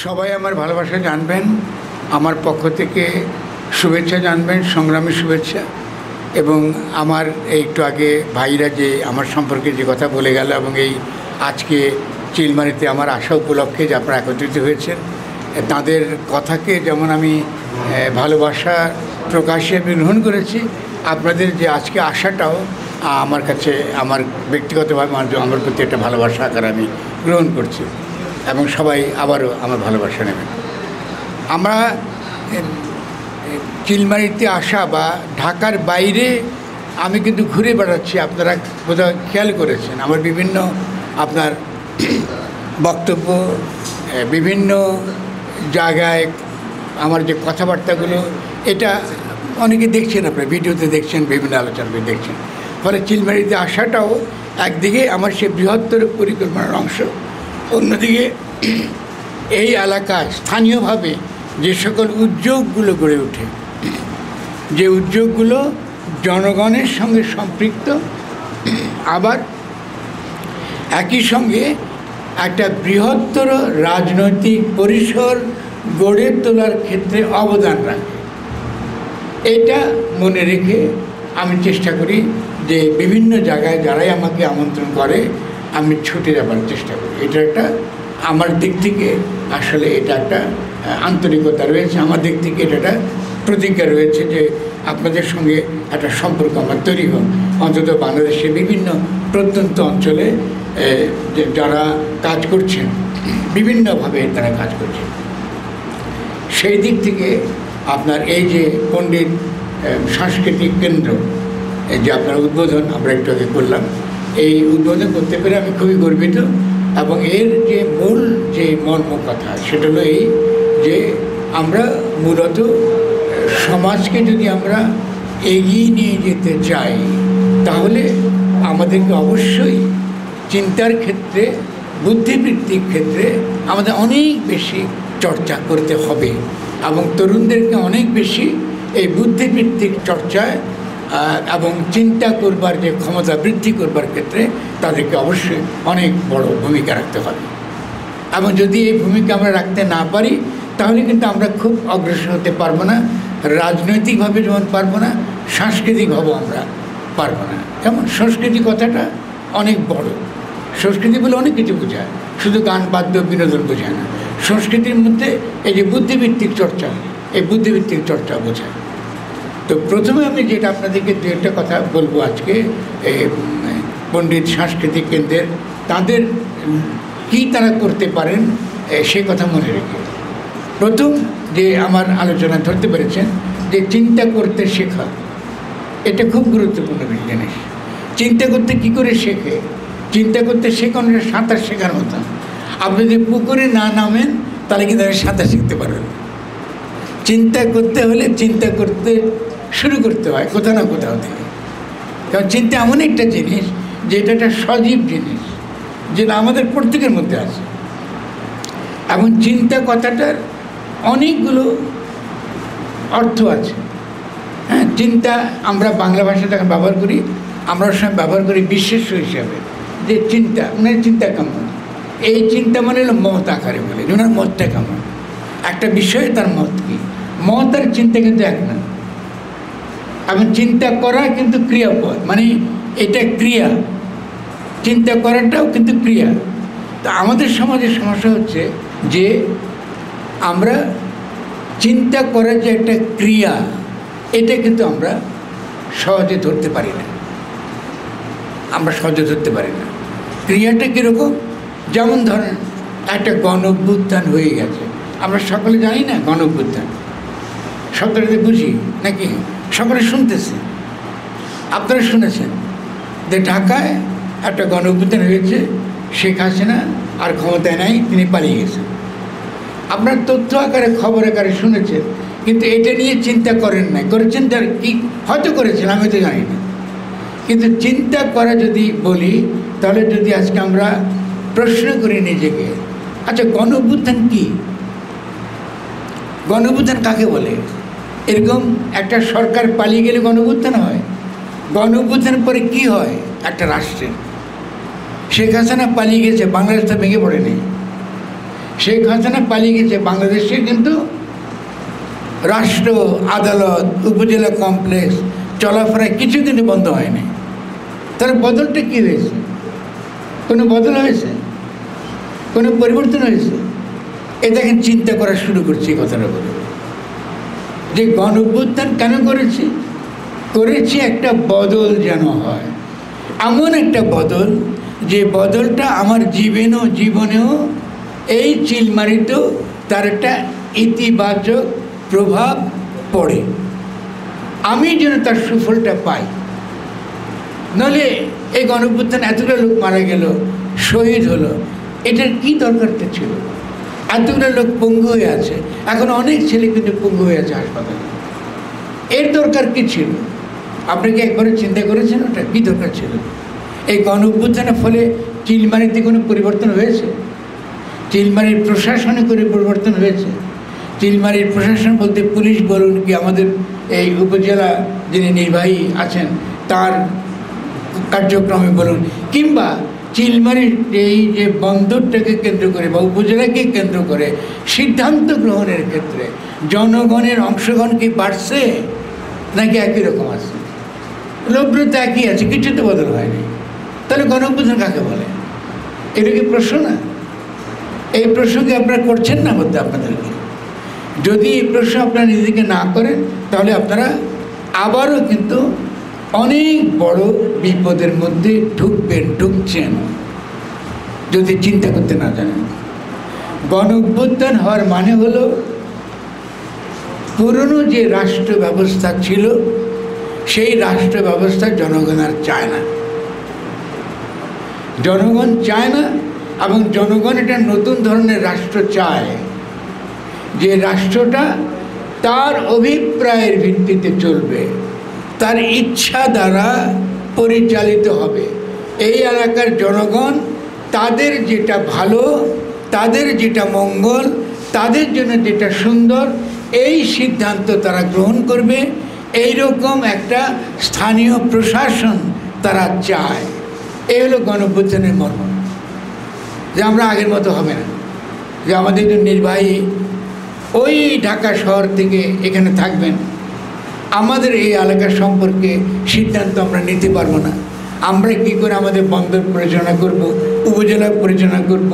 সবাই আমার ভালোবাসা জানবেন, আমার পক্ষ থেকে শুভেচ্ছা জানবেন, সংগ্রামী শুভেচ্ছা। এবং আমার একটু আগে ভাইরা যে আমার সম্পর্কে যে কথা বলে গেল এবং এই আজকে চিলমারিতে আমার আসা উপলক্ষে যে আপনারা একত্রিত হয়েছেন, তাদের কথাকে যেমন আমি ভালোবাসা প্রকাশ হিসেবে গ্রহণ করেছি, আপনাদের যে আজকে আসাটাও আমার কাছে আমার ব্যক্তিগতভাবে আমার প্রতি একটা ভালোবাসা আকার আমি গ্রহণ করছি এবং সবাই আবারও আমার ভালোবাসা নেবেন। আমরা চিলমারিতে আসা বা ঢাকার বাইরে আমি কিন্তু ঘুরে বেড়াচ্ছি, আপনারা বোধহয় খেয়াল করেছেন আমার বিভিন্ন আপনার বক্তব্য বিভিন্ন জায়গায় আমার যে কথাবার্তাগুলো এটা অনেকে দেখছেন, আপনারা ভিডিওতে দেখছেন, বিভিন্ন আলোচনাতে দেখছেন। ফলে চিলমারিতে আসাটাও একদিকে আমার সে বৃহত্তর পরিকল্পনার অংশ, অন্যদিকে এই এলাকায় স্থানীয়ভাবে যে সকল উদ্যোগগুলো গড়ে ওঠে, যে উদ্যোগগুলো জনগণের সঙ্গে সম্পৃক্ত, আবার একই সঙ্গে একটা বৃহত্তর রাজনৈতিক পরিসর গড়ে তোলার ক্ষেত্রে অবদান রাখে, এটা মনে রেখে আমি চেষ্টা করি যে বিভিন্ন জায়গায় যারাই আমাকে আমন্ত্রণ করে আমি ছুটে যাবার চেষ্টা করি। এটা একটা আমার দিক থেকে আসলে এটা একটা আন্তরিকতা রয়েছে, আমার দিক থেকে এটা একটা প্রতিজ্ঞা রয়েছে যে আপনাদের সঙ্গে একটা সম্পর্ক আমার তৈরি হোক, অন্তত বাংলাদেশের বিভিন্ন প্রত্যন্ত অঞ্চলে যারা কাজ করছেন, বিভিন্নভাবে তারা কাজ করছেন। সেই দিক থেকে আপনার এই যে পণ্ডিত সাংস্কৃতিক কেন্দ্র যে আপনার উদ্বোধন আমরা একটু আগে করলাম, এই উদ্বোধন করতে পেরে আমি খুবই গর্বিত। এবং এর যে মূল যে মর্ম কথা সেটা হলো এই যে আমরা মূলত সমাজকে যদি আমরা এগিয়ে নিয়ে যেতে চাই তাহলে আমাদেরকে অবশ্যই চিন্তার ক্ষেত্রে, বুদ্ধিবৃত্তির ক্ষেত্রে আমাদের অনেক বেশি চর্চা করতে হবে এবং তরুণদেরকে অনেক বেশি এই বুদ্ধিবৃত্তিক চর্চায় এবং চিন্তা করবার যে ক্ষমতা বৃদ্ধি করবার ক্ষেত্রে তাদেরকে অবশ্যই অনেক বড় ভূমিকা রাখতে হবে। এবং যদি এই ভূমিকা আমরা রাখতে না পারি তাহলে কিন্তু আমরা খুব অগ্রসর হতে পারবো না, রাজনৈতিকভাবে যেমন পারবো না, সাংস্কৃতিকভাবেও আমরা পারবো না। যেমন সংস্কৃতি কথাটা অনেক বড়, সংস্কৃতি বলে অনেক কিছু বোঝায়, শুধু গান বাদ্য বিনোদন বোঝায় না। সংস্কৃতির মধ্যে এই যে বুদ্ধিভিত্তিক চর্চা, এই বুদ্ধিভিত্তিক চর্চা বোঝায়। তো প্রথমে আমি যেটা আপনাদেরকে দু একটা কথা বলবো আজকে পণ্ডিত সাংস্কৃতিক কেন্দ্রের তাদের কী তারা করতে পারেন সে কথা মনে রেখে, প্রথম যে আমার আলোচনা ধরতে পেরেছেন যে চিন্তা করতে শেখা, এটা খুব গুরুত্বপূর্ণ জিনিস। চিন্তা করতে কী করে শেখে? চিন্তা করতে শেখানোটা সাঁতার শেখার মতো। আপনি যদি পুকুরে না নামেন তাহলে কিন্তু আপনি সাঁতার শিখতে পারবেন। চিন্তা করতে হলে চিন্তা করতে শুরু করতে হয় কোথাও না কোথাও থেকে, কারণ চিন্তা এমন একটা জিনিস যেটা একটা সজীব জিনিস, যেটা আমাদের প্রত্যেকের মধ্যে আছে। এবং চিন্তা কথাটার অনেকগুলো অর্থ আছে। হ্যাঁ, চিন্তা আমরা বাংলা ভাষাতে ব্যবহার করি, আমরা সময় ব্যবহার করি বিশেষ্য হিসাবে, যে চিন্তা মানে চিন্তা কেমন, এই চিন্তা মানে হলো মত আকারে বলে, ওনার মতটা কেমন, একটা বিষয়ে তার মত কী। মত আর চিন্তা কিন্তু এক না। এবং চিন্তা করা কিন্তু ক্রিয়াপদ, মানে এটা ক্রিয়া, চিন্তা করাটাও কিন্তু ক্রিয়া। তা আমাদের সমাজের সমস্যা হচ্ছে যে আমরা চিন্তা করার যে একটা ক্রিয়া, এটা কিন্তু আমরা সহজে ধরতে পারি না, আমরা সহজে ধরতে পারি না। ক্রিয়াটা কীরকম? যেমন ধরেন একটা গণ অভ্যুত্থান হয়ে গেছে, আমরা সকলে জানি না গণ অভ্যুত্থান শব্দটাতে বুঝি নাকি, সকলে শুনতেছে, আপনারা শুনেছেন যে ঢাকায় একটা গণ অভ্যুত্থান হয়েছে, শেখ হাসিনা আর ক্ষমতায় নাই, তিনি পালিয়ে গেছেন। আপনার তথ্য আকারে খবর আকারে শুনেছেন, কিন্তু এটা নিয়ে চিন্তা করেন নাই, করেছেন তার কি হয়তো করেছেন, আমি তো জানি না। কিন্তু চিন্তা করা যদি বলি তাহলে যদি আজকে আমরা প্রশ্ন করি নিজেকে, আচ্ছা গণ অভ্যুত্থান কী? গণ অভ্যুত্থান কাকে বলে? এরকম একটা সরকার পালিয়ে গেলে গণ অভ্যুত্থান হয়? গণ অভ্যুত্থানের পরে কী হয় একটা রাষ্ট্রের? শেখ হাসিনা পালিয়ে গেছে, বাংলাদেশটা ভেঙে পড়েনি। শেখ হাসিনা পালিয়ে গেছে, বাংলাদেশে কিন্তু রাষ্ট্র, আদালত, উপজেলা কমপ্লেক্স, চলাফেরা কিছু কিন্তু বন্ধ হয়নি। তার বদলটা কী হয়েছে? কোনো বদল হয়েছে? কোনো পরিবর্তন হয়েছে? এ দেখেন, চিন্তা করা শুরু করছি এই কথাটা বলে, যে গণ অভ্যুত্থান কেন করেছি? করেছি একটা বদল যেন হয়, এমন একটা বদল যে বদলটা আমার জীবনেও এই চিলমারিতেও তার একটা ইতিবাচক প্রভাব পড়ে, আমি যেন তার সুফলটা পাই। নাহলে এই গণ অভ্যুত্থান এতগুলো লোক মারা গেল, শহীদ হলো, এটার কি দরকারটা ছিল? এতগুলো লোক পঙ্গু হয়ে আছে, এখন অনেক ছেলে কিন্তু পঙ্গু হয়ে আছে হাসপাতালে, এর দরকার কি ছিল? আপনি কি একবারে চিন্তা করেছেন ওটা কী দরকার ছিল? এই গণ অভ্যুত্থানের ফলে চিলমারিতে কোনো পরিবর্তন হয়েছে? চিলমারির প্রশাসনে করে পরিবর্তন হয়েছে? চিলমারির প্রশাসন বলতে পুলিশ বলুন, কি আমাদের এই উপজেলা যিনি নির্বাহী আছেন তার কার্যক্রমে বলুন, কিংবা চিলমারির এই যে বন্দরটাকে কেন্দ্র করে বা উপজেলাকে কেন্দ্র করে সিদ্ধান্ত গ্রহণের ক্ষেত্রে জনগণের অংশগ্রহণ কি বাড়ছে নাকি একই রকম আছে? লোকগুলো তো একই আছে, কিছু তো বদল হয়নি। তাহলে গণ অভ্যুত্থান কাকে বলে? এটা কি প্রশ্ন না? এই প্রশ্নকে আপনারা করছেন না বলতে আপনাদেরকে। যদি এই প্রশ্ন আপনারা নিজেকে না করেন তাহলে আপনারা আবারও কিন্তু অনেক বড় বিপদের মধ্যে ঢুকছেন, যদি চিন্তা করতে না জানেন। গণ অভ্যুত্থান হওয়ার মানে হলো পুরনো যে রাষ্ট্র ব্যবস্থা ছিল সেই রাষ্ট্র ব্যবস্থা জনগণ আর চায় না, জনগণ চায় না। এবং জনগণ এটা নতুন ধরনের রাষ্ট্র চায়, যে রাষ্ট্রটা তার অভিপ্রায়ের ভিত্তিতে চলবে, তার ইচ্ছা দ্বারা পরিচালিত হবে। এই এলাকার জনগণ তাদের যেটা ভালো, তাদের যেটা মঙ্গল, তাদের জন্য যেটা সুন্দর, এই সিদ্ধান্ত তারা গ্রহণ করবে। এই রকম একটা স্থানীয় প্রশাসন তারা চায়। এই হলো গণ অভ্যুত্থানের মর্ম। যে আমরা আগের মতো হবে না, যে আমাদের নির্বাহী ওই ঢাকা শহর থেকে এখানে থাকবেন, আমাদের এই এলাকা সম্পর্কে সিদ্ধান্ত আমরা নিতে পারবো না। আমরা কি করে আমাদের বন্দর পরিচালনা করব, উপজেলা পরিচালনা করব,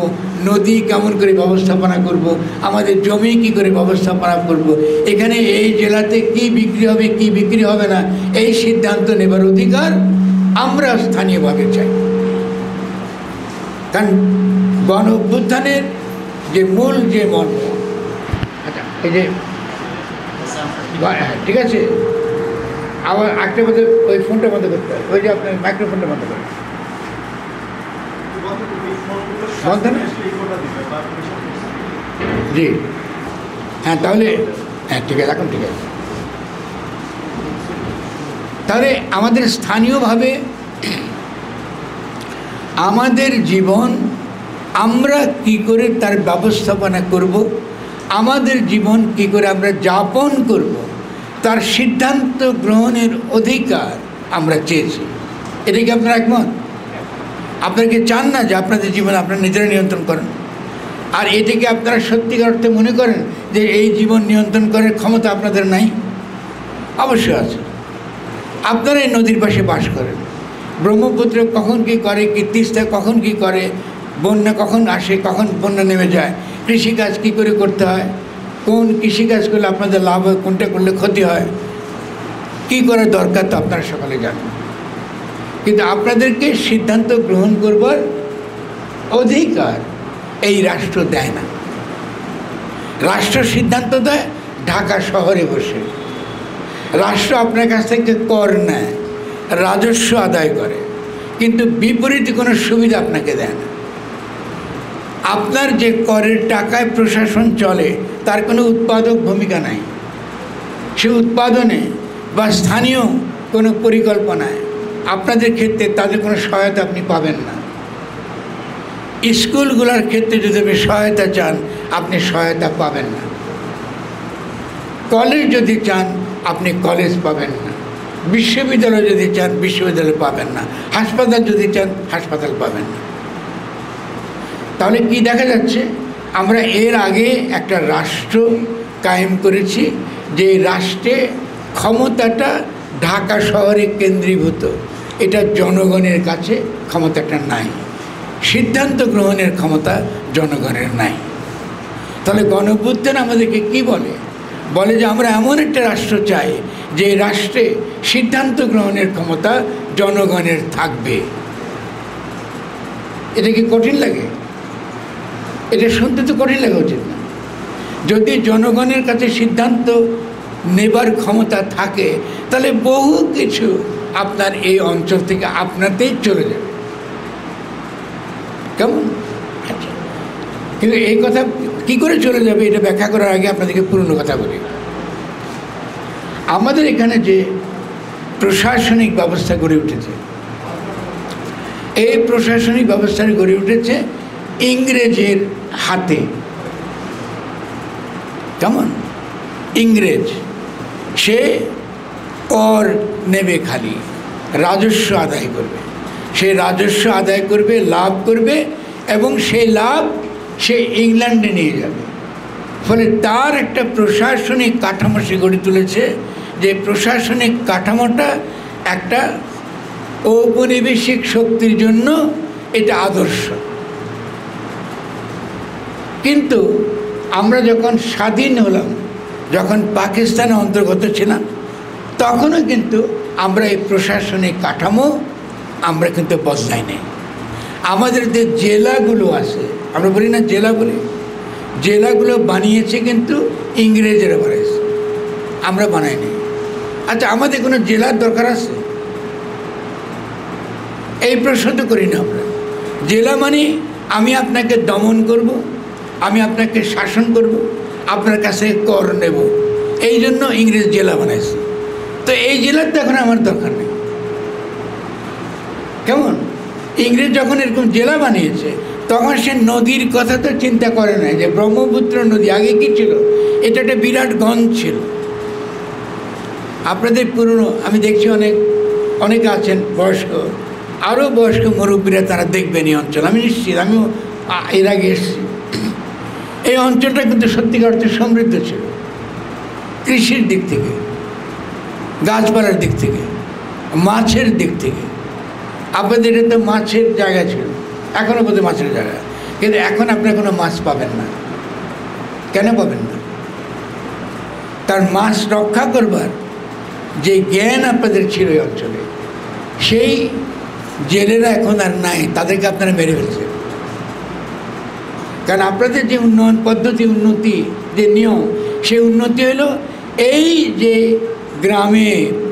নদী কেমন করে ব্যবস্থাপনা করব, আমাদের জমি কি করে ব্যবস্থাপনা করব, এখানে এই জেলাতে কি বিক্রি হবে কি বিক্রি হবে না, এই সিদ্ধান্ত নেবার অধিকার আমরা স্থানীয়ভাবে চাই। কারণ গণ অভ্যুত্থানের যে মূল যে মর্ম, আচ্ছা এই যে ঠিক আছে, আবার একটা মধ্যে ওই ফোনটা বন্ধ করতে হবে, ওই যে আপনার মাইক্রোফোনটা বন্ধ করতে বন্ধ না? জি হ্যাঁ, তাহলে হ্যাঁ ঠিক আছে, এখন ঠিক আছে। তাহলে আমাদের স্থানীয়ভাবে আমাদের জীবন আমরা কি করে তার ব্যবস্থাপনা করব, আমাদের জীবন কি করে আমরা যাপন করব, তার সিদ্ধান্ত গ্রহণের অধিকার আমরা চেয়েছি। এটা কি আপনারা একমত? আপনারা কি চান না যে আপনাদের জীবন আপনারা নিজেরা নিয়ন্ত্রণ করেন? আর এটাকে আপনারা সত্যিকার অর্থে মনে করেন যে এই জীবন নিয়ন্ত্রণ করার ক্ষমতা আপনাদের নাই? অবশ্যই আছে। আপনারা এই নদীর পাশে বাস করেন, ব্রহ্মপুত্র কখন কী করে, কি তিস্তা কখন কী করে, বন্যা কখন আসে, কখন বন্যা নেমে যায়, কৃষিকাজ কী করে করতে হয়, কোন কৃষিকাজ করলে আপনাদের লাভ হয়, কোনটা করলে ক্ষতি হয়, কী করার দরকার তো আপনারা সকলে জানেন। কিন্তু আপনাদেরকে সিদ্ধান্ত গ্রহণ করবার অধিকার এই রাষ্ট্র দেয় না। রাষ্ট্র সিদ্ধান্ত দেয় ঢাকা শহরে বসে। রাষ্ট্র আপনার কাছ থেকে কর নেয়, রাজস্ব আদায় করে, কিন্তু বিপরীতে কোনো সুবিধা আপনাকে দেয় না। আপনার যে করের টাকায় প্রশাসন চলে তার কোনো উৎপাদক ভূমিকা নাই। সে উৎপাদনে বা স্থানীয় কোনো পরিকল্পনায় আপনাদের ক্ষেত্রে তাদের কোনো সহায়তা আপনি পাবেন না। স্কুলগুলোর ক্ষেত্রে যদি আপনি সহায়তা চান আপনি সহায়তা পাবেন না। কলেজ যদি চান আপনি কলেজ পাবেন না। বিশ্ববিদ্যালয় যদি চান বিশ্ববিদ্যালয় পাবেন না। হাসপাতাল যদি চান হাসপাতাল পাবেন না। তাহলে কি দেখা যাচ্ছে? আমরা এর আগে একটা রাষ্ট্র কায়েম করেছি, যে রাষ্ট্রে ক্ষমতাটা ঢাকা শহরে কেন্দ্রীভূত, এটা জনগণের কাছে ক্ষমতাটা নাই, সিদ্ধান্ত গ্রহণের ক্ষমতা জনগণের নাই। তাহলে গণঅভ্যুত্থান আমাদেরকে কি বলে? বলে যে আমরা এমন একটা রাষ্ট্র চাই যে রাষ্ট্রে সিদ্ধান্ত গ্রহণের ক্ষমতা জনগণের থাকবে। এটা কি কঠিন লাগে? এটা শুনতে তো কঠিন লাগা উচিত না। যদি জনগণের কাছে সিদ্ধান্ত নেবার ক্ষমতা থাকে, তাহলে বহু কিছু আপনার এই অঞ্চল থেকে আপনাতেই চলে যাবে। কেমন? আচ্ছা, কিন্তু এই কথা কি করে চলে যাবে এটা ব্যাখ্যা করার আগে আপনাদেরকে পুরনো কথা বলি। আমাদের এখানে যে প্রশাসনিক ব্যবস্থা গড়ে উঠেছে, এই প্রশাসনিক ব্যবস্থাটা গড়ে উঠেছে ইংরেজের হাতে। কেমন? ইংরেজ সে কর নেবে, খালি রাজস্ব আদায় করবে, সে রাজস্ব আদায় করবে, লাভ করবে, এবং সেই লাভ সে ইংল্যান্ডে নিয়ে যাবে। ফলে তার একটা প্রশাসনিক কাঠামো সে গড়ে তুলেছে, যে প্রশাসনিক কাঠামোটা একটা ঔপনিবেশিক শক্তির জন্য এটা আদর্শ। কিন্তু আমরা যখন স্বাধীন হলাম, যখন পাকিস্তানে অন্তর্গত ছিলাম, তখনও কিন্তু আমরা এই প্রশাসনিক কাঠামো আমরা কিন্তু বদলাই নেই। আমাদের যে জেলাগুলো আছে, আমরা বলি না জেলা বলি, জেলাগুলো বানিয়েছে কিন্তু ইংরেজেরা বানিয়েছে, আমরা বানাইনি। আচ্ছা, আমাদের কোনো জেলার দরকার আছে? এই প্রশ্ন তো করি না আমরা। জেলা মানে আমি আপনাকে দমন করব, আমি আপনাকে শাসন করব, আপনার কাছে কর নেব, এই জন্য ইংরেজ জেলা বানাইছে। তো এই জেলার তো এখন আমার দরকার নেই। কেমন? ইংরেজ যখন এরকম জেলা বানিয়েছে, তখন সে নদীর কথা তো চিন্তা করে না, যে ব্রহ্মপুত্র নদী আগে কি ছিল, এটা একটা বিরাট গঞ্জ ছিল। আপনাদের পুরনো, আমি দেখছি অনেকে আছেন বয়স্ক, আরও বয়স্ক মুরব্বীরা, তারা দেখবেন এই অঞ্চল, আমি নিশ্চিত, আমিও এর আগে এসেছি। এই অঞ্চলটা কিন্তু সত্যিকার অর্থে সমৃদ্ধ ছিল, কৃষির দিক থেকে, গাছপালার দিক থেকে, মাছের দিক থেকে। আপনাদের এটা তো মাছের জায়গা ছিল, এখনও বোধহয় মাছের জায়গা, কিন্তু এখন আপনারা কোনো মাছ পাবেন না। কেন পাবেন না? তার মাছ রক্ষা করবার যে জ্ঞান আপনাদের ছিল এই অঞ্চলে, সেই জেলেরা এখন আর নাই, তাদেরকে আপনারা মেরে ফেলছেন। কারণ আপনাদের যে উন্নয়ন পদ্ধতি, উন্নতি যে নিয়ম, সেই উন্নতি হলো এই যে গ্রামে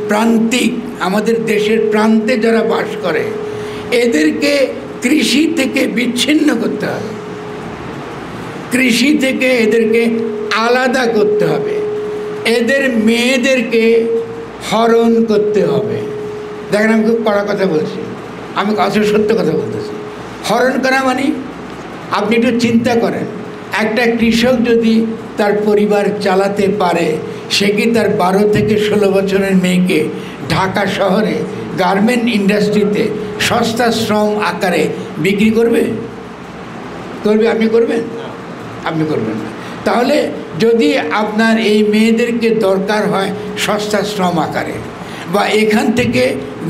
প্রান্তিক, আমাদের দেশের প্রান্তে যারা বাস করে, এদেরকে কৃষি থেকে বিচ্ছিন্ন করতে হবে, কৃষি থেকে এদেরকে আলাদা করতে হবে, এদের মেয়েদেরকে হরণ করতে হবে। দেখেন, আমি খুব কড়া কথা বলছি, আমি আসলে সত্য কথা বলতেছি। হরণ করা মানে, আপনি একটু চিন্তা করেন, একটা কৃষক যদি তার পরিবার চালাতে পারে, সে কি তার 12 থেকে 16 বছরের মেয়েকে ঢাকা শহরে গার্মেন্ট ইন্ডাস্ট্রিতে সস্তা শ্রম আকারে বিক্রি করবে? আপনি করবেন? আপনি করবেন না। তাহলে যদি আপনার এই মেয়েদেরকে দরকার হয় সস্তা শ্রম আকারে, বা এখান থেকে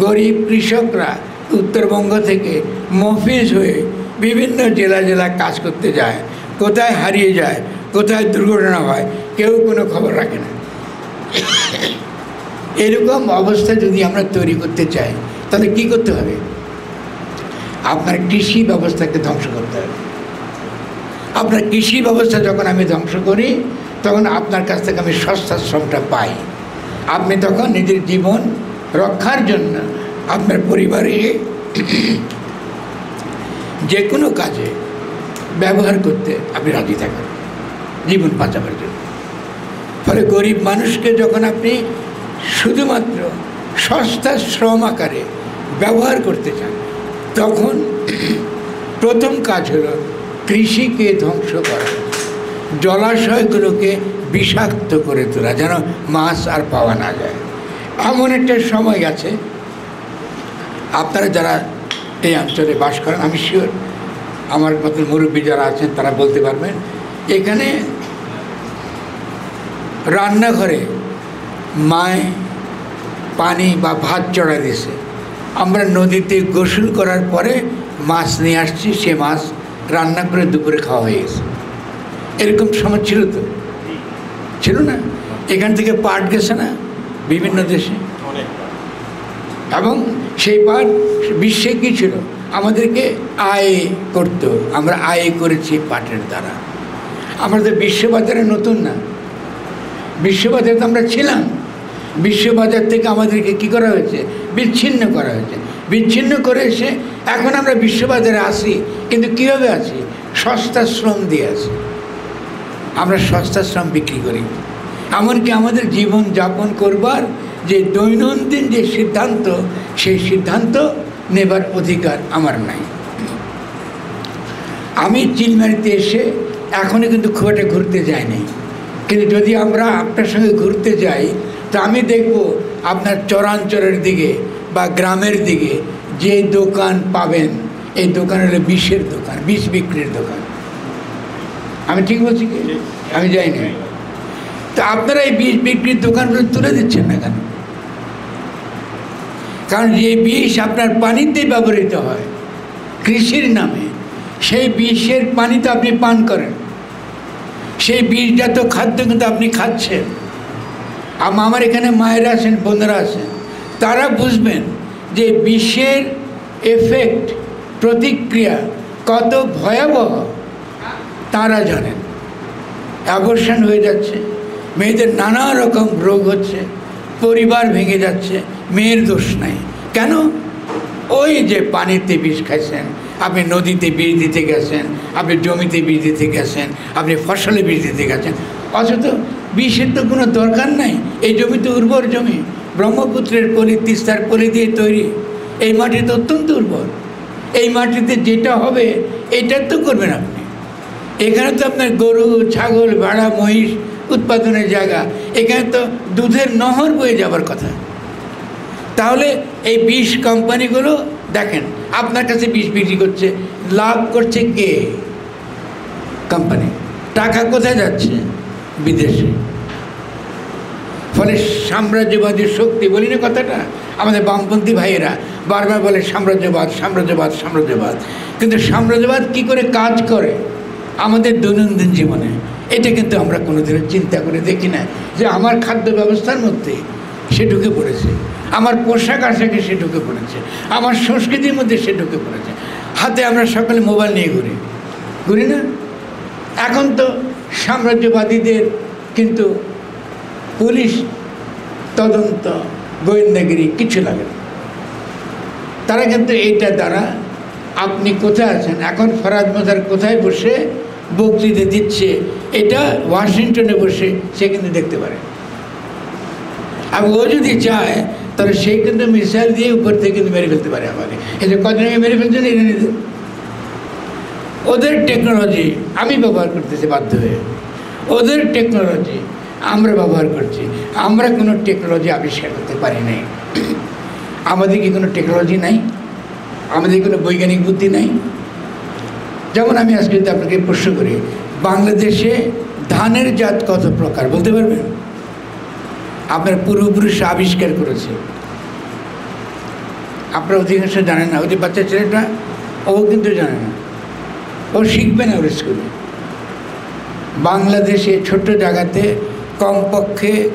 গরিব কৃষকরা উত্তরবঙ্গ থেকে মফিজ হয়ে বিভিন্ন জেলা কাজ করতে যায়, কোথায় হারিয়ে যায়, কোথায় দুর্ঘটনা হয়, কেউ কোনো খবর রাখে না। এরকম অবস্থা যদি আমরা তৈরি করতে চাই, তাহলে কি করতে হবে? আপনার কৃষি ব্যবস্থাকে ধ্বংস করতে হবে। আপনার কৃষি ব্যবস্থা যখন আমি ধ্বংস করি, তখন আপনার কাছ থেকে আমি সস্তা শ্রমটা পাই। আপনি তখন নিজের জীবন রক্ষার জন্য আপনার পরিবারকে যে কোনো কাজে ব্যবহার করতে আপনি রাজি থাকেন, জীবন বাঁচাবার জন্য। ফলে গরিব মানুষকে যখন আপনি শুধুমাত্র সস্তা শ্রম আকারে ব্যবহার করতে চান, তখন প্রথম কাজ হলো কৃষিকে ধ্বংস করা, জলাশয়গুলোকে বিষাক্ত করে তোলা, যেন মাছ আর পাওয়া না যায়। এমন একটা সময় আছে, আপনারা যারা এই অঞ্চলে বাস করেন, আমি শিওর আমার মতো মুরব্বী যারা আছেন তারা বলতে পারবেন, এখানে রান্নাঘরে মায় পানি বা ভাত চড়া দিয়েছে, আমরা নদীতে গোসল করার পরে মাছ নিয়ে আসছি, সে মাছ রান্না করে দুপুরে খাওয়া হয়ে গেছে। এরকম সময় ছিল তো, ছিল না? এখান থেকে পাট গেছে না বিভিন্ন দেশে, এবং সেই পাট বিশ্বে কী ছিল, আমাদেরকে আয় করতো, আমরা আয় করেছি পাটের দ্বারা। আমরা তো বিশ্ববাজারে নতুন না, বিশ্ববাজারে তো আমরা ছিলাম। বিশ্ববাজার থেকে আমাদেরকে কী করা হয়েছে, বিচ্ছিন্ন করা হয়েছে। বিচ্ছিন্ন করে এসে এখন আমরা বিশ্ববাজারে আসি, কিন্তু কীভাবে আছি? সস্তা শ্রম দিয়ে আছি, আমরা সস্তা শ্রম বিক্রি করি। এমনকি আমাদের জীবন যাপন করবার যে দৈনন্দিন যে সিদ্ধান্ত, সেই সিদ্ধান্ত নেবার অধিকার আমার নাই। আমি চিলমারিতে এসে এখনও কিন্তু খুব একটা ঘুরতে যাইনি, কিন্তু যদি আমরা আপনার সঙ্গে ঘুরতে যাই তো আমি দেখব আপনার চরাঞ্চলের দিকে বা গ্রামের দিকে যে দোকান পাবেন, এই দোকান হলো বিষের দোকান, বিষ বিক্রির দোকান। আমি ঠিক বলছি কি? আমি যাইনি। তো আপনারা এই বিষ বিক্রির দোকানগুলো তুলে দিচ্ছেন না কেন? কারণ যে বিষ আপনার পানিতে ব্যবহৃত হয় কৃষির নামে, সেই বিষের পানি তো আপনি পান করেন, সেই বিষজাত খাদ্য কিন্তু আপনি খাচ্ছেন। আমার এখানে মায়েরা আছেন, বোনেরা আছেন, তারা বুঝবেন যে বিষের এফেক্ট, প্রতিক্রিয়া কত ভয়াবহ তারা জানেন। অ্যাবর্শন হয়ে যাচ্ছে, মেয়েদের নানা রকম রোগ হচ্ছে, পরিবার ভেঙে যাচ্ছে, মেয়ের দোষ নাই। কেন? ওই যে পানিতে বিষ খাইছেন, আপনি নদীতে বিষ দিতে গেছেন, আপনি জমিতে বিষ দিতে গেছেন, আপনি ফসলে বিষ দিতে গেছেন, অথচ বিষের তো কোনো দরকার নাই। এই জমি তো উর্বর জমি, ব্রহ্মপুত্রের পলি, তিস্তার পলি দিয়ে তৈরি। এই মাটি তো অত্যন্ত উর্বর, এই মাটিতে যেটা হবে এটা তো করবেন আপনি। এখানে তো আপনার গরু, ছাগল, ভেড়া, মহিষ উৎপাদনের জায়গা, এখানে তো দুধের নহর বয়ে যাবার কথা। তাহলে এই বিষ কোম্পানিগুলো দেখেন আপনার কাছে বিষ বিক্রি করছে, লাভ করছে কে? কোম্পানি। টাকা কোথায় যাচ্ছে? বিদেশে। ফলে সাম্রাজ্যবাদী শক্তি, বলি না কথাটা, আমাদের বামপন্থী ভাইয়েরা বারবার বলে সাম্রাজ্যবাদ, সাম্রাজ্যবাদ, সাম্রাজ্যবাদ। কিন্তু সাম্রাজ্যবাদ কী করে কাজ করে আমাদের দৈনন্দিন জীবনে, এটা কিন্তু আমরা কোনোদিনও চিন্তা করে দেখি না। যে আমার খাদ্য ব্যবস্থার মধ্যে সে ঢুকে পড়েছে, আমার পোশাক আশাকে সে ঢুকে পড়েছে, আমার সংস্কৃতির মধ্যে সে ঢুকে পড়েছে। হাতে আমরা সকলে মোবাইল নিয়ে ঘুরি না? এখন তো সাম্রাজ্যবাদীদের কিন্তু পুলিশ তদন্ত, গোয়েন্দাগিরি কিছু লাগে না। তারা কিন্তু এইটা দ্বারা আপনি কোথায় আছেন, এখন ফরাদ মজার কোথায় বসে বক্তৃতা দিচ্ছে, এটা ওয়াশিংটনে বসে সে কিন্তু দেখতে পারে। আর ও যদি চায় তাহলে সে কিন্তু মিসাইল দিয়ে উপর থেকে কিন্তু মেরে ফেলতে পারে আমাকে। এই যে কদিন আগে মেরে ফেলছে না ইরানিদের, ওদের টেকনোলজি আমি ব্যবহার করতেছি বাধ্য হয়ে, ওদের টেকনোলজি আমরা ব্যবহার করছি। আমরা কোনো টেকনোলজি আবিষ্কার করতে পারি নাই। আমাদের কি কোনো টেকনোলজি নাই? আমাদের কোনো বৈজ্ঞানিক বুদ্ধি নাই? যেমন আমি আজকে যদি আপনাকে প্রশ্ন করি, বাংলাদেশে ধানের জাত কত প্রকার বলতে পারবেন? আপনার পূর্বপুরুষ আবিষ্কার করেছে, আপনারা অধিকাংশ জানেন না। ওই যে বাচ্চা ছেলেটা, ও কিন্তু জানে না, ও শিখবে না ওর স্কুলে। বাংলাদেশে ছোট্ট জায়গাতে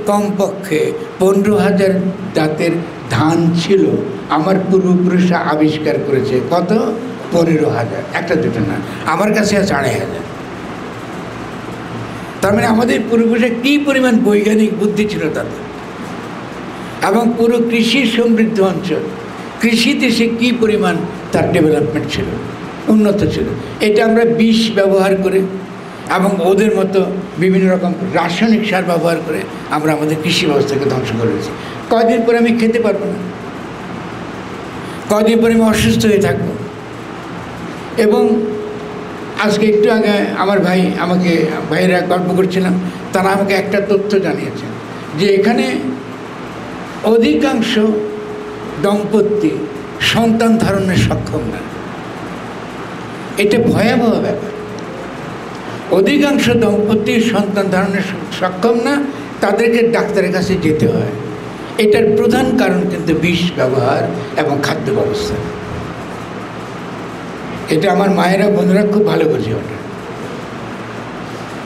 কমপক্ষে 15,000 জাতের ধান ছিল, আমার পূর্বপুরুষরা আবিষ্কার করেছে। কত? 15,000, একটা দুটো না, আমার কাছে আছে 2,500। তার মানে আমাদের পূর্বপুরুষের কী পরিমাণ বৈজ্ঞানিক বুদ্ধি ছিল তাদের, এবং পুরো কৃষি সমৃদ্ধ অঞ্চল, কৃষিতে সে কী পরিমাণ তার ডেভেলপমেন্ট ছিল, উন্নত ছিল। এটা আমরা বিষ ব্যবহার করে এবং ওদের মতো বিভিন্ন রকম রাসায়নিক সার ব্যবহার করে আমরা আমাদের কৃষি ব্যবস্থাকে ধ্বংস করে দিয়েছি। কদিন পরে আমি খেতে পারবো না, কদিন পরে আমি অসুস্থ হয়ে থাকবো। এবং আজকে একটু আগে আমার ভাইয়েরা গল্প করছিলাম, তারা আমাকে একটা তথ্য জানিয়েছেন যে এখানে অধিকাংশ দম্পতি সন্তান ধারণে সক্ষম না। এটা ভয়াবহ ব্যাপার। অধিকাংশ দম্পতি সন্তান ধারণে সক্ষম না, তাদেরকে ডাক্তারের কাছে যেতে হয়। এটার প্রধান কারণ কিন্তু বিষ ব্যবহার এবং খাদ্য ব্যবস্থা। এটা আমার মায়েরা বোনেরা খুব ভালো বোঝে ওটা।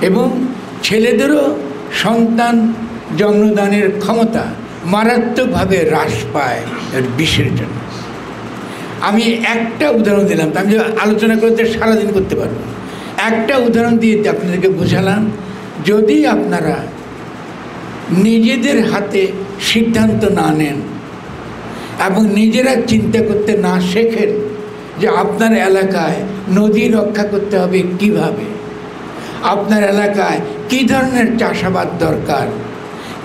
এবং ছেলেদেরও সন্তান জন্মদানের ক্ষমতা মারাত্মকভাবে হ্রাস পায় বিষের জন্য। আমি একটা উদাহরণ দিলাম, আমি আলোচনা করতে সারাদিন করতে পারবো। একটা উদাহরণ দিয়ে আপনাদেরকে বোঝালাম, যদি আপনারা নিজেদের হাতে সিদ্ধান্ত না নেন এবং নিজেরা চিন্তা করতে না শেখেন যে আপনার এলাকায় নদী রক্ষা করতে হবে কিভাবে, আপনার এলাকায় কী ধরনের চাষাবাদ দরকার,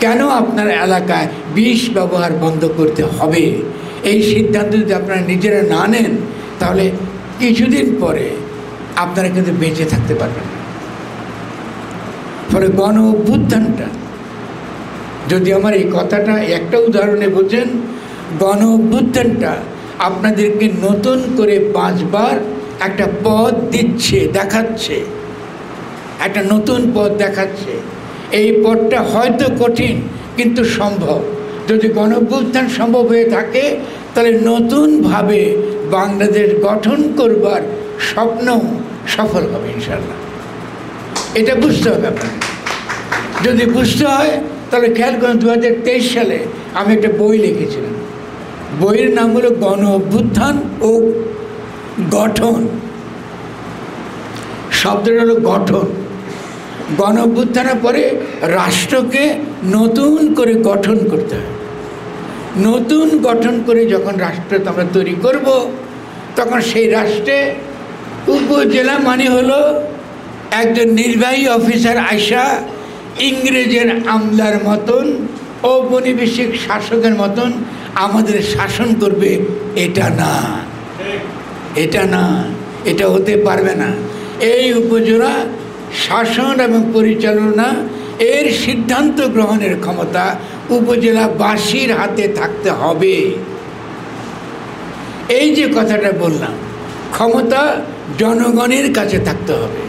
কেন আপনার এলাকায় বিষ ব্যবহার বন্ধ করতে হবে, এই সিদ্ধান্ত যদি আপনারা নিজেরা না নেন, তাহলে কিছুদিন পরে আপনারা কিন্তু বেঁচে থাকতে পারবেন না। ফলে গণ অভ্যুত্থানটা, যদি আমার এই কথাটা একটা উদাহরণে বোঝেন, গণ অভ্যুত্থানটা আপনাদেরকে নতুন করে 5 বার একটা পথ দিচ্ছে, দেখাচ্ছে, একটা নতুন পথ দেখাচ্ছে। এই পথটা হয়তো কঠিন কিন্তু সম্ভব। যদি গণ অভ্যুত্থান সম্ভব হয়ে থাকে, তাহলে নতুনভাবে বাংলাদেশ গঠন করবার স্বপ্ন সফল হবে ইনশাআল্লাহ। এটা বুঝতে হবে আপনাকে। যদি বুঝতে হয় তাহলে খেয়াল করুন, 2023 সালে আমি একটা বই লিখেছিলাম। বইয়ের নাম হলো গণ অভ্যুত্থান ও গঠন। শব্দটা হলো গঠন। গণ অভ্যুত্থানের পরে রাষ্ট্রকে নতুন করে গঠন করতে হয়। নতুন গঠন করে যখন রাষ্ট্র আমরা তৈরি করব, তখন সেই রাষ্ট্রে উপজেলা মানে হলো একজন নির্বাহী অফিসার আইসা ইংরেজের আমলার মতন, ঔপনিবেশিক শাসকের মতন আমাদের শাসন করবে, এটা না, এটা না, এটা হতে পারবে না। এই উপজেলা শাসন এবং পরিচালনা এর সিদ্ধান্ত গ্রহণের ক্ষমতা উপজেলাবাসীর হাতে থাকতে হবে। এই যে কথাটা বললাম, ক্ষমতা জনগণের কাছে থাকতে হবে।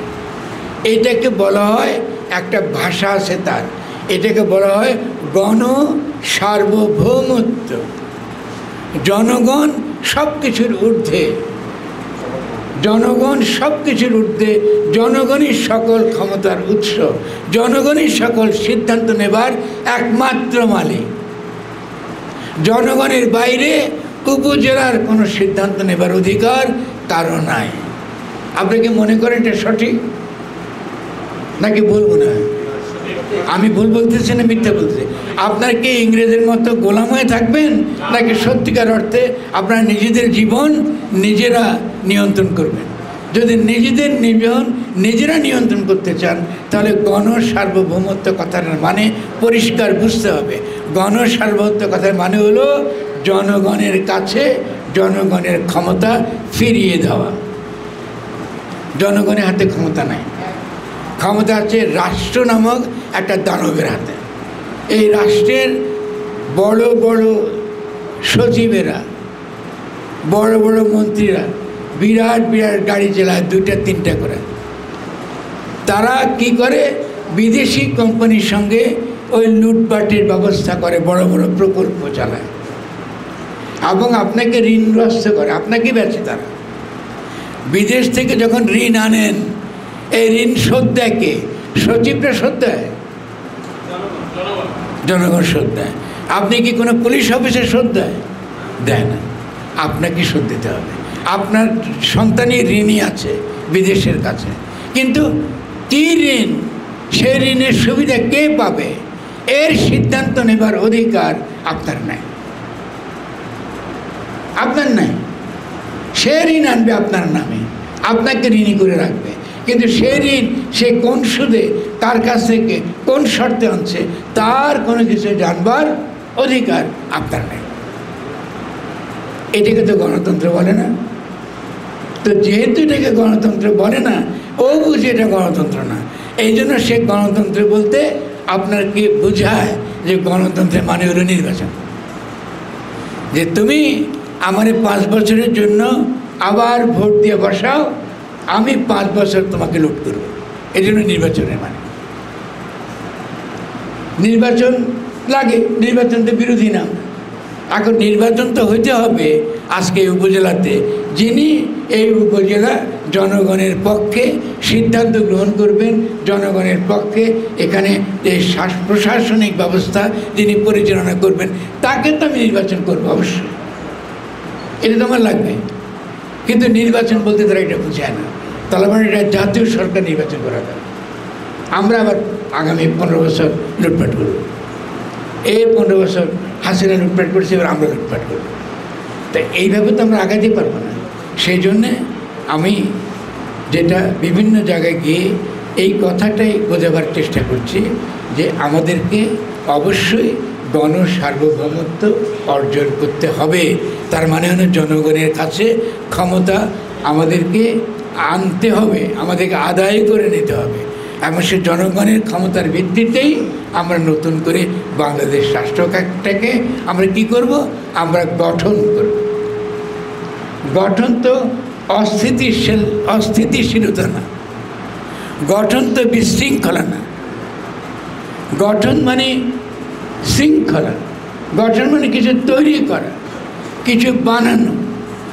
এটাকে বলা হয়, একটা ভাষা আছে তার, এটাকে বলা হয় গণ সার্বভৌমত্ব। জনগণ সব কিছুর ঊর্ধ্বে, জনগণ সব কিছুর ঊর্ধ্বে, জনগণই সকল ক্ষমতার উৎস, জনগণই সকল সিদ্ধান্ত নেবার একমাত্র মালিক। জনগণের বাইরে উপজেলার কোনো সিদ্ধান্ত নেবার অধিকার কারো নাই। আপনি কি মনে করেন এটা সঠিক নাকি ভুল মনে হয়? আমি ভুল বলতেছি না মিথ্যা বলতেছি? আপনার কি ইংরেজের মতো গোলাম হয়ে থাকবেন, নাকি সত্যিকার অর্থে আপনারা নিজেদের জীবন নিজেরা নিয়ন্ত্রণ করবেন? যদি নিজেদের জীবন নিজেরা নিয়ন্ত্রণ করতে চান, তাহলে গণ সার্বভৌমত্ব কথার মানে পরিষ্কার বুঝতে হবে। গণ সার্বভৌমত্ব কথার মানে হলো জনগণের কাছে জনগণের ক্ষমতা ফিরিয়ে দেওয়া। জনগণের হাতে ক্ষমতা নাই, ক্ষমতা আছে রাষ্ট্র নামক একটা দানবের হাতে। এই রাষ্ট্রের বড় বড় সচিবেরা, বড় বড় মন্ত্রীরা বিরাট বিরাট গাড়ি চালায়, 2-3টা করে। তারা কি করে, বিদেশি কোম্পানির সঙ্গে ওই লুটপাটের ব্যবস্থা করে, বড় বড় প্রকল্প চালায় এবং আপনাকে ঋণগ্রস্ত করে, আপনাকে বেচে তারা। বিদেশ থেকে যখন ঋণ আনেন, এই ঋণ শোধ দেয় কে? সচিবরা শোধ দেয়, জনগণ শোধ দেয়। আপনি কি কোনো পুলিশ অফিসে শোধ দেয়? দেয় না। আপনাকে শোধ দিতে হবে। আপনার সন্তানই ঋণই আছে বিদেশের কাছে, কিন্তু কী ঋণ, সেই ঋণের সুবিধা কে পাবে, এর সিদ্ধান্ত নেবার অধিকার আপনার নাই, আপনার নাই। সে ঋণ আনবে আপনার নামে, আপনাকে ঋণী করে রাখবে, কিন্তু সে ঋণ সে কোন সুদে, কার কাছ থেকে, কোন শর্তে আনছে, তার কোনো কিছু জানবার অধিকার আপনার নেই। এটাকে তো গণতন্ত্র বলে না। তো যেহেতু এটাকে গণতন্ত্র বলে না, ও বুঝে এটা গণতন্ত্র না। এই জন্য সে গণতন্ত্র বলতে আপনার কি বোঝায় যে গণতন্ত্রের মানে হলো নির্বাচন, যে তুমি আমার 5 বছরের জন্য আবার ভোট দিয়ে বসাও, আমি 5 বছর তোমাকে লুট করব। এই জন্য নির্বাচনের মানে নির্বাচন লাগে, নির্বাচন তো বিরোধী না। এখন নির্বাচন তো হইতে হবে আজকে এই উপজেলাতে, যিনি এই উপজেলা জনগণের পক্ষে সিদ্ধান্ত গ্রহণ করবেন, জনগণের পক্ষে এখানে এই প্রশাসনিক ব্যবস্থা যিনি পরিচালনা করবেন, তাকে তো আমি নির্বাচন করবো অবশ্যই, এটা তো আমার লাগবে। কিন্তু নির্বাচন বলতে তারা এটা বুঝায় না, তাহলে মানে এটা জাতীয় সরকার নির্বাচন করা যায়। আমরা আবার আগামী 15 বছর লুটপাট করব, এই 15 বছর হাসিনা লুটপাট করছে, এবার আমরা লুটপাট করব। তো এইভাবে তো আমরা আগাতে পারবো না। সেই জন্যে আমি যেটা বিভিন্ন জায়গায় গিয়ে এই কথাটাই বোঝাবার চেষ্টা করছি যে আমাদেরকে অবশ্যই গণসার্বভৌমত্ব অর্জন করতে হবে। তার মানে হলো জনগণের কাছে ক্ষমতা আমাদেরকে আনতে হবে, আমাদেরকে আদায় করে নিতে হবে, এবং সে জনগণের ক্ষমতার ভিত্তিতেই আমরা নতুন করে বাংলাদেশ রাষ্ট্রটাকে আমরা কি করব, আমরা গঠন করব। গঠন তো অস্থিতিশীলতা না, গঠন তো বিশৃঙ্খলা না, গঠন মানে শৃঙ্খলা, গঠন মানে কিছু তৈরি করা, কিছু বানানো।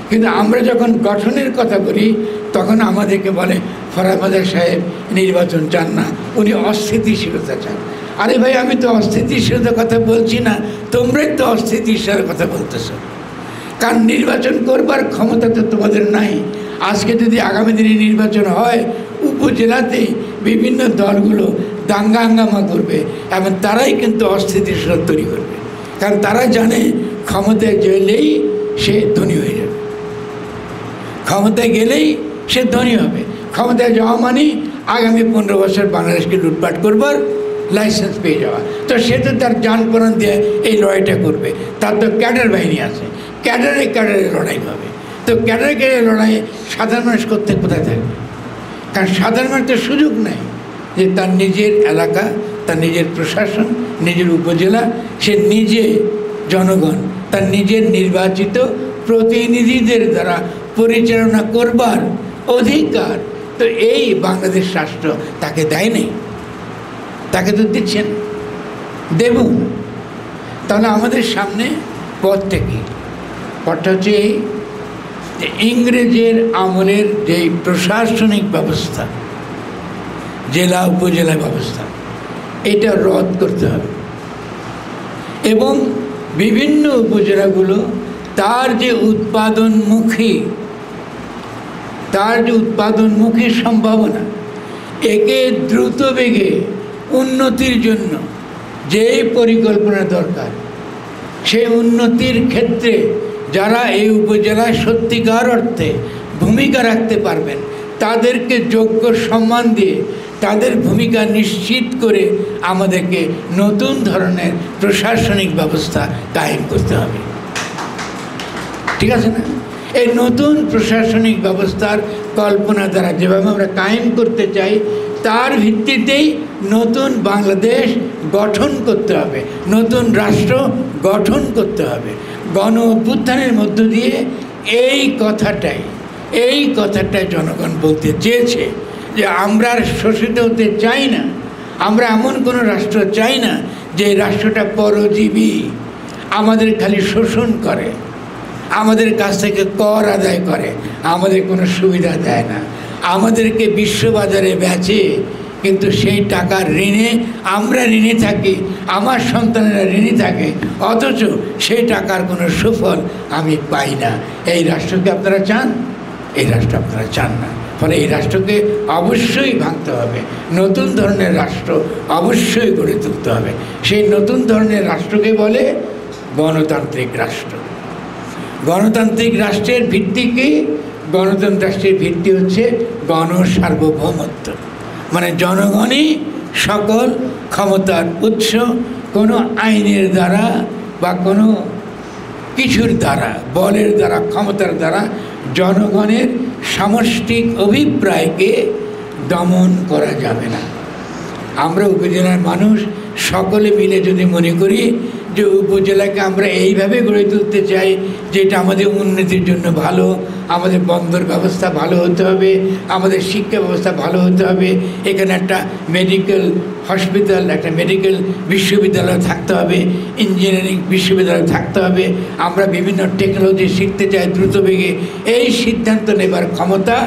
কিন্তু আমরা যখন গঠনের কথা বলি তখন আমাদেরকে বলে ফরহাদ মাজার সাহেব নির্বাচন চান না, উনি অস্থিতিশীলতা চান। আরে ভাই, আমি তো অস্থিতিশীলতার কথা বলছি না, তোমরাই তো অস্থিতিশীলতার কথা বলতেছ। কারণ নির্বাচন করবার ক্ষমতা তো তোমাদের নাই। আজকে যদি আগামী দিনে নির্বাচন হয়, উপজেলাতে বিভিন্ন দলগুলো দাঙ্গা হাঙ্গামা করবে এবং তারাই কিন্তু অস্থিতিশীলতা তৈরি করবে। কারণ তারা জানে ক্ষমতায় গেলেই সে ধনী হয়ে যাবে, ক্ষমতায় গেলেই সে ধনী হবে। ক্ষমতায় যাওয়া মানে আগামী 15 বছর বাংলাদেশকে লুটপাট করবার লাইসেন্স পেয়ে যাওয়া। তো সে তো তার যান প্রাণ দিয়ে এই লড়াইটা করবে। তার তো ক্যাডার বাহিনী আছে, ক্যাডারে লড়াই হবে। তো ক্যাডারে লড়াই সাধারণ মানুষ করতে কোথায় থাকবে? কারণ সাধারণ মানুষের সুযোগ নেই যে তার নিজের এলাকা, তার নিজের প্রশাসন, নিজের উপজেলা, সে নিজে জনগণ তার নিজের নির্বাচিত প্রতিনিধিদের দ্বারা পরিচালনা করবার অধিকার তো এই বাংলাদেশ রাষ্ট্র তাকে দেয়নি, তাকে তো দিচ্ছেন, দেব। তাহলে আমাদের সামনে পথটা কি? পথটা হচ্ছে এই যে ইংরেজের আমলের যে প্রশাসনিক ব্যবস্থা, জেলা উপজেলা ব্যবস্থা, এটা রদ করতে হবে এবং বিভিন্ন উপজেলাগুলো তার যে উৎপাদনমুখী সম্ভাবনা, একে দ্রুত বেগে উন্নতির জন্য যে পরিকল্পনা দরকার, সেই উন্নতির ক্ষেত্রে যারা এই উপজেলায় সত্যিকার অর্থে ভূমিকা রাখতে পারবেন তাদেরকে যোগ্য সম্মান দিয়ে তাদের ভূমিকা নিশ্চিত করে আমাদেরকে নতুন ধরনের প্রশাসনিক ব্যবস্থা কায়েম করতে হবে। ঠিক আছে না? এই নতুন প্রশাসনিক ব্যবস্থার কল্পনা দ্বারা যেভাবে আমরা কায়েম করতে চাই, তার ভিত্তিতেই নতুন বাংলাদেশ গঠন করতে হবে, নতুন রাষ্ট্র গঠন করতে হবে। গণ অভ্যুত্থানের মধ্য দিয়ে এই কথাটাই জনগণ বলতে চেয়েছে যে আমরা আর শোষিত হতে চাই না, আমরা এমন কোনো রাষ্ট্র চাই না যে রাষ্ট্রটা পরজীবী, আমাদের খালি শোষণ করে, আমাদের কাছ থেকে কর আদায় করে, আমাদের কোনো সুবিধা দেয় না, আমাদেরকে বিশ্ববাজারে বেচে, কিন্তু সেই টাকার ঋণে আমরা ঋণে থাকি, আমার সন্তানেরা ঋণী থাকে, অথচ সেই টাকার কোনো সুফল আমি পাই না। এই রাষ্ট্রকে আপনারা চান? এই রাষ্ট্র আপনারা চান না। ফলে এই রাষ্ট্রকে অবশ্যই ভাঙতে হবে, নতুন ধরনের রাষ্ট্র অবশ্যই গড়ে তুলতে হবে। সেই নতুন ধরনের রাষ্ট্রকে বলে গণতান্ত্রিক রাষ্ট্র। গণতান্ত্রিক রাষ্ট্রের ভিত্তি কি? গণতন্ত্র রাষ্ট্রের ভিত্তি হচ্ছে গণসার্বভৌমত্ব, মানে জনগণই সকল ক্ষমতার উৎস। কোনো আইনের দ্বারা বা কোনো কিছুর দ্বারা, বলের দ্বারা, ক্ষমতার দ্বারা জনগণের সামষ্টিক অভিপ্রায়কে দমন করা যাবে না। আমরা উপজেলার মানুষ সকলে মিলে যদি মনে করি যে উপজেলাকে আমরা এইভাবে গড়ে তুলতে চাই যেটা আমাদের উন্নতির জন্য ভালো, আমাদের বন্দর ব্যবস্থা ভালো হতে হবে, আমাদের শিক্ষা ব্যবস্থা ভালো হতে হবে, এখানে একটা মেডিকেল হসপিটাল, একটা মেডিকেল বিশ্ববিদ্যালয় থাকতে হবে, ইঞ্জিনিয়ারিং বিশ্ববিদ্যালয় থাকতে হবে, আমরা বিভিন্ন টেকনোলজি শিখতে চাই দ্রুত বেগে। এই সিদ্ধান্ত নেবার ক্ষমতা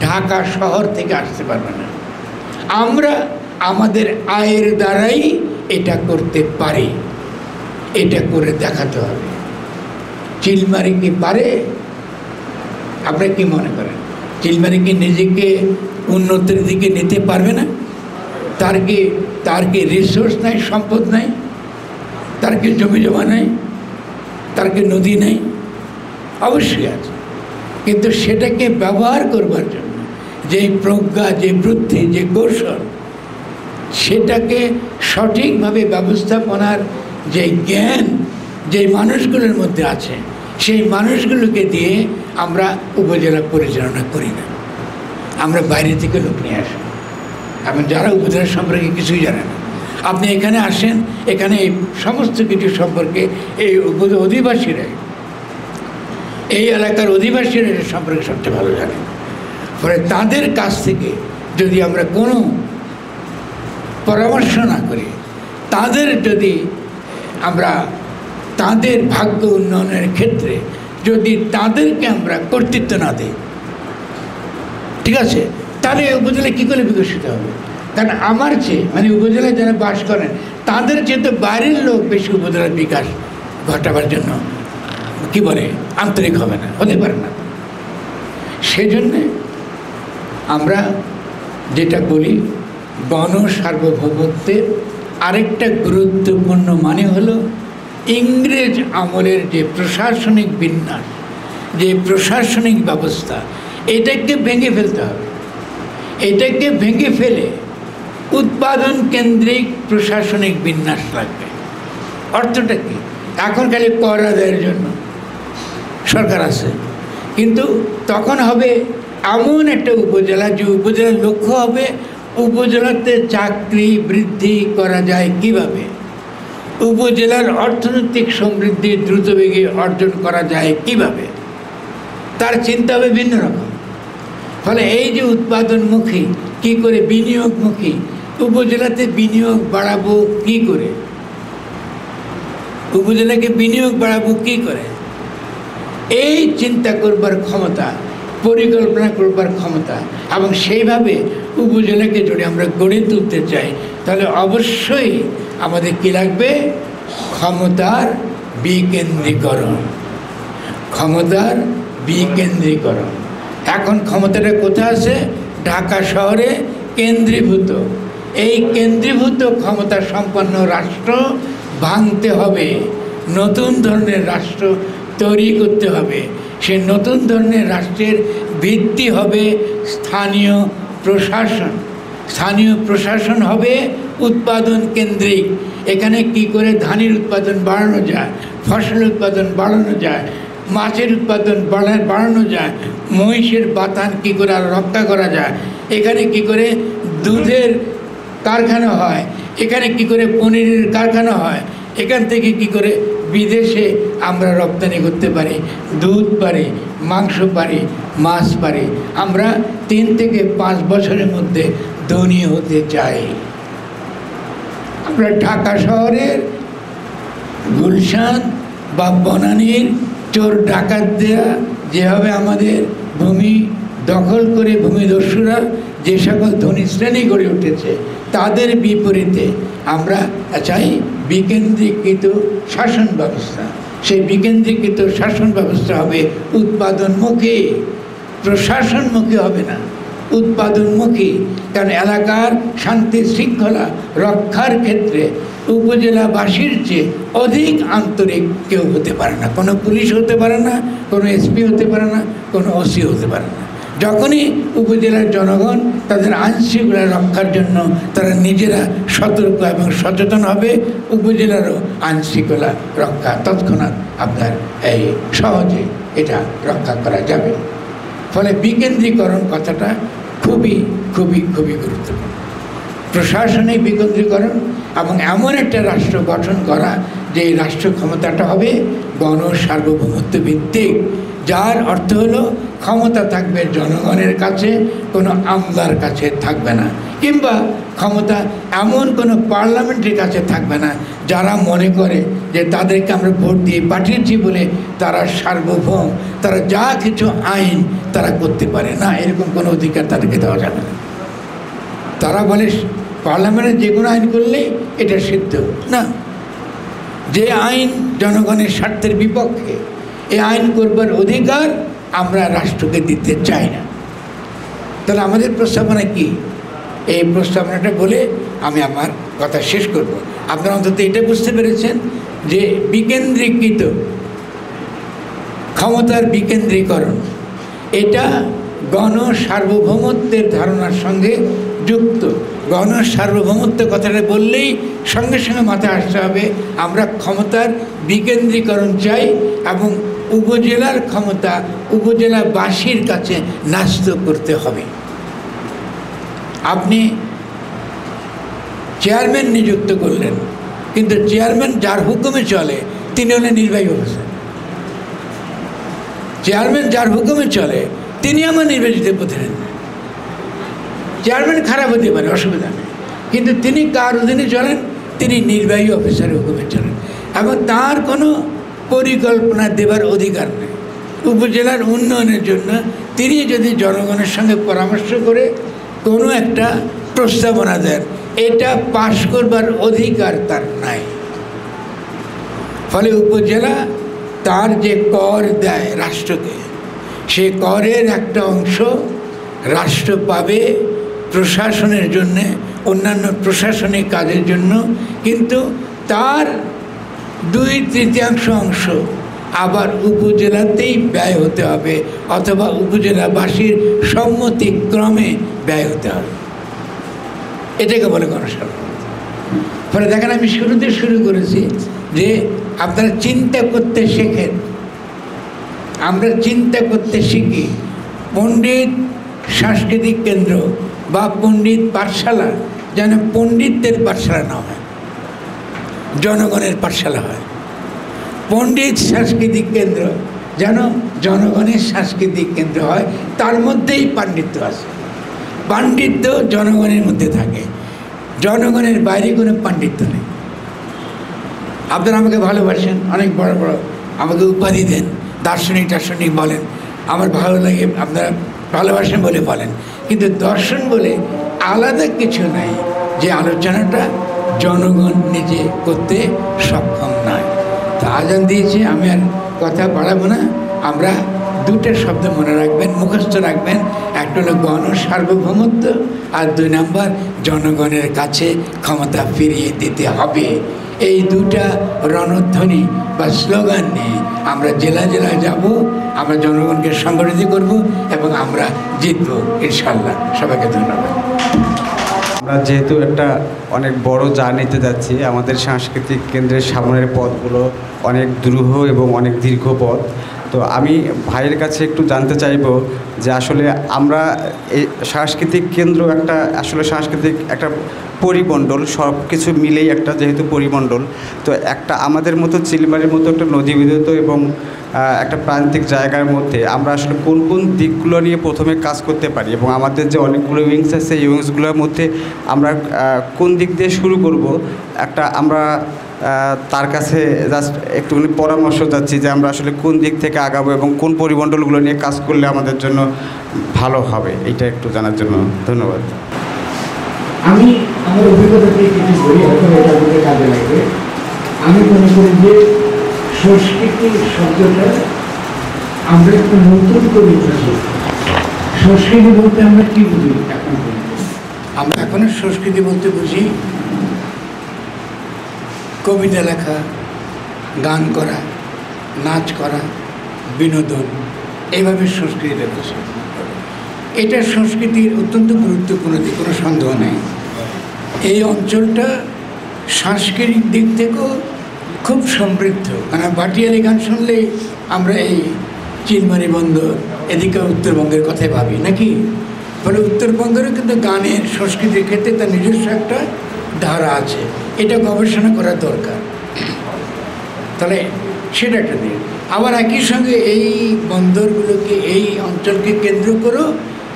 ঢাকা শহর থেকে আসতে পারবে না। আমরা আমাদের আয়ের দ্বারাই এটা করতে পারি, এটা করে দেখাতে হবে। চিলমারি কি পারে? আপনারা কি মনে করেন চিলমারি কি নিজেকে উন্নতির দিকে নিতে পারবে না? তার কি রিসোর্স নাই, সম্পদ নাই? তার কি জমি জমা নাই? তার কি নদী নাই? অবশ্যই আছে, কিন্তু সেটাকে ব্যবহার করবার জন্য যে প্রজ্ঞা, যে বুদ্ধি, যে কৌশল, সেটাকে সঠিকভাবে ব্যবস্থাপনার যে জ্ঞান যে মানুষগুলোর মধ্যে আছে, সেই মানুষগুলোকে দিয়ে আমরা উপজেলা পরিচালনা করি না। আমরা বাইরে থেকে লোক নিয়ে আসি, এবং যারা উপজেলা সম্পর্কে কিছুই জানে না। আপনি এখানে আসেন, এখানে এই সমস্ত কিছু সম্পর্কে এই অধিবাসীরা, এই এলাকার অধিবাসীরা এর সম্পর্কে সবচেয়ে ভালো জানে। ফলে তাদের কাছ থেকে যদি আমরা কোনো পরামর্শ না করি, আমরা তাদের ভাগ্য উন্নয়নের ক্ষেত্রে যদি তাদেরকে আমরা কর্তৃত্ব না দিই, ঠিক আছে, তাহলে উপজেলা কী করে বিকশিত হবে? কারণ আমার চেয়ে, মানে উপজেলায় যারা বাস করেন তাদের চেয়ে তো বাইরের লোক বেশি উপজেলার বিকাশ ঘটাবার জন্য কি বলে আন্তরিক হবে না, হতে পারে না। সেজন্যে আমরা যেটা বলি, গণ সার্বভৌমত্বের আরেকটা গুরুত্বপূর্ণ মানে হলো ইংরেজ আমলের যে প্রশাসনিক বিন্যাস, যে প্রশাসনিক ব্যবস্থা, এটাকে ভেঙে ফেলতে হবে। এটাকে ভেঙে ফেলে উৎপাদন কেন্দ্রিক প্রশাসনিক বিন্যাস লাগবে। অর্থটা কি? এখন খালি কর আদায়ের জন্য সরকার আছে, কিন্তু তখন হবে এমন একটা উপজেলা, যে উপজেলার লক্ষ্য হবে উপজেলাতে চাকরি বৃদ্ধি করা যায় কিভাবে, উপজেলার অর্থনৈতিক সমৃদ্ধি দ্রুতবেগে অর্জন করা যায় কিভাবে, তার চিন্তা হবে ভিন্ন রকম। ফলে এই যে উৎপাদনমুখী, কি করে বিনিয়োগমুখী, উপজেলাতে বিনিয়োগ বাড়াবো কি করে, উপজেলাকে বিনিয়োগ বাড়াবো কি করে, এই চিন্তা করবার ক্ষমতা, পরিকল্পনা করবার ক্ষমতা, এবং সেইভাবে উপজেলাকে যদি আমরা গড়ে তুলতে চাই, তাহলে অবশ্যই আমাদের কি লাগবে? ক্ষমতার বিকেন্দ্রীকরণ। ক্ষমতার বিকেন্দ্রীকরণ। এখন ক্ষমতাটা কোথায় আছে? ঢাকা শহরে কেন্দ্রীভূত। এই কেন্দ্রীভূত ক্ষমতা সম্পন্ন রাষ্ট্র ভাঙতে হবে, নতুন ধরনের রাষ্ট্র তৈরি করতে হবে। সে নতুন ধরনের রাষ্ট্রের ভিত্তি হবে স্থানীয় প্রশাসন। স্থানীয় প্রশাসন হবে উৎপাদন কেন্দ্রিক। এখানে কি করে ধানের উৎপাদন বাড়ানো যায়, ফসলের উৎপাদন বাড়ানো যায়, মাছের উৎপাদন বাড়ানো যায়, মহিষের বাতান কি করে আর রক্ষা করা যায়, এখানে কি করে দুধের কারখানা হয়, এখানে কি করে পনিরের কারখানা হয়, এখান থেকে কি করে বিদেশে আমরা রপ্তানি করতে পারি, দুধ পারি, মাংস পারি, মাছ পারি। আমরা 3 থেকে 5 বছরের মধ্যে ধনী হতে চাই। আমরা ঢাকা শহরের গুলশান বা বনানীর চোর ডাকাত দেয়া যেভাবে আমাদের ভূমি দখল করে ভূমিদস্যুরা যে সকল ধনী শ্রেণী গড়ে উঠেছে, তাদের বিপরীতে আমরা চাই বিকেন্দ্রীকৃত শাসন ব্যবস্থা। সেই বিকেন্দ্রীকৃত শাসন ব্যবস্থা হবে উৎপাদনমুখী, প্রশাসনমুখী হবে না, উৎপাদনমুখী। কারণ এলাকার শান্তি শৃঙ্খলা রক্ষার ক্ষেত্রে উপজেলাবাসীর চেয়ে অধিক আন্তরিক কেউ হতে পারে না। কোনো পুলিশ হতে পারে না, কোনো এসপি হতে পারে না, কোনো ওসি হতে পারে না। যখনই উপজেলার জনগণ তাদের আইনশৃঙ্খলা রক্ষার জন্য তারা নিজেরা সতর্ক এবং সচেতন হবে, উপজেলারও আইনশৃঙ্খলা রক্ষা তৎক্ষণাৎ আপনার এই সহজে এটা রক্ষা করা যাবে। ফলে বিকেন্দ্রীকরণ কথাটা খুবই খুবই খুবই গুরুত্বপূর্ণ। প্রশাসনিক বিকেন্দ্রীকরণ এবং এমন একটা রাষ্ট্র গঠন করা যে এই রাষ্ট্র ক্ষমতাটা হবে গণ সার্বভৌমত্ব ভিত্তিক, যার অর্থ হলো ক্ষমতা থাকবে জনগণের কাছে, কোনো আমলার কাছে থাকবে না, কিংবা ক্ষমতা এমন কোনো পার্লামেন্টের কাছে থাকবে না যারা মনে করে যে তাদেরকে আমরা ভোট দিয়ে পাঠিয়েছি বলে তারা সার্বভৌম, তারা যা কিছু আইন তারা করতে পারে না, এরকম কোনো অধিকার তাদেরকে দেওয়া যাবে না। তারা বলে পার্লামেন্টে যে কোনো আইন করলেই এটা সিদ্ধ না, যে আইন জনগণের স্বার্থের বিপক্ষে এই আইন করবার অধিকার আমরা রাষ্ট্রকে দিতে চাই না। তাহলে আমাদের প্রস্তাবনা কি? এই প্রস্তাবনাটা বলে আমি আমার কথা শেষ করব। আপনারা অন্তত এটা বুঝতে পেরেছেন যে বিকেন্দ্রীকৃত ক্ষমতার বিকেন্দ্রীকরণ এটা গণ সার্বভৌমত্বের ধারণার সঙ্গে যুক্ত। গণ সার্বভৌমত্ব কথাটা বললেই সঙ্গে সঙ্গে মাথায় আসতে হবে আমরা ক্ষমতার বিকেন্দ্রীকরণ চাই এবং উপজেলার ক্ষমতা উপজেলাবাসীর কাছে ন্যস্ত করতে হবে। আপনি চেয়ারম্যান নিযুক্ত করলেন, কিন্তু চেয়ারম্যান যার হুকুমে চলে তিনি হলেন নির্বাহী অফিসার। চেয়ারম্যান যার হুকুমে চলে তিনি আমার নির্বাচিত প্রতিনিধি। চেয়ারম্যান খারাপ হতে পারে, অসুবিধা নেই, কিন্তু তিনি কার অধীনে চলেন? তিনি নির্বাহী অফিসারের হুকুমে চলেন এবং তার কোনো পরিকল্পনা দেবার অধিকার নেই। উপজেলার উন্নয়নের জন্য তিনি যদি জনগণের সঙ্গে পরামর্শ করে কোনো একটা প্রস্তাবনা দেন, এটা পাশ করবার অধিকার তার নাই। ফলে উপজেলা তার যে কর দেয় রাষ্ট্রকে, সে করের একটা অংশ রাষ্ট্র পাবে প্রশাসনের জন্যে, অন্যান্য প্রশাসনিক কাজের জন্য, কিন্তু তার 2/3 অংশ আবার উপজেলাতেই ব্যয় হতে হবে অথবা উপজেলাবাসীর সম্মতিক্রমে ব্যয় হতে হবে। এটাকে বলে গণসার্বভৌমত্ব। ফলে দেখেন, আমি শুরুতে শুরু করেছি যে আপনারা চিন্তা করতে শেখেন, আমরা চিন্তা করতে শিখি। পণ্ডিত সাংস্কৃতিক কেন্দ্র বা পণ্ডিত পাঠশালা যেন পণ্ডিতদের পাঠশালা না হয়, জনগণের পাঠশালা হয়। পণ্ডিত সাংস্কৃতিক কেন্দ্র যেন জনগণের সাংস্কৃতিক কেন্দ্র হয়, তার মধ্যেই পাণ্ডিত্য আছে। পাণ্ডিত্য জনগণের মধ্যে থাকে, জনগণের বাইরে কোনো পাণ্ডিত্য নেই। আপনারা আমাকে ভালোবাসেন, অনেক বড় বড় আমাকে উপাধি দেন, দার্শনিক টার্শনিক বলেন, আমার ভালো লাগে, আপনারা ভালোবাসেন বলে বলেন, কিন্তু দর্শন বলে আলাদা কিছু নাই যে আলোচনাটা জনগণ নিজে করতে সক্ষম নয়। তা আজান দিয়েছে, আমি আর কথা বাড়াবো না। আমরা দুটো শব্দ মনে রাখবেন, মুখস্থ রাখবেন। একটা হলো গণ সার্বভৌমত্ব, আর 2 নম্বর জনগণের কাছে ক্ষমতা ফিরিয়ে দিতে হবে। এই দুটা রণধ্বনি বা স্লোগান নিয়ে আমরা জেলা জেলায় যাব, আমরা জনগণকে সংগঠিত করব এবং আমরা জিতব ইনশাল্লাহ। সবাইকে ধন্যবাদ। আমরা যেহেতু একটা অনেক বড় জার্নিতে যাচ্ছি, আমাদের সাংস্কৃতিক কেন্দ্রের সামনের পথগুলো অনেক দুরূহ এবং অনেক দীর্ঘ পথ। তো আমি ভাইয়ের কাছে একটু জানতে চাইব যে আসলে আমরা এই সাংস্কৃতিক কেন্দ্র একটা আসলে সাংস্কৃতিক একটা পরিমণ্ডল, সব কিছু মিলেই একটা যেহেতু পরিমণ্ডল, তো একটা আমাদের মতো চিলমারির মতো একটা নদীবিধত এবং একটা প্রান্তিক জায়গার মধ্যে আমরা আসলে কোন কোন দিকগুলো নিয়ে প্রথমে কাজ করতে পারি এবং আমাদের যে অনেকগুলো উইংস আছে এই উইংসগুলোর মধ্যে আমরা কোন দিক দিয়ে শুরু করব, একটা আমরা তার কাছে জাস্ট একটুখানি পরামর্শ চাচ্ছি যে আমরা আসলে কোন দিক থেকে আগাবো এবং কোন পরিমণ্ডলগুলো নিয়ে কাজ করলে আমাদের জন্য ভালো হবে, এইটা একটু জানার জন্য ধন্যবাদ। আমি আমার অভিজ্ঞতা থেকে কিছু বলি, হয়তো এটা বলতে কাজে লাগবে। আমি মনে করি যে সংস্কৃতি শব্দটা আমরা একটু নতুন করে বুঝি। সংস্কৃতি বলতে আমরা কি বুঝি? আমরা এখনো সংস্কৃতি বলতে বুঝি কবিতা লেখা, গান করা, নাচ করা, বিনোদন, এইভাবে সংস্কৃতিটা বুঝি। এটা সংস্কৃতির অত্যন্ত গুরুত্বপূর্ণ দিক, কোনো সন্দেহ নেই। এই অঞ্চলটা সাংস্কৃতিক দিক থেকেও খুব সমৃদ্ধ। কারণ ভাটিয়ালি গান শুনলেই আমরা এই চিলমারি বন্দর, এদিকে উত্তরবঙ্গের কথাই ভাবি নাকি? ফলে উত্তরবঙ্গেরও কিন্তু গানের সংস্কৃতির ক্ষেত্রে তার নিজস্ব একটা ধারা আছে, এটা গবেষণা করা দরকার। তাহলে সেটা একটা দিক। আবার একই সঙ্গে এই বন্দরগুলোকে, এই অঞ্চলকে কেন্দ্র করেও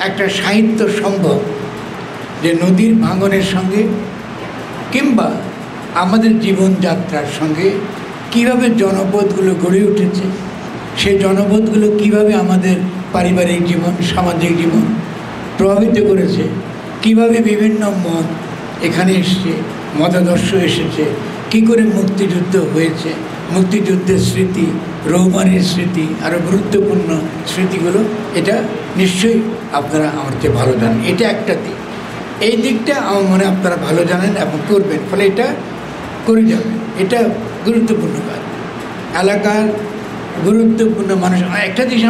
একটা সাহিত্য সম্ভব, যে নদীর ভাঙনের সঙ্গে কিংবা আমাদের জীবনযাত্রার সঙ্গে কীভাবে জনপদগুলো গড়ে উঠেছে, সেই জনপদগুলো কীভাবে আমাদের পারিবারিক জীবন, সামাজিক জীবন প্রভাবিত করেছে, কিভাবে বিভিন্ন মত এখানে এসছে, মতাদর্শ এসেছে, কি করে মুক্তিযুদ্ধ হয়েছে, মুক্তিযুদ্ধের স্মৃতি, রৌমারির স্মৃতি, আরও গুরুত্বপূর্ণ স্মৃতিগুলো, এটা নিশ্চয়ই আপনারা আমার চেয়ে ভালো জানেন। এটা একটা দিক। এই দিকটা আমার মনে আপনারা ভালো জানেন এবং করবেন, ফলে এটা করে যাবেন। এটা গুরুত্বপূর্ণ কাজ। এলাকার গুরুত্বপূর্ণ মানুষ, একটা জিনিস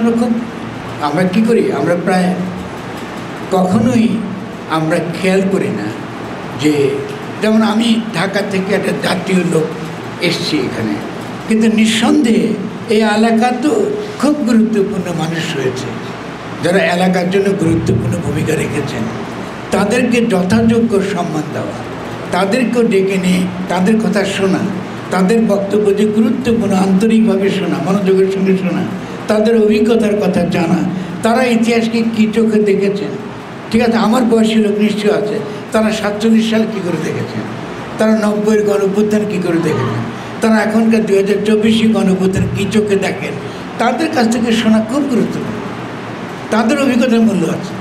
আমরা কী করি, আমরা প্রায় কখনোই আমরা খেয়াল করি না যে, যেমন আমি ঢাকা থেকে একটা জাতীয় লোক এসছি এখানে, কিন্তু নিঃসন্দেহে এই এলাকা তো খুব গুরুত্বপূর্ণ মানুষ রয়েছে যারা এলাকার জন্য গুরুত্বপূর্ণ ভূমিকা রেখেছেন। তাদেরকে যথাযোগ্য সম্মান দেওয়া, তাদেরকেও ডেকে নিয়ে তাদের কথা শোনা, তাদের বক্তব্য যে গুরুত্বপূর্ণ, আন্তরিকভাবে শোনা, মনোযোগের সঙ্গে শোনা, তাদের অভিজ্ঞতার কথা জানা, তারা ইতিহাসকে কী চোখে দেখেছেন। ঠিক আছে, আমার বয়সী লোক নিশ্চয় আছে, তারা 47 সাল কী করে দেখেছেন, তারা 90-এর গণঅভ্যুত্থান কী করে দেখেছেন, তারা এখনকার 2024 গণঅভ্যুত্থান কী চোখে দেখেন, তাদের কাছ থেকে শোনা খুব গুরুত্বপূর্ণ। তাদের অভিজ্ঞতার মূল্য আছে,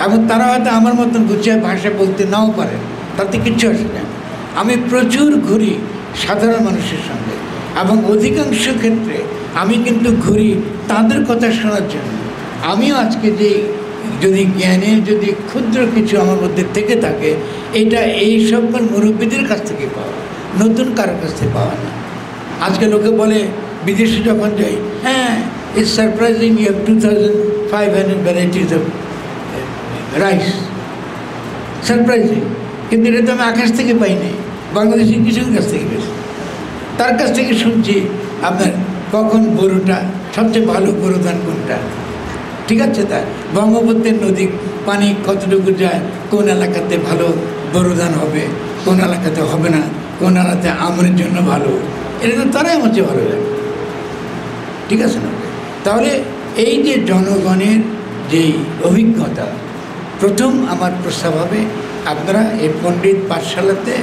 এবং তারা হয়তো আমার মতন গুছিয়ে ভাষা বলতে নাও পারে, তাতে কিচ্ছু আসে না। আমি প্রচুর ঘুরি সাধারণ মানুষের সঙ্গে, এবং অধিকাংশ ক্ষেত্রে আমি কিন্তু ঘুরি তাদের কথা শোনার জন্য। আমিও আজকে যে যদি জ্ঞানের যদি ক্ষুদ্র কিছু আমার মধ্যে থেকে থাকে, এটা এই সকল মুরব্বীদের কাছ থেকে পাওয়া, নতুন কারোর কাছ থেকে পাওয়া না। আজকে লোকে বলে বিদেশে যখন যাই, হ্যাঁ, it's surprising you have 2500 varieties of rice, surprising. কিন্তু এটা তো আমি আকাশ থেকে পাইনি, বাংলাদেশি কিছুর কাছ থেকে পেয়েছি। তার কাছ থেকে শুনছি আপনার কখন বড়োটা সবচেয়ে ভালো বড়ো ধান কোনটা, ঠিক আছে, তা ব্রহ্মপুত্রের নদী পানি কতটুকু যায়, কোন এলাকাতে ভালো বড়ো ধান হবে, কোন এলাকাতে হবে না, কোন এলাকাতে আমের জন্য ভালো, এটা তো তারাই আমার চেয়ে ভালো লাগে, ঠিক আছে না? তাহলে এই যে জনগণের যেই অভিজ্ঞতা, প্রথম আমার প্রস্তাব হবে আপনারা এই পণ্ডিত পাঠশালাতে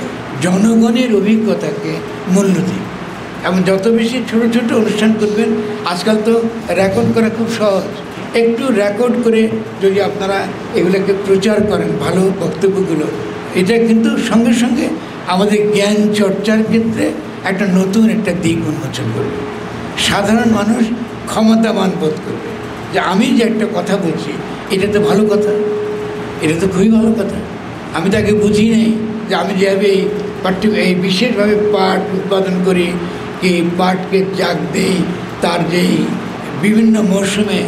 জনগণের অভিজ্ঞতাকে মূল্য দিন, এবং যত বেশি ছোট ছোট অনুষ্ঠান করবেন। আজকাল তো রেকর্ড করা খুব সহজ, একটু রেকর্ড করে যদি আপনারা এগুলোকে প্রচার করেন, ভালো বক্তব্যগুলো, এটা কিন্তু সঙ্গে সঙ্গে আমাদের জ্ঞান চর্চার ক্ষেত্রে একটা নতুন একটা দিক উন্মোচন করবে। সাধারণ মানুষ ক্ষমতাবান বোধ করবে যে আমি যে একটা কথা বলছি, এটা তো ভালো কথা, এটা তো খুবই ভালো কথা। আমি তাকে বুঝি নেই যে আমি যেভাবে এই বিশেষভাবে পাট উৎপাদন করি, কি পাটকে জাগ দেই, তার যেই বিভিন্ন মরশুমে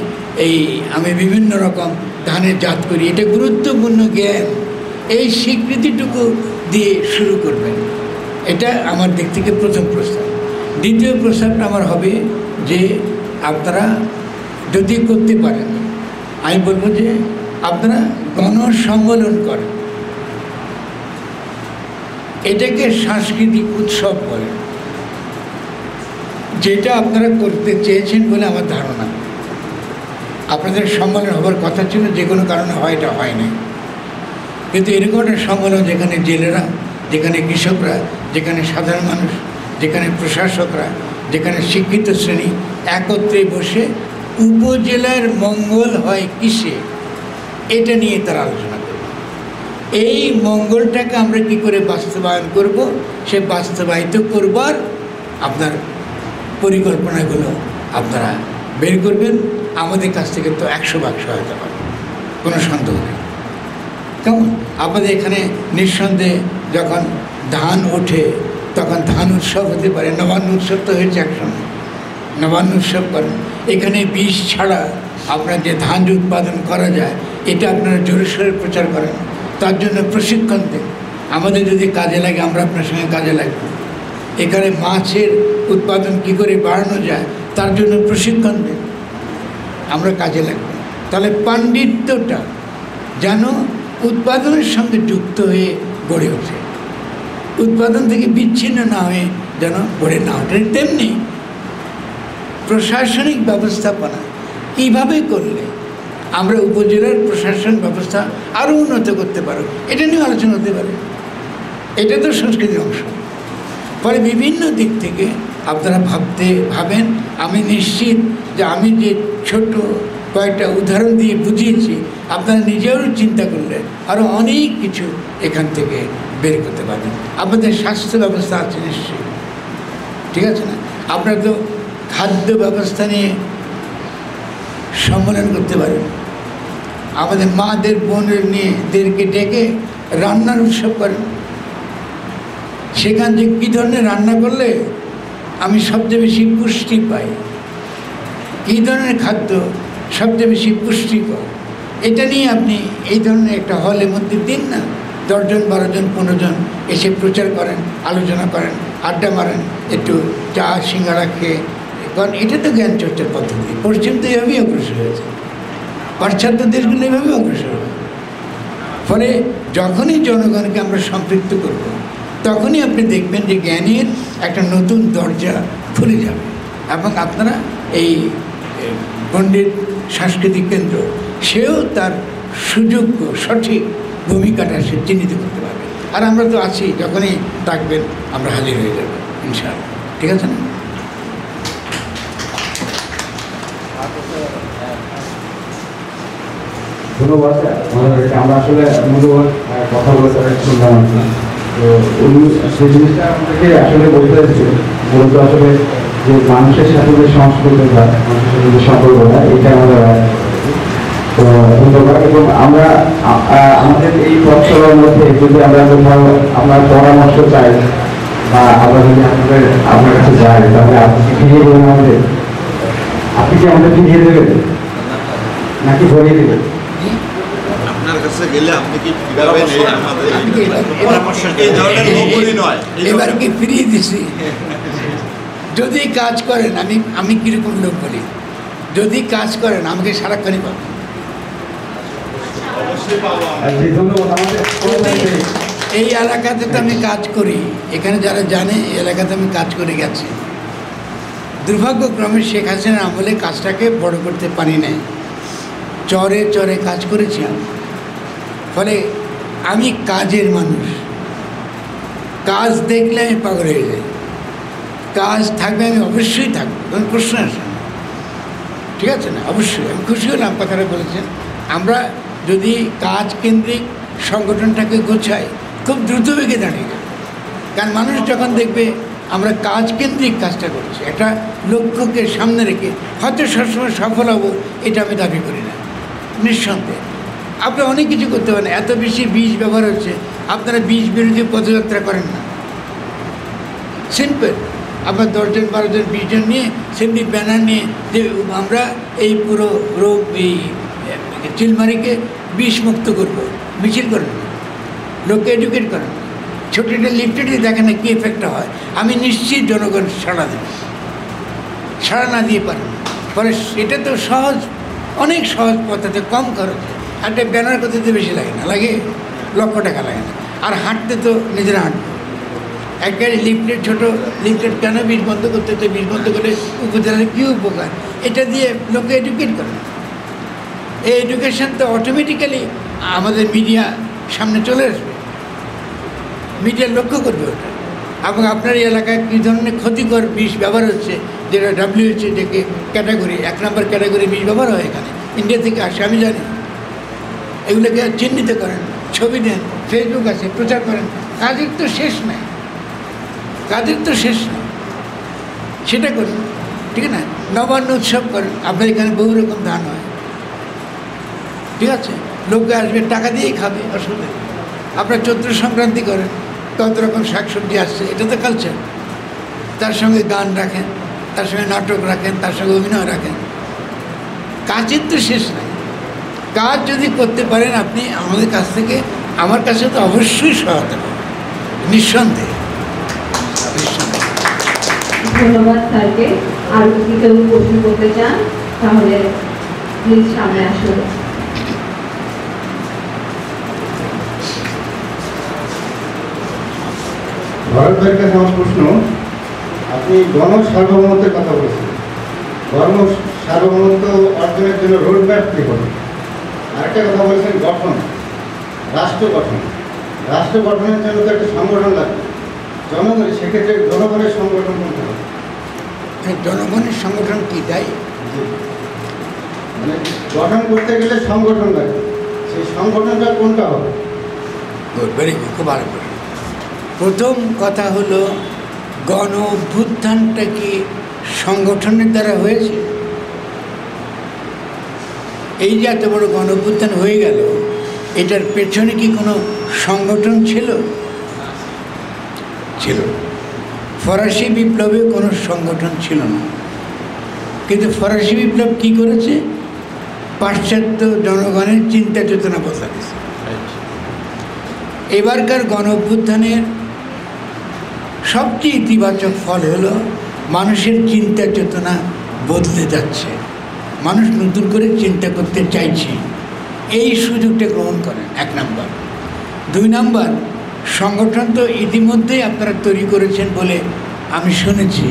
আমি বিভিন্ন রকম ধানের জাত করি, এটা গুরুত্বপূর্ণ জ্ঞান। এই স্বীকৃতিটুকু দিয়ে শুরু করবেন, এটা আমার দিক থেকে প্রথম প্রস্তাব। দ্বিতীয় প্রস্তাবটা আমার হবে যে আপনারা যদি করতে পারেন, আমি বলবো যে আপনারা গণসম্মেলন করেন, এটাকে সাংস্কৃতিক উৎসব বলে, যেটা আপনারা করতে চেয়েছেন বলে আমার ধারণা। আপনাদের সম্মেলন হবার কথা ছিল, যে কোনো কারণে হয়, এটা হয় নাই। কিন্তু এরকম একটা সম্মেলন যেখানে জেলেরা, যেখানে কৃষকরা, যেখানে সাধারণ মানুষ, যেখানে প্রশাসকরা, যেখানে শিক্ষিত শ্রেণী একত্রে বসে উপজেলার মঙ্গল হয় কিসে, এটা নিয়ে তারা আলোচনা করবে। এই মঙ্গলটাকে আমরা কি করে বাস্তবায়ন করব, সে বাস্তবায়িত করবার আপনার পরিকল্পনাগুলো আপনারা বের করবেন। আমাদের কাছ থেকে তো 100 সহায়তা পাবেন, কোনো সন্দেহ নেই। কেমন আপনাদের এখানে নিঃসন্দেহে যখন ধান ওঠে তখন ধান উৎসব হতে পারে, নবান্ন উৎসব তো হয়েছে একসঙ্গে, নবান্ন উৎসব করেন। এখানে বীজ ছাড়া আপনার যে ধান উৎপাদন করা যায়, এটা আপনারা জোরে সোরে প্রচার করেন, তার জন্য প্রশিক্ষণ দেন। আমাদের যদি কাজে লাগে আমরা আপনার সঙ্গে কাজে লাগব। এখানে মাছের উৎপাদন কি করে বাড়ানো যায় তার জন্য প্রশিক্ষণ দেন, আমরা কাজে লাগব। তাহলে পাণ্ডিত্যটা যেন উৎপাদনের সঙ্গে যুক্ত হয়ে গড়ে ওঠে, উৎপাদন থেকে বিচ্ছিন্ন না হয়ে যেন গড়ে না ওঠে। তেমনি প্রশাসনিক ব্যবস্থাপনা কীভাবে করলে আমরা উপজেলার প্রশাসন ব্যবস্থা আরও উন্নত করতে পারব, এটা নিয়ে আলোচনা হতে পারে। এটা তো সংস্কৃতির অংশ। ফলে বিভিন্ন দিক থেকে আপনারা ভাবেন। আমি নিশ্চিত যে আমি যে ছোট কয়েকটা উদাহরণ দিয়ে বুঝিয়েছি, আপনারা নিজেও চিন্তা করলে আরও অনেক কিছু এখান থেকে বের করতে পারবেন। আপনাদের স্বাস্থ্য ব্যবস্থা আছে নিশ্চয়ই, ঠিক আছে না? আপনারা তো খাদ্য ব্যবস্থা নিয়ে সম্মেলন করতে পারেন। আমাদের মাদের বোনের নিয়েদেরকে ডেকে রান্নার উৎসব করেন। সেখান থেকে কী ধরনের রান্না করলে আমি সবচেয়ে বেশি পুষ্টি পাই, কী ধরনের খাদ্য সবচেয়ে বেশি পুষ্টিকর, এটা নিয়ে আপনি এই ধরনের একটা হলের মধ্যে দিন না, 10 জন 12 জন 15 জন এসে প্রচার করেন, আলোচনা করেন, আড্ডা মারেন, একটু চা সিঙ্গাড়া খেয়ে। কারণ এটা তো জ্ঞান চর্চার পদ্ধতি। পশ্চিম তো এভাবেই অগ্রসর হয়েছে, পাশ্চাত্য দেশগুলো এভাবেই অগ্রসর হবে। ফলে যখনই জনগণকে আমরা সম্পৃক্ত করব, তখনই আপনি দেখবেন যে জ্ঞানের একটা নতুন দরজা খুলে যাবে এবং আপনারা এই পণ্ডিত সাংস্কৃতিক কেন্দ্র সেও তার সুযোগ্য সঠিক ভূমিকাটা সে চিহ্নিত করতে পারবে। আর আমরা তো আছি, যখনই ডাকবেন আমরা হাজির হয়ে যাব ইনশাআল্লাহ, ঠিক আছে না? ধন্যবাদ। আমরা আসলে মূল্যবান কথা বলে তারা শুনলাম। তো উনি সেই জিনিসটা আমাদেরকে আসলে বলতে চাইছে, মূলত আসলে যে মানুষের সাথে যে সংস্কৃতিটা, মানুষের সাথে যে সম্পর্কটা, এটা আমাদের তো ধন্যবাদ। এবং আমরা আমাদের এই পথ চলার মধ্যে যদি আমরা কোথাও আপনার পরামর্শ চাই বা আমরা যদি আপনার কাছে যাই, তাহলে আপনি কি ফিরিয়ে দেবেন আমাদের? আপনি কি আমাদের ফিরিয়ে দেবেন নাকি ভরিয়ে দেবেন? আপনার কাছে গেলে আপনি কি ফিরাবেন? এবার কি ফিরিয়ে দিছি? যদি কাজ করেন, আমি কীরকম লোক বলি, যদি কাজ করেন আমাকে সারাক্ষণই পাবেন। এই এলাকাতে তো আমি কাজ করি, এখানে যারা জানে এই এলাকাতে আমি কাজ করে গেছি। দুর্ভাগ্যক্রমে শেখ হাসিনার আমলে কাজটাকে বড় করতে পারি নাই, চরে চরে কাজ করেছি আমি। ফলে আমি কাজের মানুষ, কাজ দেখলে আমি পাগল হয়ে যাই। কাজ থাকবে, আমি অবশ্যই থাকবো, কোনো প্রশ্ন আসে না, ঠিক আছে না? অবশ্যই আমি খুশি হলাম কথাটা বলেছেন। আমরা যদি কাজ কেন্দ্রিক সংগঠনটাকে গোছাই, খুব দ্রুত বেগে দাঁড়িয়ে যাবে। কারণ মানুষ যখন দেখবে আমরা কাজ কেন্দ্রিক কাজটা করছি, একটা লক্ষ্যকে সামনে রেখে, হয়তো সবসময় সফল হব এটা আমি দাবি করি না, নিঃসন্দেহে। আপনি অনেক কিছু করতে পারেন। এত বেশি বীজ ব্যবহার হচ্ছে, আপনারা বীজ বিরোধী পদযাত্রা করেন না। সিম্পল, আপনার 10 জন 12 জন 20 জন নিয়ে সেমনি ব্যানার নিয়ে যে আমরা এই পুরো রোগ, এই চিলমারিকে বিষমুক্ত করবো, মিছিল করেন, লোককে এডুকেট করেন, ছোটো একটা লিফটেডে দেখেন না কী এফেক্টটা হয়। আমি নিশ্চিত জনগণ সাড়া দেবে, সাড়া না দিয়ে পারেন। ফলে এটা তো সহজ, অনেক সহজ পদ্ধতি, কম খরচ। একটা ব্যানার করতে তো বেশি লাগে না, লাগে লক্ষ টাকা লাগে না। আর হাঁটতে তো নিজেরা হাঁটবে। একটা লিফলেট, ছোটো লিফলেট কেন বীজ বন্ধ করতে হচ্ছে, বীজ বন্ধ করে উপজেলার কী উপকার, এটা দিয়ে লোককে এডুকেট করে। এই এডুকেশান তো অটোমেটিক্যালি আমাদের মিডিয়া সামনে চলে আসবে, মিডিয়া লক্ষ্য করবে ওটা। এবং আপনার এই এলাকায় কী ধরনের ক্ষতিকর বিষ ব্যবহার হচ্ছে, যেটা WHO থেকে ক্যাটাগরি 1 নম্বর ক্যাটাগরি বিষ ব্যবহার হয় এখানে, ইন্ডিয়া থেকে আসে, আমি জানি। এগুলোকে চিহ্নিত করেন, ছবি দেন, ফেসবুক আছে, প্রচার করেন। কাজের তো শেষ নাই, কাজের তো শেষ নেই, সেটা করুন, ঠিক না? নবান্ন উৎসব করেন, আপনার এখানে বহু রকম ধান হয়, ঠিক আছে? লোকে আসবে, টাকা দিয়েই খাবে, অসুবিধা নেই। আপনার চৈত্র সংক্রান্তি করেন, কত রকম শাকসবজি আসছে, এটা তো কালচার। তার সঙ্গে গান রাখেন, তার সঙ্গে নাটক রাখেন, তার সঙ্গে অভিনয় রাখেন। কাজের তো শেষ নাই। কাজ যদি করতে পারেন আপনি আমাদের কাছ থেকে, আমার কাছে তো অবশ্যই সহায়তা পাবেন, নিঃসন্দেহে। ধন্যবাদ স্যারকে। আর যদি কেউ প্রশ্ন করতে চান তাহলে প্লিজ সামনে আসুন। ভারত ভাইয়ের কাছে আমার প্রশ্ন, আপনি গণসার্বভৌমত্বের কথা বলেছেন, ধর্ম সার্বভৌমত্ব অর্জনের জন্য রোডম্যাপ কী করবে? আরেকটা কথা বলেছেন গঠন, রাষ্ট্র গঠন। রাষ্ট্র গঠনের জন্য তো একটা সংগঠন লাগবে, জনগণ, সেক্ষেত্রে জনগণের সংগঠন করতে হবে। জনগণের সংগঠন কি তাই? মানে গঠন করতে গেলে সংগঠন লাগবে, সেই সংগঠনটা কোনটা হবে? ভেরি গুড, খুব ভালো করে। প্রথম কথা হলো, গণ অভ্যুত্থানটা কি সংগঠনের দ্বারা হয়েছে? এই যে এত বড় গণ অভ্যুত্থান হয়ে গেল, এটার পেছনে কি কোনো সংগঠন ছিল? ছিল। ফরাসি বিপ্লবে কোনো সংগঠন ছিল না, কিন্তু ফরাসি বিপ্লব কি করেছে? পাশ্চাত্য জনগণের চিন্তা চেতনা বদলাতেছে। এবারকার গণ অভ্যুত্থানের সবচেয়ে ইতিবাচক ফল হলো মানুষের চিন্তা চেতনা বদলে যাচ্ছে, মানুষ নতুন করে চিন্তা করতে চাইছে। এই সুযোগটা গ্রহণ করেন, 1 নাম্বার। 2 নাম্বার, সংগঠন তো ইতিমধ্যেই আপনারা তৈরি করেছেন বলে আমি শুনেছি।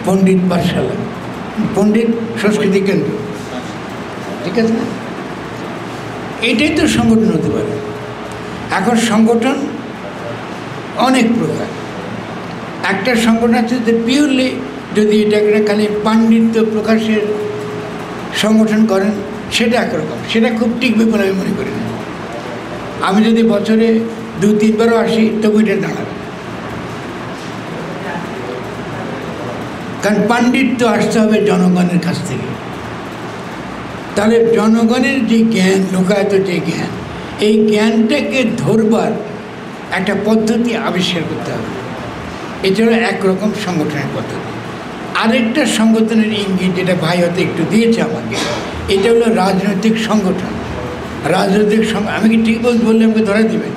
পণ্ডিত পাঠশালা, পণ্ডিত সংস্কৃতি কেন্দ্র, ঠিক আছে না? এটাই তো সংগঠন হতে পারে। এখন সংগঠন অনেক প্রকার। একটা সংগঠন আছে যে পিওরলি যদি এটাকে খালি পাণ্ডিত্য প্রকাশের সংগঠন করেন, সেটা একরকম, সেটা খুব টিকবে বলে আমি মনে করি না। আমি যদি বছরে 2-3 বারও আসি তবু এটা দাঁড়াবে, কারণ পাণ্ডিত্য আসতে হবে জনগণের কাছ থেকে। তাহলে জনগণের যে জ্ঞান, লোকায়ত যে জ্ঞান, এই জ্ঞানটাকে ধরবার একটা পদ্ধতি আবিষ্কার করতে হবে। এটা হলো একরকম সংগঠনের পদ্ধতি। আরেকটা সংগঠনের ইঙ্গিত যেটা ভাই হয়তো একটু দিয়েছে আমাকে, এটা হলো রাজনৈতিক সংগঠন। রাজনৈতিক আমি কি ঠিক বললে আমাকে ধরে দেবেন?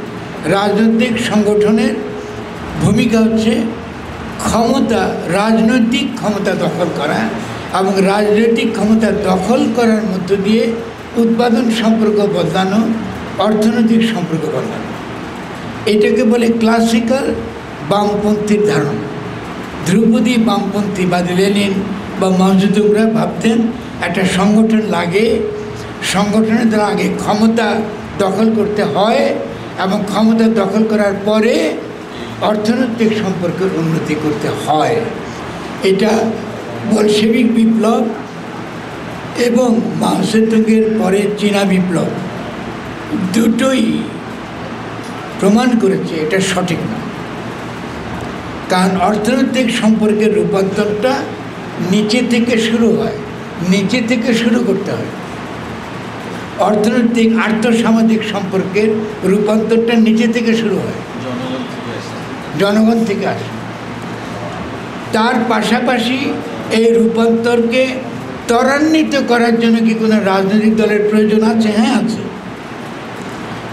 রাজনৈতিক সংগঠনের ভূমিকা হচ্ছে ক্ষমতা, রাজনৈতিক ক্ষমতা দখল করা, এবং রাজনৈতিক ক্ষমতা দখল করার মধ্য দিয়ে উৎপাদন সম্পর্ক বদলানো, অর্থনৈতিক সম্পর্ক বদলানো। এটাকে বলে ক্লাসিক্যাল বামপন্থীর ধারণা। ধ্রুপদী বামপন্থী বা লেনিন বা মজদুররা ভাবতেন একটা সংগঠন লাগে, সংগঠনের দ্বারা আগে ক্ষমতা দখল করতে হয় এবং ক্ষমতা দখল করার পরে অর্থনৈতিক সম্পর্কের উন্নতি করতে হয়। এটা বলশেবিক বিপ্লব এবং মাও সেতুংয়ের পরে চীনা বিপ্লব দুটোই প্রমাণ করেছে এটা সঠিক না। কারণ অর্থনৈতিক সম্পর্কের রূপান্তরটা নিচে থেকে শুরু হয়, নিচে থেকে শুরু করতে হয়। অর্থনৈতিক আর্থসামাজিক সম্পর্কের রূপান্তরটা নিচে থেকে শুরু হয়, জনগণ থেকে আসে। তার পাশাপাশি এই রূপান্তরকে ত্বরান্বিত করার জন্য কি কোনো রাজনৈতিক দলের প্রয়োজন আছে? হ্যাঁ, আছে।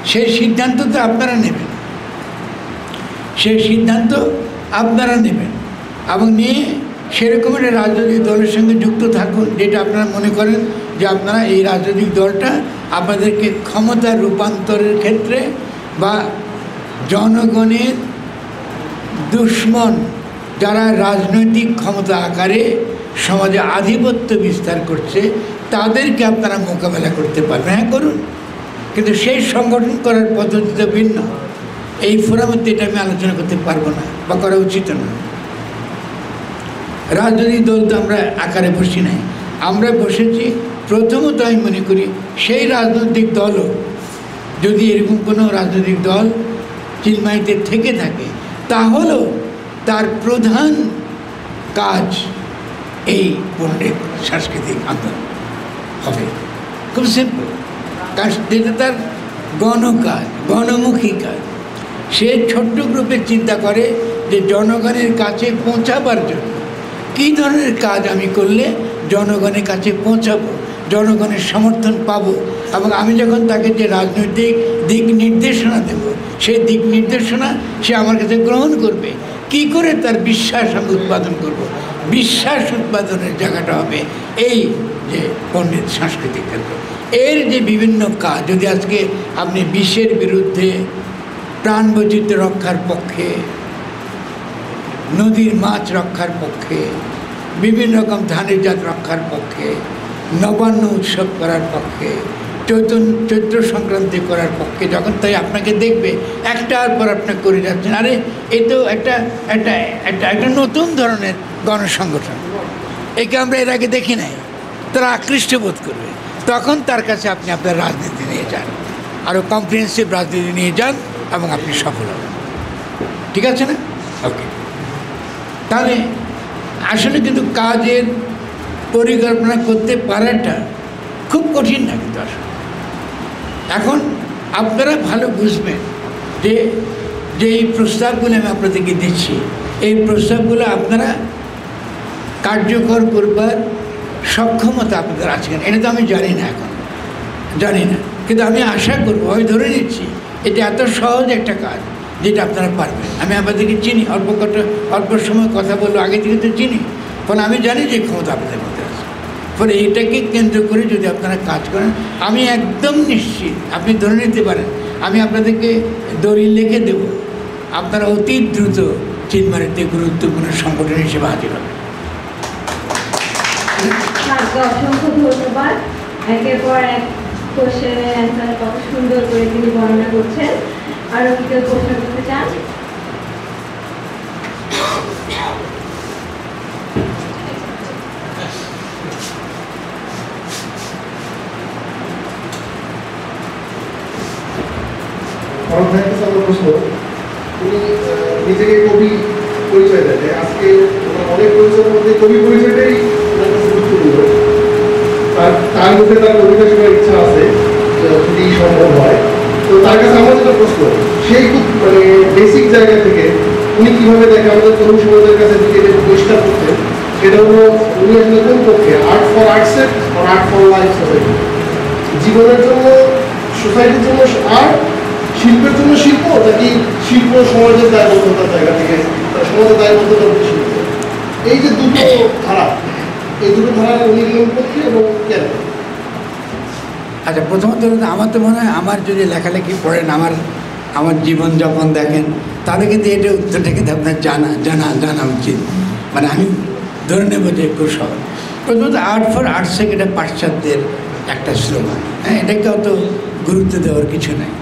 সেই সিদ্ধান্ত তো আপনারা নেবেন, সেই সিদ্ধান্ত আপনারা নেবেন এবং নিয়ে সেরকম একটা রাজনৈতিক দলের সঙ্গে যুক্ত থাকুন, যেটা আপনারা মনে করেন যে আপনারা এই রাজনৈতিক দলটা আপনাদেরকে ক্ষমতা রূপান্তরের ক্ষেত্রে বা জনগণের দুশ্মন যারা রাজনৈতিক ক্ষমতা আকারে সমাজে আধিপত্য বিস্তার করছে তাদেরকে আপনারা মোকাবেলা করতে পারবেন। হ্যাঁ, করুন, কিন্তু সেই সংগঠন করার পদ্ধতি তো ভিন্ন। এই ফোরামেতে এটা আমি আলোচনা করতে পারবো না বা করা উচিত না। রাজনৈতিক দল তো আমরা আকারে বসি নাই, আমরা বসেছি প্রথমত আমি মনে করি সেই রাজনৈতিক দলও যদি এরকম কোনো রাজনৈতিক দল চিলমাইতে থেকে থাকে তাহলেও তার প্রধান কাজ এই পণ্ডিত সাংস্কৃতিক আন্দোলন হবে। খুব সিম্পল কাজ, যেটা তার গণকাজ, গণমুখী কাজ। সে ছোট্ট গ্রুপে চিন্তা করে যে জনগণের কাছে পৌঁছাবার জন্য কী ধরনের কাজ আমি করলে জনগণের কাছে পৌঁছাবো, জনগণের সমর্থন পাবো, এবং আমি যখন তাকে যে রাজনৈতিক দিক নির্দেশনা দেব সেই দিক নির্দেশনা সে আমার কাছে গ্রহণ করবে। কি করে তার বিশ্বাস আমি উৎপাদন করব, বিশ্বাস উৎপাদনের জায়গাটা হবে এই যে পণ্ডিত সাংস্কৃতিক কেন্দ্র। এর যে বিভিন্ন কাজ, যদি আজকে আপনি বিষের বিরুদ্ধে, প্রাণ বৈচিত্র্য রক্ষার পক্ষে, নদীর মাছ রক্ষার পক্ষে, বিভিন্ন রকম ধানের জাত রক্ষার পক্ষে, নবান্ন উৎসব করার পক্ষে, চৈত্র সংক্রান্তি করার পক্ষে, যখন তাই আপনাকে দেখবে একটার পর আপনি করে যাচ্ছেন, আরে এ তো একটা একটা একটা একটা নতুন ধরনের গণসংগঠন, একে আমরা এর আগে দেখি নাই, তারা আকৃষ্ট বোধ করবে। তখন তার কাছে আপনি আপনার রাজনীতি নিয়ে যান, আরও কম্প্রিহেন্সিভ রাজনীতি নিয়ে যান এবং আপনি সফল হবেন। ঠিক আছে না? ওকে, তাহলে আসলে কিন্তু কাজের পরিকল্পনা করতে পারাটা খুব কঠিন না কিন্তু আসলে। এখন আপনারা ভালো বুঝবেন যে এই প্রস্তাবগুলো আমি আপনাদেরকে দিচ্ছি, এই প্রস্তাবগুলো আপনারা কার্যকর করবার সক্ষমতা আপনাদের আছে কিনা এটা তো আমি জানি না, এখন জানি না, কিন্তু আমি আশা করবো, আমি ধরে নিচ্ছি এটা এত সহজ একটা কাজ যেটা আপনারা পারবেন। আমি আপনাদেরকে চিনি, অল্প সময় কথা বলবো, আগে থেকে তো চিনি, ফলে আমি জানি যে ক্ষমতা আপনাদের মধ্যে আছে। ফলে এটাকে কেন্দ্র করে যদি আপনারা কাজ করেন, আমি একদম নিশ্চিত, আপনি ধরে নিতে পারেন, আমি আপনাদেরকে দলিল লিখে দেব, আপনারা অতি দ্রুত চিনমারিতে গুরুত্বপূর্ণ সংগঠন হিসেবে হাজির হবেন। অসংখ্য ধন্যবাদ। একের পর এক কোশ্চেনের অ্যান্সার কত সুন্দর করে তিনি বর্ণনা করছেন। আরো কি কেউ প্রশ্ন করতে চান? প্রশ্ন, উনি নিজেকে কবি পরিচয় দেয়, আজকে অনেক পরিচয়ের মধ্যে কবি পরিচয়টাই গুরুত্বপূর্ণ। তার মধ্যে তার কবিতা শোনার ইচ্ছা আছে যদি সম্ভব হয়। তো তার কাছে আমার যেটা প্রশ্ন, সেই খুব মানে বেসিক জায়গা থেকে উনি কীভাবে দেখে আমাদের তরুণ সমাজের কাছে যদি এটা পরিষ্কার করতেন, সেটা হলো উনি আসলে কোন পক্ষে, আর্ট ফর আর্টসের আর আর্ট ফর লাইফ সোসাইটি, জীবনের জন্য সোসাইটির জন্য আর্ট, শিল্পের জন্য শিল্প, নাকি শিল্প সমাজের দায়বদ্ধতার জায়গা থেকে সমাজের দায়বদ্ধতার শিল্প, এই যে দুটো ধারা, এই দুটো ধারা উনি পক্ষে এবং কেন? আচ্ছা, প্রথমত আমার তো মনে হয়, আমার যদি লেখালেখি পড়েন, আমার জীবনযাপন দেখেন, তাহলে কিন্তু এটা উত্তরটা কিন্তু আপনার জানা উচিত। মানে আমি ধরে নেব যে খুব সহজ। প্রথমত আর্ট ফর আর্টসে এটা পাশ্চাত্যের একটা স্লোগান, হ্যাঁ, এটাকে অত গুরুত্ব দেওয়ার কিছু নেই।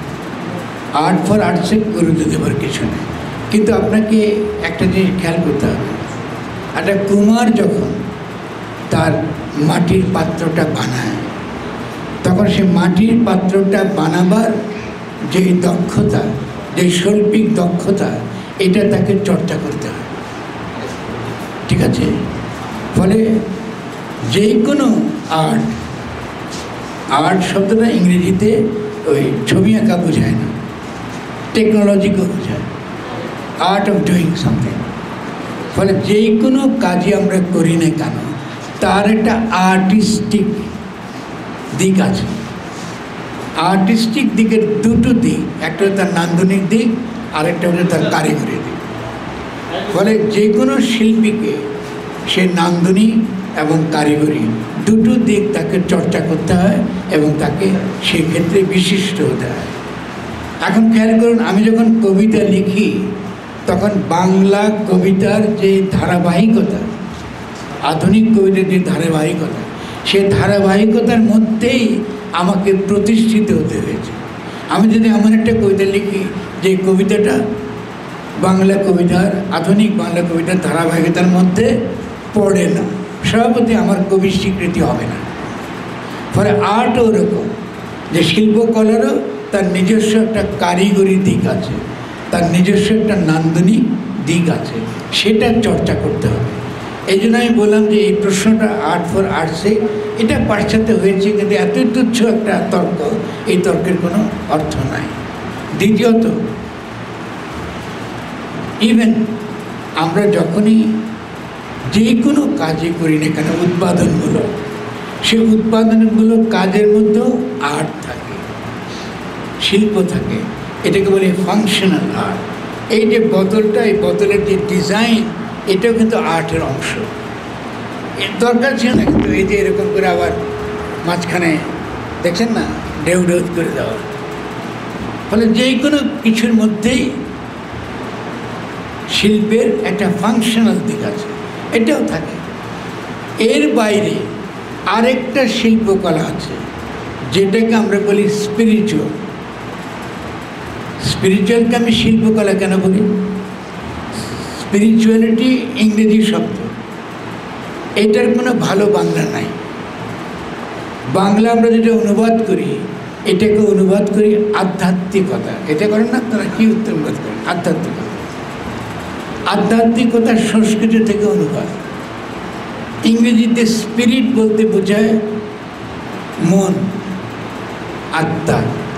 আর্ট ফর আর্টসে গুরুত্ব দেওয়ার কিছু নেই, কিন্তু আপনাকে একটা জিনিস খেয়াল করতে হবে, একটা কুমার যখন তার মাটির পাত্রটা বানায়, তখন সে মাটির পাত্রটা বানাবার যেই দক্ষতা, যেই শৈল্পিক দক্ষতা, এটা তাকে চর্চা করতে হয়। ঠিক আছে? ফলে যে কোনো আর্ট শব্দটা ইংরেজিতে ওই ছবি আঁকা বোঝায় না, টেকনোলজিকেও বোঝায়, আর্ট অফ ডুইং সামথিং। ফলে যে কোনো কাজই আমরা করি না কেন, তার একটা আর্টিস্টিক দিক আছে। আর্টিস্টিক দিকের দুটো দিক, একটা হলো তার নান্দনিক দিক, আরেকটা হলো তার কারিগরি দিক। ফলে যে কোনো শিল্পীকে সে নান্দনিক এবং কারিগরি দুটো দিক তাকে চর্চা করতে হয় এবং তাকে সেক্ষেত্রে বিশিষ্ট হতে হয়। এখন খেয়াল করুন, আমি যখন কবিতা লিখি, তখন বাংলা কবিতার যে ধারাবাহিকতা, আধুনিক কবিতার যে ধারাবাহিকতা, সে ধারাবাহিকতার মধ্যেই আমাকে প্রতিষ্ঠিত হতে হয়েছে। আমি যদি এমন একটা কবিতা লিখি যে কবিতাটা বাংলা কবিতার, আধুনিক বাংলা কবিতার ধারাবাহিকতার মধ্যে পড়ে না, স্বভাবতই আমার কবির স্বীকৃতি হবে না। ফলে আর্টও ওরকম, যে শিল্পকলারও তার নিজস্ব একটা কারিগরি দিক আছে, তার নিজস্ব একটা নান্দনিক দিক আছে, সেটা চর্চা করতে হবে। এই জন্য আমি বললাম যে এই প্রশ্নটা আর্ট ফর আর্টসে, এটা পাশ্চাত্যে হয়েছে, কিন্তু এতই তুচ্ছ একটা তর্ক, এই তর্কের কোনো অর্থ নাই। দ্বিতীয়ত, ইভেন আমরা যখনই যে কোনো কাজই করি না কেন উৎপাদনমূলক, সেই উৎপাদনমূলক কাজের মধ্যেও আর্ট থাকে, শিল্প থাকে, এটাকে বলে ফাংশনাল আর্ট। এই যে বোতলটা, এই বোতলের যে ডিজাইন, এটাও কিন্তু আর্টের অংশ। এর দরকার ছিল না কিন্তু এই যে এরকম করে আবার মাঝখানে দেখছেন না ঢেউ ঢেউ করে দেওয়া। ফলে যে কোনো কিছুর মধ্যেই শিল্পের একটা ফাংশনাল দিক আছে, এটাও থাকে। এর বাইরে আরেকটা শিল্পকলা আছে, যেটাকে আমরা বলি স্পিরিচুয়াল। স্পিরিচুয়ালকে আমি শিল্পকলা কেন বলি? স্পিরিচুয়ালিটি ইংরেজি শব্দ, এটার কোনো ভালো বাংলা নাই। বাংলা আমরা যেটা অনুবাদ করি, এটাকে অনুবাদ করি আধ্যাত্মিকতা। এটা করেন না আপনারা? কি উত্তর অনুবাদ করেন? আধ্যাত্মিকতা। আধ্যাত্মিকতা সংস্কৃত থেকে অনুবাদ। ইংরেজিতে স্পিরিট বলতে বোঝায় মন, আত্মা।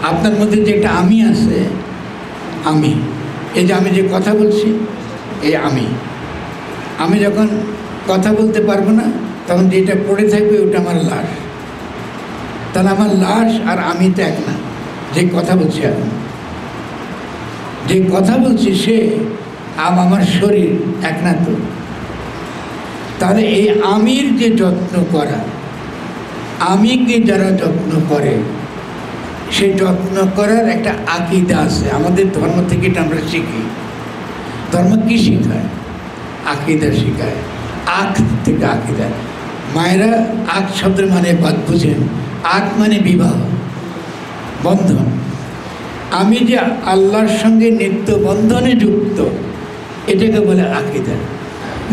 আপনার মধ্যে যেটা আমি আছে, আমি, এই যে আমি যে কথা বলছি, এই আমি যখন কথা বলতে পারবো না, তখন যেটা পড়ে থাকবে ওটা আমার লাশ। তাহলে আমার লাশ আর আমি তো এক না। যে কথা বলছি এখন, যে কথা বলছি সে আমার শরীর এক না তো। তাহলে এই আমির যে যত্ন করা, আমিকে যারা যত্ন করে, সেই যত্ন করার একটা আকিদা আছে। আমাদের ধর্ম থেকে এটা আমরা শিখি। ধর্ম কি শেখায়? আকিদা শেখায়। আখ থেকে আকিদা। মায়েরা আখ শব্দের মানে বাদ বুঝেন। আখ মানে বিবাহ, বন্ধন। আমি যে আল্লাহর সঙ্গে নিত্য বন্ধনে যুক্ত, এটাকে বলে আকিদা।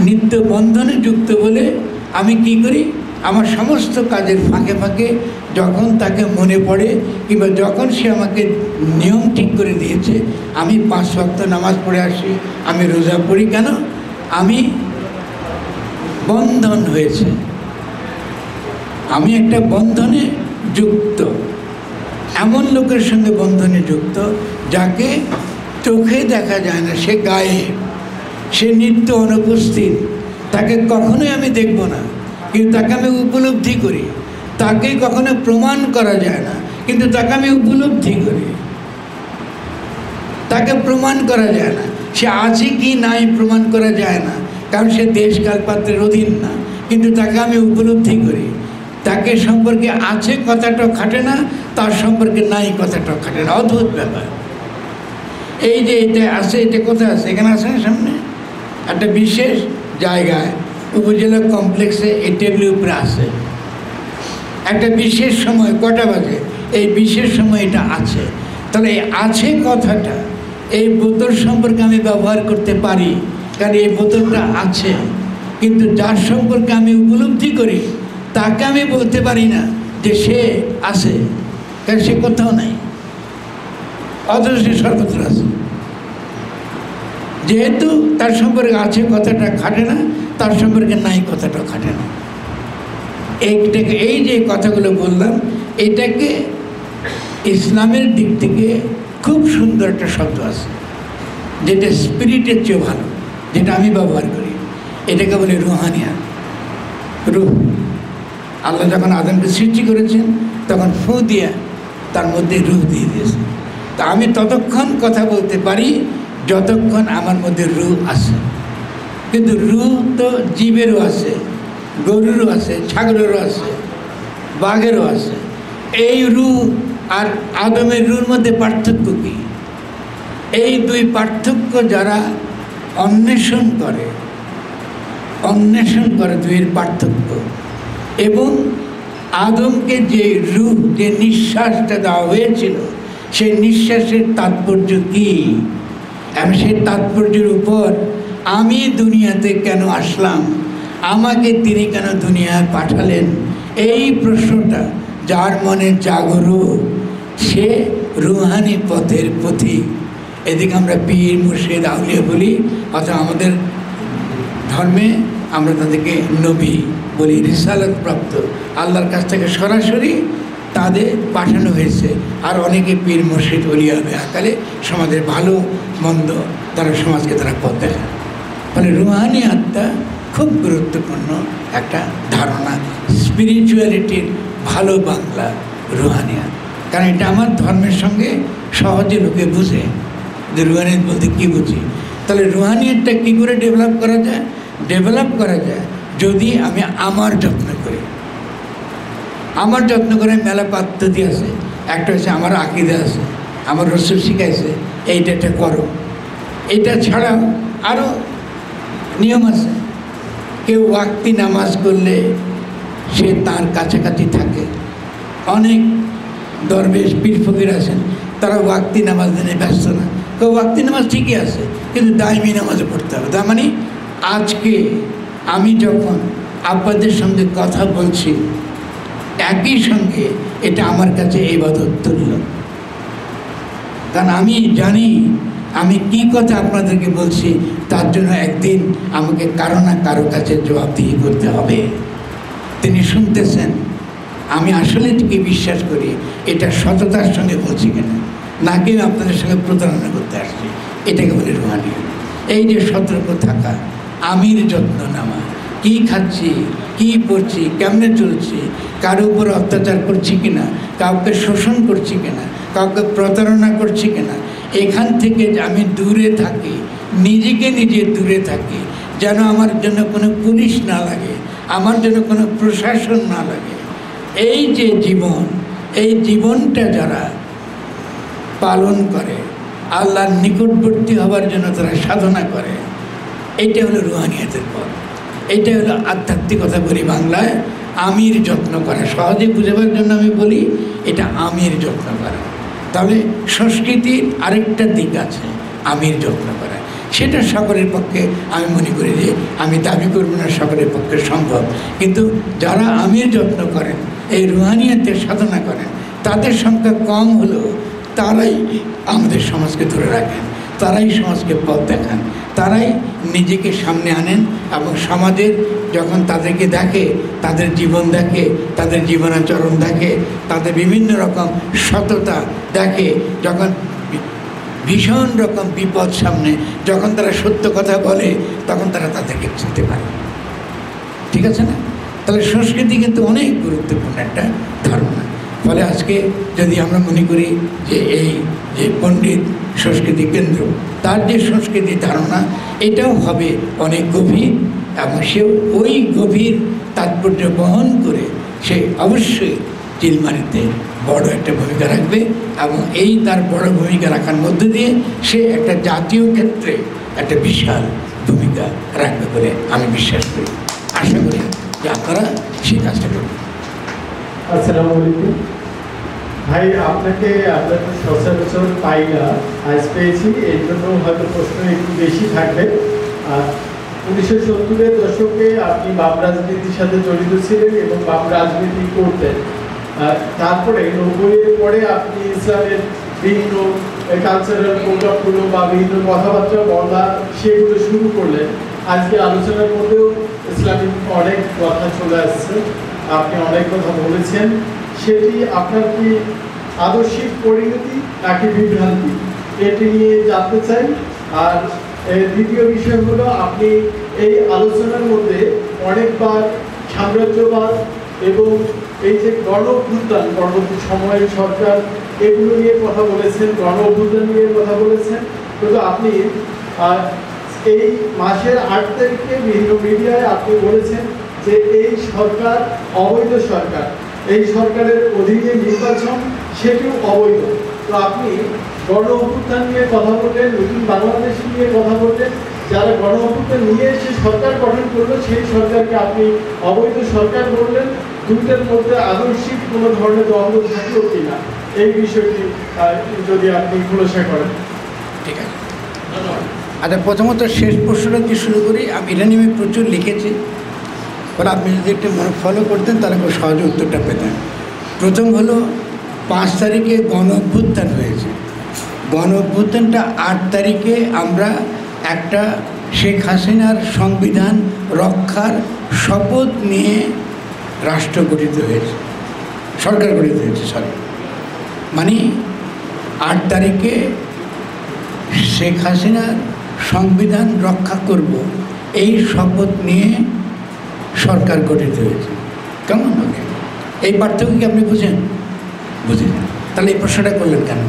নিত্য বন্ধনে যুক্ত বলে আমি কি করি? আমার সমস্ত কাজের ফাঁকে ফাঁকে যখন তাকে মনে পড়ে, কিংবা যখন সে আমাকে নিয়ম ঠিক করে দিয়েছে, আমি 5 ওয়াক্ত নামাজ পড়ে আসি, আমি রোজা পড়ি। কেন? আমি বন্ধন হয়েছে, আমি একটা বন্ধনে যুক্ত। এমন লোকের সঙ্গে বন্ধনে যুক্ত যাকে চোখে দেখা যায় না, সে গায়েব, সে নিত্য অনুপস্থিত। তাকে কখনোই আমি দেখব না, কিন্তু তাকে আমি উপলব্ধি করি। তাকে কখনো প্রমাণ করা যায় না, কিন্তু তাকে আমি উপলব্ধি করি। তাকে প্রমাণ করা যায় না, সে আছে কি নাই প্রমাণ করা যায় না, কারণ সে দেশ কালপাত্রের অধীন না, কিন্তু তাকে আমি উপলব্ধি করি। তাকে সম্পর্কে আছে কথাটা খাটে না, তার সম্পর্কে নাই কথাটা খাটে না। অদ্ভুত ব্যাপার। এই যে এটা আছে, এটা কোথায় আছে? এখানে আছে না সামনে একটা বিশেষ জায়গায়, উপজেলা কমপ্লেক্সে এই টেবিলের উপরে আছে। একটা বিশেষ সময়, কটা বাজে? এই বিশেষ সময় এটা আছে। তাহলে এই আছে কথাটা, এই বোতল সম্পর্কে আমি ব্যবহার করতে পারি, কারণ এই বোতলটা আছে। কিন্তু যার সম্পর্কে আমি উপলব্ধি করি, তাকে আমি বলতে পারি না যে সে আছে, কারণ সে কোথাও নাই, অথচ সে সর্বত্র আছে। যেহেতু তার সম্পর্কে আছে কথাটা খাটে না, তার সম্পর্কে নাই কথাটা খাটে না। এইটাকে, এই যে কথাগুলো বললাম, এটাকে ইসলামের দিক থেকে খুব সুন্দর একটা শব্দ আছে, যেটা স্পিরিটের চেয়ে ভালো, যেটা আমি ব্যবহার করি। এটাকে বলে রুহানিয়াত, রুহ। আল্লাহ যখন আদমকে সৃষ্টি করেছেন, তখন ফু দিয়ে তার মধ্যে রুহ দিয়ে দিয়েছেন। তা আমি ততক্ষণ কথা বলতে পারি যতক্ষণ আমার মধ্যে রুহ আছে। কিন্তু রুহ তো জীবেরও আছে, গরুরও আছে, ছাগলেরও আছে, বাঘেরও আছে। এই রুহ আর আদমের রুহর মধ্যে পার্থক্য কী? এই দুই পার্থক্য যারা অন্বেষণ করে দুইয়ের পার্থক্য। এবং আদমকে যে রূহ, যে নিঃশ্বাসটা দেওয়া হয়েছিল, সেই নিঃশ্বাসের তাৎপর্য কী? এবং সেই তাৎপর্যের উপর আমি দুনিয়াতে কেন আসলাম, আমাকে তিনি কেন দুনিয়ায় পাঠালেন, এই প্রশ্নটা যার মনে জাগরুক, সে রুহানি পথের পথিক। এদিকে আমরা পীর, মুর্শিদ, আউলিয়া বলি, অথবা আমাদের ধর্মে আমরা তাদেরকে নবী বলি, রিসালাত প্রাপ্ত, আল্লাহর কাছ থেকে সরাসরি তাদের পাঠানো হয়েছে। আর অনেকে পীর, মুর্শিদ, অলিয়া হবে আকালে সমাজের ভালো মন্দ তারা সমাজকে তারা পথ দেখায়। ফলে রুহানি আত্মা খুব গুরুত্বপূর্ণ একটা ধারণা। স্পিরিচুয়ালিটির ভালো বাংলা রুহানিয়াত, কারণ এটা আমার ধর্মের সঙ্গে সহজে লোকে বুঝে যে রুহানিয়াত বলতে কী বুঝি। তাহলে রুহানিয়াতটা কী করে ডেভেলপ করা যায়? ডেভেলপ করা যায় যদি আমি আমার যত্ন করি। আমার যত্ন করে মেলা পদ্ধতি আছে। একটা হচ্ছে আমার আকিদা আছে, আমার রসুল শিখাইছে এইটা করো। এটা ছাড়াও আরও নিয়ম আছে। কেউ ওয়াক্তি নামাজ করলে সে তার কাছাকাছি থাকে। অনেক দরবেশ পীর ফকির আছেন, তারা ওয়াক্তি নামাজ নিয়ে ব্যস্ত না। কেউ ওয়াক্তি নামাজ ঠিকই আছে, কিন্তু দায়মি নামাজে পড়তে হবে। তার মানে আজকে আমি যখন আপনাদের সঙ্গে কথা বলছি, একই সঙ্গে এটা আমার কাছে ইবাদত তুল্য। কারণ আমি জানি আমি কি কথা আপনাদেরকে বলছি, তার জন্য একদিন আমাকে কারো না কারো কাছে জবাবদিহি করতে হবে। তিনি শুনতেছেন, আমি আসলে কি বিশ্বাস করি এটা সততার সঙ্গে বলছি কিনা, নাকি আপনাদের সঙ্গে প্রতারণা করতে আসছি, এটাকে বলে রুহানি। এই যে সতর্ক থাকা, আমির যত্ন নেওয়া, কী খাচ্ছি, কী পড়ছি, কেমনে চলছি, কারো উপর অত্যাচার করছি কিনা, কাউকে শোষণ করছি কিনা, কাউকে প্রতারণা করছি কিনা, এখান থেকে আমি দূরে থাকি, নিজেকে নিজে দূরে থাকি, যেন আমার জন্য কোনো পুলিশ না লাগে, আমার জন্য কোনো প্রশাসন না লাগে। এই যে জীবন, এই জীবনটা যারা পালন করে, আল্লাহর নিকটবর্তী হবার জন্য তারা সাধনা করে, এইটা হলো রুহানিয়াতের পথ। এইটা হলো আধ্যাত্মিকতা বলি বাংলায় আমির যত্ন করা। সহজে বুঝাবার জন্য আমি বলি এটা আমির যত্ন করা। তাহলে সংস্কৃতির আরেকটা দিক আছে আমির যত্ন করা, সেটা সকলের পক্ষে আমি মনে করি যে আমি দাবি করব না সকলের পক্ষে সম্ভব, কিন্তু যারা আমির যত্ন করেন, এই রুহানিয়াতে সাধনা করেন, তাদের সংখ্যা কম হলেও তারাই আমাদের সমাজকে ধরে রাখেন, তারাই সমাজকে পথ দেখান, তারাই নিজেকে সামনে আনেন এবং সমাজের যখন তাদেরকে দেখে, তাদের জীবন দেখে, তাদের জীবনাচরণ দেখে, তাদের বিভিন্ন রকম সততা দেখে, যখন ভীষণ রকম বিপদ সামনে, যখন তারা সত্য কথা বলে, তখন তারা তাদেরকে চিনতে পারে। ঠিক আছে না? তাহলে সংস্কৃতি কিন্তু অনেক গুরুত্বপূর্ণ একটা ধারণা। ফলে আজকে যদি আমরা মনে করি যে এই যে পণ্ডিত সংস্কৃতি কেন্দ্র, তার যে সংস্কৃতি ধারণা, এটাও হবে অনেক গভীর, এবং সেও ওই গভীর তাৎপর্য বহন করে সে অবশ্যই চিলমারিতে বড় একটা ভূমিকা রাখবে, এবং এই তার বড় ভূমিকা রাখার মধ্য দিয়ে সে একটা জাতীয় ক্ষেত্রে একটা বিশাল ভূমিকা রাখবে বলে আমি বিশ্বাস করি। আশা করি যে আপনারা সেই কাজটা করবেন। আসসালামু আলাইকুম ভাই, আপনাকে আমরা তো সচরাচর পাই না, আজ পেয়েছি, এর জন্য হয়তো প্রশ্ন একটু বেশি থাকবে। 1970-এর দশকে আপনি বাম রাজনীতির সাথে জড়িত ছিলেন এবং বাম রাজনীতি করতেন। তারপরে 90-এর পরে আপনি ইসলামের বিভিন্ন কালচারাল প্রোগ্রামগুলো বা বিভিন্ন কথাবার্তা বলা সেগুলো শুরু করলেন। আজকে আলোচনার মধ্যেও ইসলামিক অনেক কথা চলে আসছে, আপনি অনেক কথা বলেছেন। সেটি আপনার কি আদর্শিক পরিণতি নাকি বিভ্রান্তি, এটি নিয়ে জানতে চাই। আর দ্বিতীয় বিষয় হলো, আপনি এই আলোচনার মধ্যে অনেকবার সাম্রাজ্যবাদ এবং এই যে গণ অভ্যুত্থান, পরবর্তী সময়ের সরকার, এগুলো নিয়ে কথা বলেছেন, গণ অভ্যুত্থান নিয়ে কথা বলেছেন। কিন্তু আপনি এই মাসের 8 তারিখে বিভিন্ন মিডিয়ায় আপনি বলেছেন যে এই সরকার অবৈধ সরকার, এই সরকারের অধীনে নির্বাচন সেটিও অবৈধ। তো আপনি গণ অভ্যুত্থান নিয়ে কথা বললেন, নতুন বাংলাদেশ নিয়ে কথা বললেন, যারা গণ অভ্যুত্থান নিয়ে এসে সরকার গঠন করলো সেই সরকারকে আপনি অবৈধ সরকার বললেন। দুইটার মধ্যে আদর্শিক কোনো ধরনের দ্বন্দ্ব থাকলো কিনা, এই বিষয়টি যদি আপনি খোলাসা করেন। ঠিক আছে, আচ্ছা, প্রথমত শেষ প্রশ্নটা দিয়ে শুরু করি। আমি এটা নিয়ে প্রচুর লিখেছি, ফলে আপনি যদি একটু ফলো করতেন তাহলে খুব সহজে উত্তরটা পেতেন। প্রথম হলো 5 তারিখে গণ অভ্যুত্থান হয়েছে। গণ অভ্যুত্থানটা 8 তারিখে আমরা একটা শেখ হাসিনার সংবিধান রক্ষার শপথ নিয়ে রাষ্ট্র গঠিত হয়েছে, সরকার গঠিত হয়েছে। মানে 8 তারিখে শেখ হাসিনার সংবিধান রক্ষা করব এই শপথ নিয়ে সরকার গঠিত হয়েছে। কেমন হবে এই পার্থক্য কি আপনি বুঝেন? বুঝেন? তাহলে এই প্রশ্নটা করলেন কেন?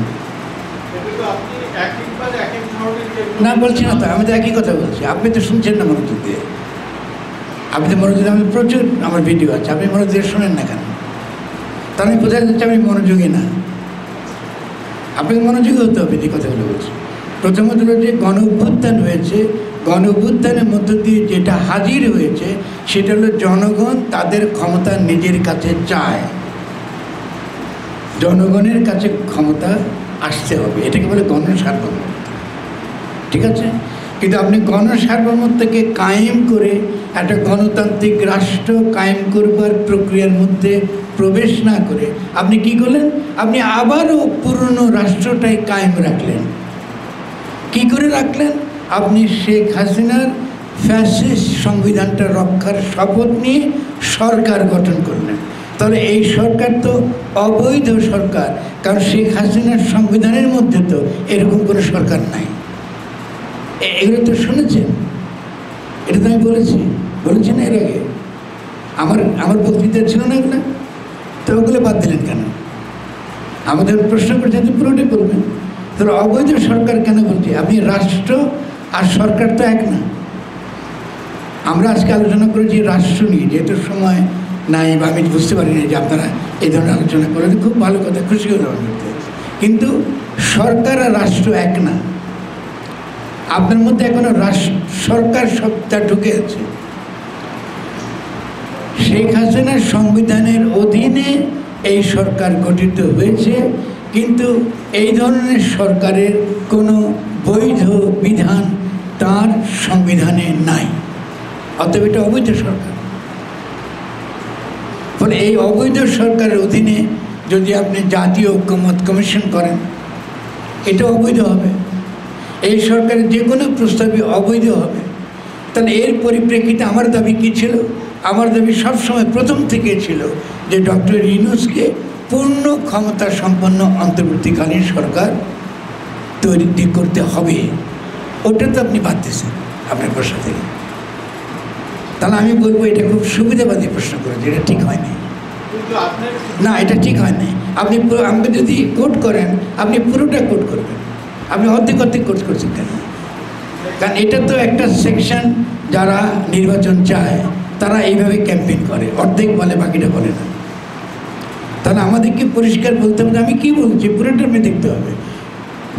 না, বলছি না তো, আমি তো একই কথা বলছি। আপনি তো শুনছেন না মনোযোগ দিয়ে। আপনি তো মনোযোগ, আমি প্রচুর আমার ভিডিও আছে, আপনি মনোযোগ দিয়ে শোনেন না কেন? তাহলে বোঝা যাচ্ছে আমি মনোযোগী না। আপনাকে মনোযোগী হতে হবে যে কথাগুলো বলছি। প্রথমত হলো যে গণ অভ্যুত্থান হয়েছে, গণ অভ্যুত্থানের মধ্য দিয়ে যেটা হাজির হয়েছে সেটা হলো জনগণ তাদের ক্ষমতা নিজের কাছে চায়, জনগণের কাছে ক্ষমতা আসতে হবে, এটাকে বলে গণসার্বভৌমত্ব। ঠিক আছে, কিন্তু আপনি গণসার্বভৌমত্বকে কায়েম করে একটা গণতান্ত্রিক রাষ্ট্র কায়েম করবার প্রক্রিয়ার মধ্যে প্রবেশ না করে আপনি কি করলেন, আপনি আবারও পুরনো রাষ্ট্রটাই কায়েম রাখলেন। কি করে রাখলেন? আপনি শেখ হাসিনার ফ্যাসিস্ট সংবিধানটা রক্ষার শপথ নিয়ে সরকার গঠন করলেন। তাহলে এই সরকার তো অবৈধ সরকার, কারণ শেখ হাসিনার সংবিধানের মধ্যে তো এরকম কোনো সরকার নাই। এগুলো তো শুনেছেন, এটা তো আমি বলেছি না এর আগে, আমার বক্তৃতা ছিল না এগুলো, তো ওগুলো বাদ দিলেন কেন? আমাদের প্রশ্ন করছে যে পুরোটাই বলবেন, তাহলে অবৈধ সরকার কেন বলছি? আপনি রাষ্ট্র আর সরকার তো এক না। আমরা আজকে আলোচনা করেছি রাষ্ট্র নিয়ে, যেহেতু সময় নাই বা আমি বুঝতে পারিনি যে আপনারা এই ধরনের আলোচনা করেন, খুব ভালো কথা, খুশি হলাম। কিন্তু সরকার আর রাষ্ট্র এক না। আপনার মধ্যে এখনো সরকার শব্দটা ঢুকে আছে। শেখ হাসিনার সংবিধানের অধীনে এই সরকার গঠিত হয়েছে, কিন্তু এই ধরনের সরকারের কোনো বৈধ বিধান তার সংবিধানে নাই, অতএব এটা অবৈধ সরকার। ফলে এই অবৈধ সরকারের অধীনে যদি আপনি জাতীয় ঐক্যমত্য কমিশন করেন, এটা অবৈধ হবে। এই সরকারের যে কোনো প্রস্তাবই অবৈধ হবে। তাহলে এর পরিপ্রেক্ষিতে আমার দাবি কী ছিল? আমার দাবি সবসময় প্রথম থেকে ছিল যে ডক্টর ইউনূসকে পূর্ণ ক্ষমতা সম্পন্ন অন্তর্বর্তীকালীন সরকার তৈরি করতে হবে। ওটা তো আপনি বাদ দিয়েছেন আপনার প্রশ্ন থেকে। তাহলে আমি বলবো এটা খুব সুবিধাবাদী প্রশ্ন করেছে, এটা ঠিক হয়নি। না, এটা ঠিক হয়নি। আপনি আমাকে যদি কোট করেন, আপনি পুরোটা কোট করবেন, আপনি অর্ধেক কোট করছেন কেন? কারণ এটা তো একটা সেকশন, যারা নির্বাচন চায় তারা এইভাবে ক্যাম্পেইন করে, অর্ধেক বলে বাকিটা বলে না। তাহলে আমাদেরকে পরিষ্কার বলতে হবে, আমি কী বলছি পুরোটা আমি দেখতে হবে।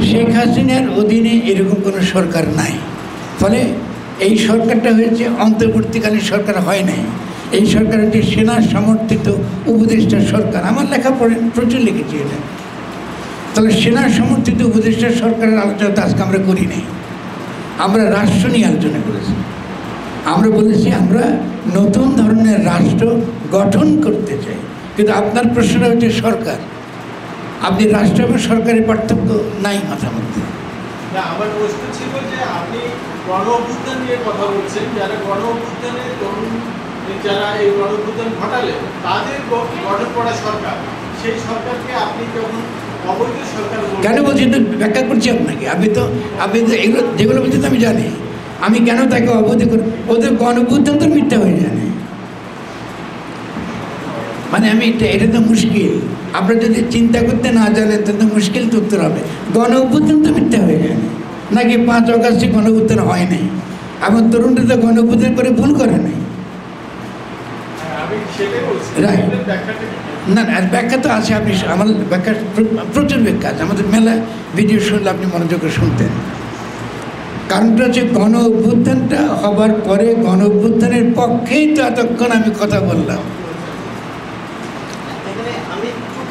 শেখ হাসিনার অধীনে এরকম কোনো সরকার নাই, ফলে এই সরকারটা হয়েছে অন্তর্বর্তীকালীন সরকার হয় নাই। এই সরকার হচ্ছে সেনা সমর্থিত উপদেষ্টা সরকার। আমার লেখা পড়েন, প্রচুর লিখেছি এটা। তাহলে সেনা সমর্থিত উপদেষ্টা সরকারের আলোচনা তো আজকে আমরা করি নাই, আমরা রাষ্ট্র নিয়ে আলোচনা করেছি। আমরা বলেছি আমরা নতুন ধরনের রাষ্ট্র গঠন করতে চাই, কিন্তু আপনার প্রশ্নটা হচ্ছে সরকার। আপনি রাষ্ট্র এবং সরকারের পার্থক্য নাই মাথার মধ্যে। না, আমার প্রশ্ন ছিল যে আপনি গণ অভ্যুত্থান নিয়ে কথা বলছেন, যারা গণ অভ্যুত্থানে তরুণ, যারা এই গণ অভ্যুত্থান ঘটালেন তাদের গঠন করা সরকার, সেই সরকারকে আপনি যখন অবৈধ সরকার কেন বলছি তো ব্যাখ্যা করছি আপনাকে। আপনি তো এগুলো যেগুলো বলছেন আমি জানি, আমি কেন তাকে অবৈধ করি? ওদের গণ অভ্যুত্থান তো মিথ্যা হয়ে জানে, মানে আমি এটা তো মুশকিল। আপনারা যদি চিন্তা করতে না জানেন তাহলে মুশকিল তো উত্তর হবে। গণ অভ্যুত্থান তো মিথ্যা হয়ে যায় নাকি 5 অগাস্টে গণ অভ্যুত্থান হয় নাই, এমন তরুণরা তো গণ অভ্যুত্থান করে ভুল করে নাই। না, আর ব্যাখ্যা তো আছে, আপনি আমার ব্যাখ্যা প্রচুর ব্যাখ্যা আছে, আমাদের মেলা ভিডিও শুনলে আপনি মনোযোগ করে শুনতেন। কারণটা হচ্ছে গণ অভ্যুত্থানটা হবার পরে গণ অভ্যুত্থানের পক্ষেই তো এতক্ষণ আমি কথা বললাম।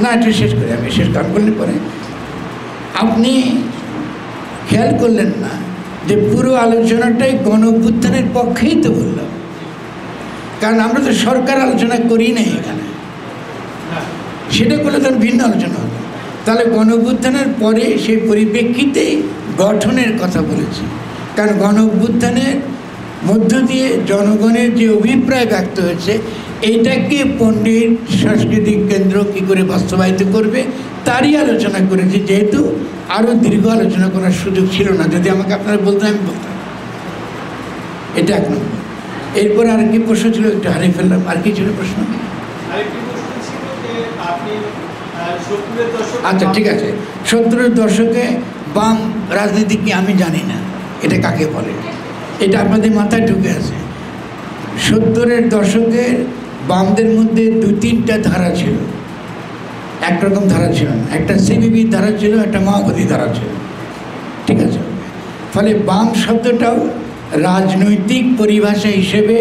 না, এটা শেষ করি, আমি শেষ কারণ করলে পরে আপনি খেয়াল করলেন না যে পুরো আলোচনাটাই গণ অভ্যুত্থানের পক্ষেই তো বললাম, কারণ আমরা তো সরকার আলোচনা করি নাই এখানে, সেটা করলে তো ভিন্ন আলোচনা হতো। তাহলে গণ অভ্যুত্থানের পরে সেই পরিপ্রেক্ষিতেই গঠনের কথা বলেছি, কারণ গণ অভ্যুত্থানের মধ্য দিয়ে জনগণের যে অভিপ্রায় ব্যক্ত হয়েছে এইটাকে পণ্ডিত সাংস্কৃতিক কেন্দ্র কী করে বাস্তবায়িত করবে তারই আলোচনা করেছি, যেহেতু আরও দীর্ঘ আলোচনা করার সুযোগ ছিল না। যদি আমাকে আপনারা বলতেন আমি বলতাম। এটা 1 নম্বর। এরপরে আর কি প্রশ্ন ছিল, একটু হারিয়ে ফেললাম। আর কি ছিল প্রশ্ন? আচ্ছা, ঠিক আছে। 70-এর দশকে বাম রাজনীতি কি আমি জানি না, এটা কাকে বলে, এটা আপনাদের মাথায় ঢুকে আছে। 70-এর দশকের বামদের মধ্যে 2-3টা ধারা ছিল, একরকম ধারা ছিল না। একটা সিপিবি ধারা ছিল, একটা মাওবাদী ধারা ছিল, ঠিক আছে। ফলে বাম শব্দটাও রাজনৈতিক পরিভাষা হিসেবে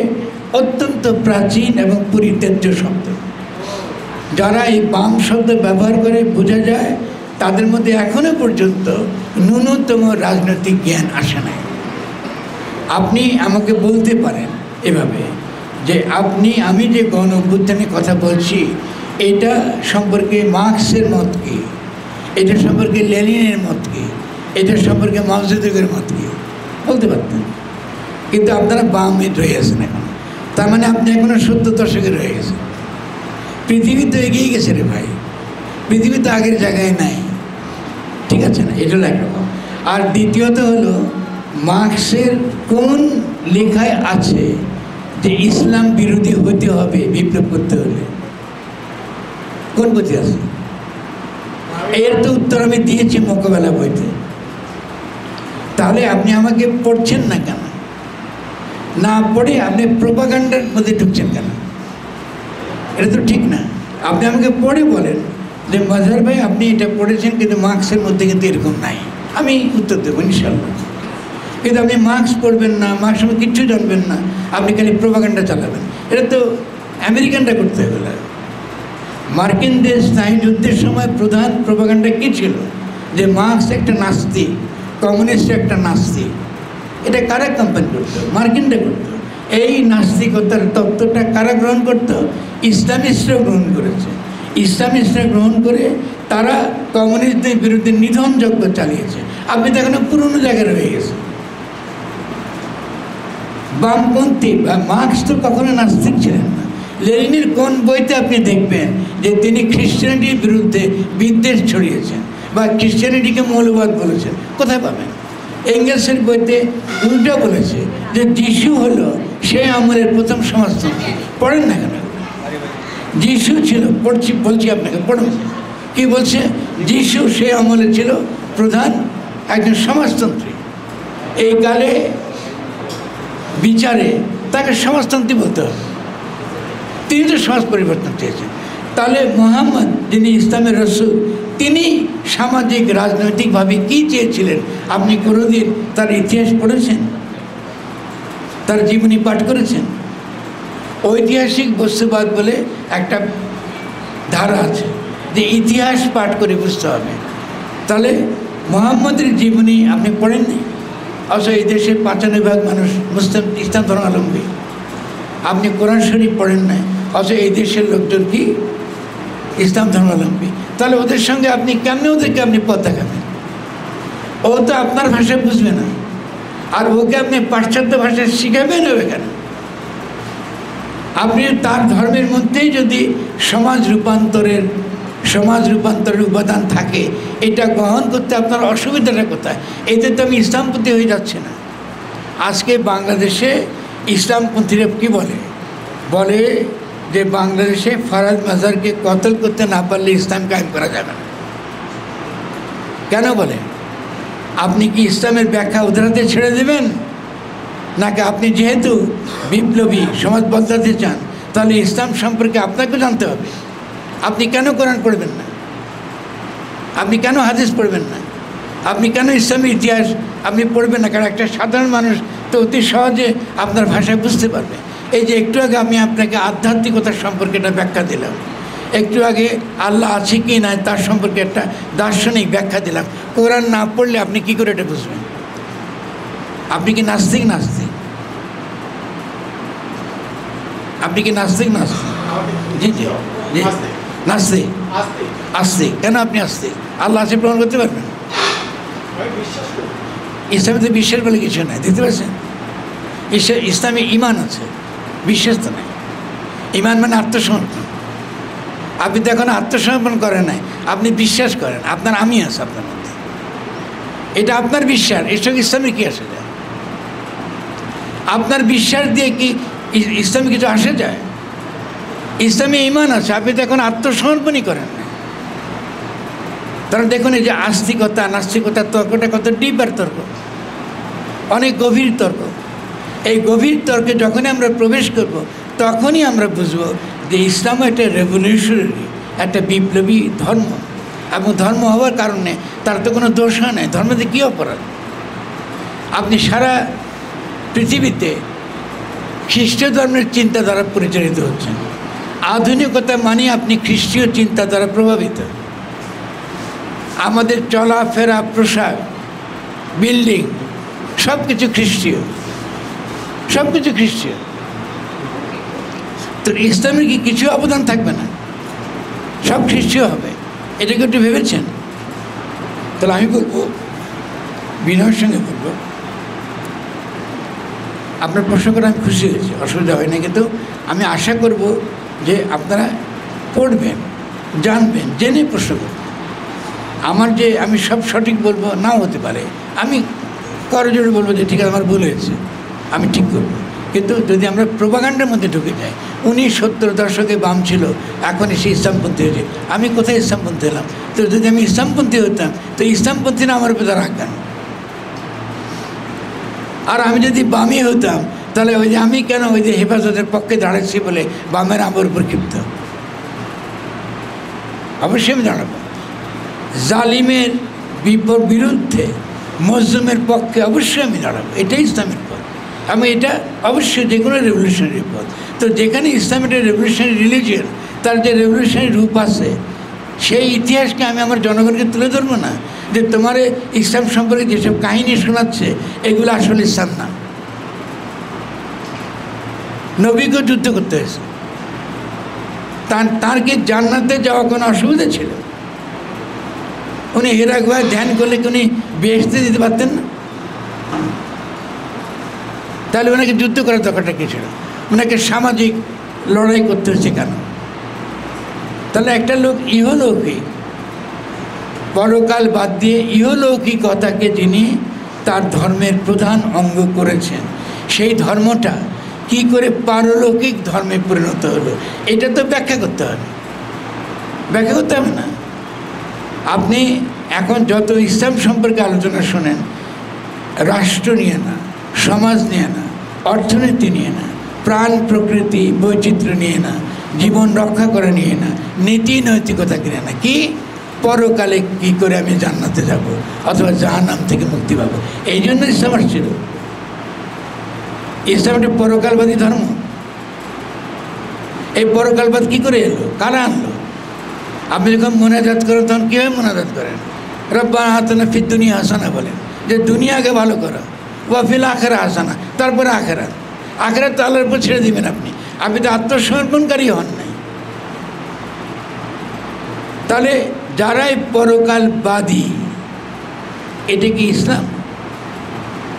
অত্যন্ত প্রাচীন এবং পরিত্যাজ্য শব্দ। যারা এই বাম শব্দ ব্যবহার করে বোঝা যায় তাদের মধ্যে এখনো পর্যন্ত ন্যূনতম রাজনৈতিক জ্ঞান আসে নাই। আপনি আমাকে বলতে পারেন এভাবে যে আমি যে গণ অভ্যুত্থানের কথা বলছি এটা সম্পর্কে মার্ক্সের মত কি, এটা সম্পর্কে লেনিনের মত কি, এটা সম্পর্কে মাও জেদুংয়ের মত কি, বলতে পারতেন। কিন্তু আপনারা বামে রয়ে গেছেন এখন। তার মানে আপনি এখনও 70 দশকে রয়ে গেছেন। পৃথিবী তো এগিয়ে গেছে রে ভাই, পৃথিবী তো আগের জায়গায় নাই, ঠিক আছে না? এটা হলো একরকম। আর দ্বিতীয়ত হলো মার্ক্সের কোন লেখায় আছে যে ইসলাম বিরোধী হতে হবে বিপ্লব করতে হলে? কোন বইতে আছে? এর তো উত্তর আমি দিয়েছি মোকাবেলা বইতে। তাহলে আপনি আমাকে পড়ছেন না কেন? না পড়ে আপনি প্রোপাগান্ডার মধ্যে ঢুকছেন কেন? এটা তো ঠিক না। আপনি আমাকে পড়ে বলেন যে মাজহার ভাই আপনি এটা পড়েছেন কিন্তু মার্ক্সের মধ্যে কিন্তু এরকম নাই, আমি উত্তর দেবো ইনশাল্লাহ। কিন্তু আপনি মার্ক্স পড়বেন না, মার্ক্সের মধ্যে কিচ্ছু জানবেন না, আপনি খালি প্রোপাগান্ডা চালাবেন। এটা তো আমেরিকানরা করতে হবে। মার্কিন দেশ স্নায়ু যুদ্ধের সময় প্রধান প্রোপাগান্ডা কী ছিল? যে মার্ক্স একটা নাস্তিক, কমিউনিস্ট একটা নাস্তিক। এটা কারা কোম্পানি করতো? মার্কিনরা করতো। এই নাস্তিকতার তত্ত্বটা কারা গ্রহণ করতো? ইসলামিস্টরা গ্রহণ করেছে। ইসলামিস্টরা গ্রহণ করে তারা কমিউনিস্টদের বিরুদ্ধে নিধন যজ্ঞ চালিয়েছে। আপনি তো এখনো পুরনো জায়গায় রয়ে গেছে। বামপন্থী বা মার্ক্স তো কখনো নাস্তিক ছিলেন না। লেনিনের কোন বইতে আপনি দেখবেন যে তিনি খ্রিশ্চানিটির বিরুদ্ধে বিদ্বেষ ছড়িয়েছেন বা খ্রিশ্চানিটিকে মৌলবাদ বলেছেন? কোথায় পাবেন? এঙ্গেলসের বইতে উল্টো বলেছে যে যিশু হলো সে আমলের প্রথম সমাজতন্ত্রী। পড়েন না কেন? যিশু ছিল, বলছি আপনাকে, পড়ুন কি বলছে। যিশু সে আমলে ছিল প্রধান একজন সমাজতন্ত্রী। এই কালে বিচারে তাকে সমাজতন্ত্রী বলতে হবে। তিনি তো সমাজ পরিবর্তন চেয়েছেন। তাহলে মুহাম্মদ যিনি ইসলামের রাসূল তিনি সামাজিক রাজনৈতিকভাবে কী চেয়েছিলেন? আপনি কোনোদিন তার ইতিহাস পড়েছেন? তার জীবনী পাঠ করেছেন? ঐতিহাসিক বস্তুবাদ বলে একটা ধারা আছে যে ইতিহাস পাঠ করে বুঝতে হবে। তাহলে মুহাম্মদের জীবনী আপনি পড়েননি? অবশ্য এই দেশের 95% মানুষ মুসলিম ইসলাম ধর্মাবলম্বী। আপনি কোরআন শরীফ পড়েন নাই, অবশ্য এই দেশের লোকজন কি ইসলাম ধর্মাবলম্বী। তাহলে ওদের সঙ্গে আপনি কেমনি ওদেরকে আপনি পথ দেখাবেন? ও তো আপনার ভাষা বুঝবে না, আর ওকে আপনি পাশ্চাত্য ভাষা শিখাবেন হবে কেন? আপনি তার ধর্মের মধ্যেই যদি সমাজ রূপান্তরের উপাদান থাকে, এটা গ্রহণ করতে আপনার অসুবিধাটা কোথায়? এতে তো আমি ইসলামপন্থী হয়ে যাচ্ছে না। আজকে বাংলাদেশে ইসলামপন্থীরা কী বলে যে বাংলাদেশে ফরহাদ মাজারকে কতল করতে না পারলে ইসলাম কায়েম করা যাবে না। কেন বলে? আপনি কি ইসলামের ব্যাখ্যা ওদের হাতে ছেড়ে দেবেন? নাকি আপনি যেহেতু বিপ্লবী সমাজ বদলাতে চান তাহলে ইসলাম সম্পর্কে আপনাকেও জানতে হবে? আপনি কেন কোরআন পড়বেন না? আপনি কেন হাদিস পড়বেন না? আপনি কেন ইসলামের ইতিহাস আপনি পড়বেন না? কারণ একটা সাধারণ মানুষ তো অতি সহজে আপনার ভাষায় বুঝতে পারবে। এই যে একটু আগে আমি আপনাকে আধ্যাত্মিকতার সম্পর্কে একটা ব্যাখ্যা দিলাম, একটু আগে আল্লাহ আছে কি না তার সম্পর্কে একটা দার্শনিক ব্যাখ্যা দিলাম। কোরআন না পড়লে আপনি কি করে এটা বুঝবেন? আপনি কি নাস্তিক? আপনি কি নাস্তিক? জি জি জি নাস্তিক। আস্তিক কেন? আপনি আস্তিক? আল্লাহ আছে প্রমাণ করতে পারবেন? ইসলামে তো বিশ্বাস বলে কিছু নাই, দেখতে পাচ্ছেন? ইসলামে ঈমান আছে, বিশ্বাস তো নাই। ঈমান মানে আত্মসমর্পণ। আপনি তো এখন আত্মসমর্পণ করেন নাই, আপনি বিশ্বাস করেন। আপনার আমি আছে আপনার মধ্যে, এটা আপনার বিশ্বাস। এসব ইসলামে কি আসে যায়? আপনার বিশ্বাস দিয়ে কি ইসলামে কিছু আসে যায়? ইসলামে ঈমান আছে, আপনি তো এখন আত্মসমর্পণই করেন না। কারণ দেখুন এই যে আস্তিকতা নাস্তিকতার তর্কটা কত ডিপার তর্ক, অনেক গভীর তর্ক। এই গভীর তর্কে যখনই আমরা প্রবেশ করব তখনই আমরা বুঝব যে ইসলাম একটা রেভলিউশনারি, একটা বিপ্লবী ধর্ম। এবং ধর্ম হওয়ার কারণে তার তো কোনো দোষ হয় নাই। ধর্মতে কী অপরাধ? আপনি সারা পৃথিবীতে খ্রিস্ট ধর্মের চিন্তাধারা পরিচালিত হচ্ছেন। আধুনিকতা মানে আপনি খ্রিস্টীয় চিন্তাধারা প্রভাবিত। আমাদের চলাফেরা, পোশাক, বিল্ডিং সব কিছু খ্রিস্টীয়, সব কিছু খ্রিস্টীয়। তো ইসলামের কি কিছু অবদান থাকবে না? সব খ্রিস্টীয় হবে, এটাকে একটু ভেবেছেন? তাহলে আমি বলবো, বিনয়ের সঙ্গে বলবো, আপনার প্রশ্ন করে আমি খুশি হয়েছি, অসুবিধা হয় না, কিন্তু আমি আশা করব যে আপনারা পড়বেন, জানবেন, জেনে প্রশ্ন করবেন। আমার যে আমি সব সঠিক বলবো নাও হতে পারে, আমি কারো জন্য বলবো যে ঠিক আছে আমার ভুল হয়েছে, আমি ঠিক করব। কিন্তু যদি আমরা প্রোপাগান্ডার মধ্যে ঢুকে যাই, 1970 দশকে বাম ছিল, এখন এসে ইসলামপন্থী হয়েছে, আমি কোথায় ইসলামপন্থী হলাম? তো যদি আমি ইসলামপন্থী হতাম তো ইসলামপন্থীরা আমার উপর রাখবেন, আর আমি যদি বামই হতাম তাহলে ওই যে আমি কেন ওই যে হেফাজতের পক্ষে দাঁড়াচ্ছি বলে বামের আমার উপর ক্ষিপ্ত? অবশ্যই আমি দাঁড়াবো। জালিমের বিরুদ্ধে মজলুমের পক্ষে অবশ্যই আমি দাঁড়াবো, এটাই ইসলামের পথ। আমি এটা অবশ্যই যে কোনো রেভলিউশনারি পথ। তো যেখানে ইসলাম একটা রেভলিউশনারি রিলিজিয়ন, তার যে রেভলিউশনারি রূপ আছে, সেই ইতিহাসকে আমি আমার জনগণকে তুলে ধরবো না যে তোমার ইসলাম সম্পর্কে যেসব কাহিনী শোনাচ্ছে এগুলো আসলে ইসলাম না। নবীকে যুদ্ধ করতে হয়েছে, তার কি জান্নাতে যাওয়া কোনো অসুবিধা ছিল? উনি হেরা গুহায় ধ্যান করলে কি উনি বেহেশতে দিতে পারতেন না? তাহলে ওনাকে যুদ্ধ করার দরকারটা কী ছিল? ওনাকে সামাজিক লড়াই করতে হচ্ছে কেন? তাহলে একটা লোক ইহলৌকিক, পরকাল বাদ দিয়ে ইহলৌকিকতাকে যিনি তার ধর্মের প্রধান অঙ্গ করেছেন, সেই ধর্মটা কি করে পারলৌকিক ধর্মে পরিণত হলো, এটা তো ব্যাখ্যা করতে হবে। ব্যাখ্যা করতে হবে না? আপনি এখন যত ইসলাম সম্পর্কে আলোচনা শোনেন, রাষ্ট্র নিয়ে না, সমাজ নিয়ে না, অর্থনীতি নিয়ে না, প্রাণ প্রকৃতি বৈচিত্র্য নিয়ে না, জীবন রক্ষা করা নিয়ে না, নীতি নৈতিকতা নিয়ে না, কি পরকালে কি করে আমি জান্নাতে যাব অথবা জাহান্নাম থেকে মুক্তি পাবো, এই জন্য ইসলাম আসছিল। ইসলাম একটা পরকালবাদী ধর্ম। এই পরকালবাদ কি করে এলো? কারা আনলো? আপনি যখন মোনাজাত করেন তখন কীভাবে মোনাজাত করেন? রব্বানা আতিনা ফিদ দুনিয়া হাসানা বলেন, যে দুনিয়াকে ভালো করো, ওয়া ফিল আখিরা হাসানা, তারপরে আখিরাত। আখিরাত তো আল্লাহর উপর ছেড়ে দিবেন আপনি, আপনি তো আত্মসমর্পণকারী হন নাই। তাহলে যারাই পরকালবাদী, এটা কি ইসলাম?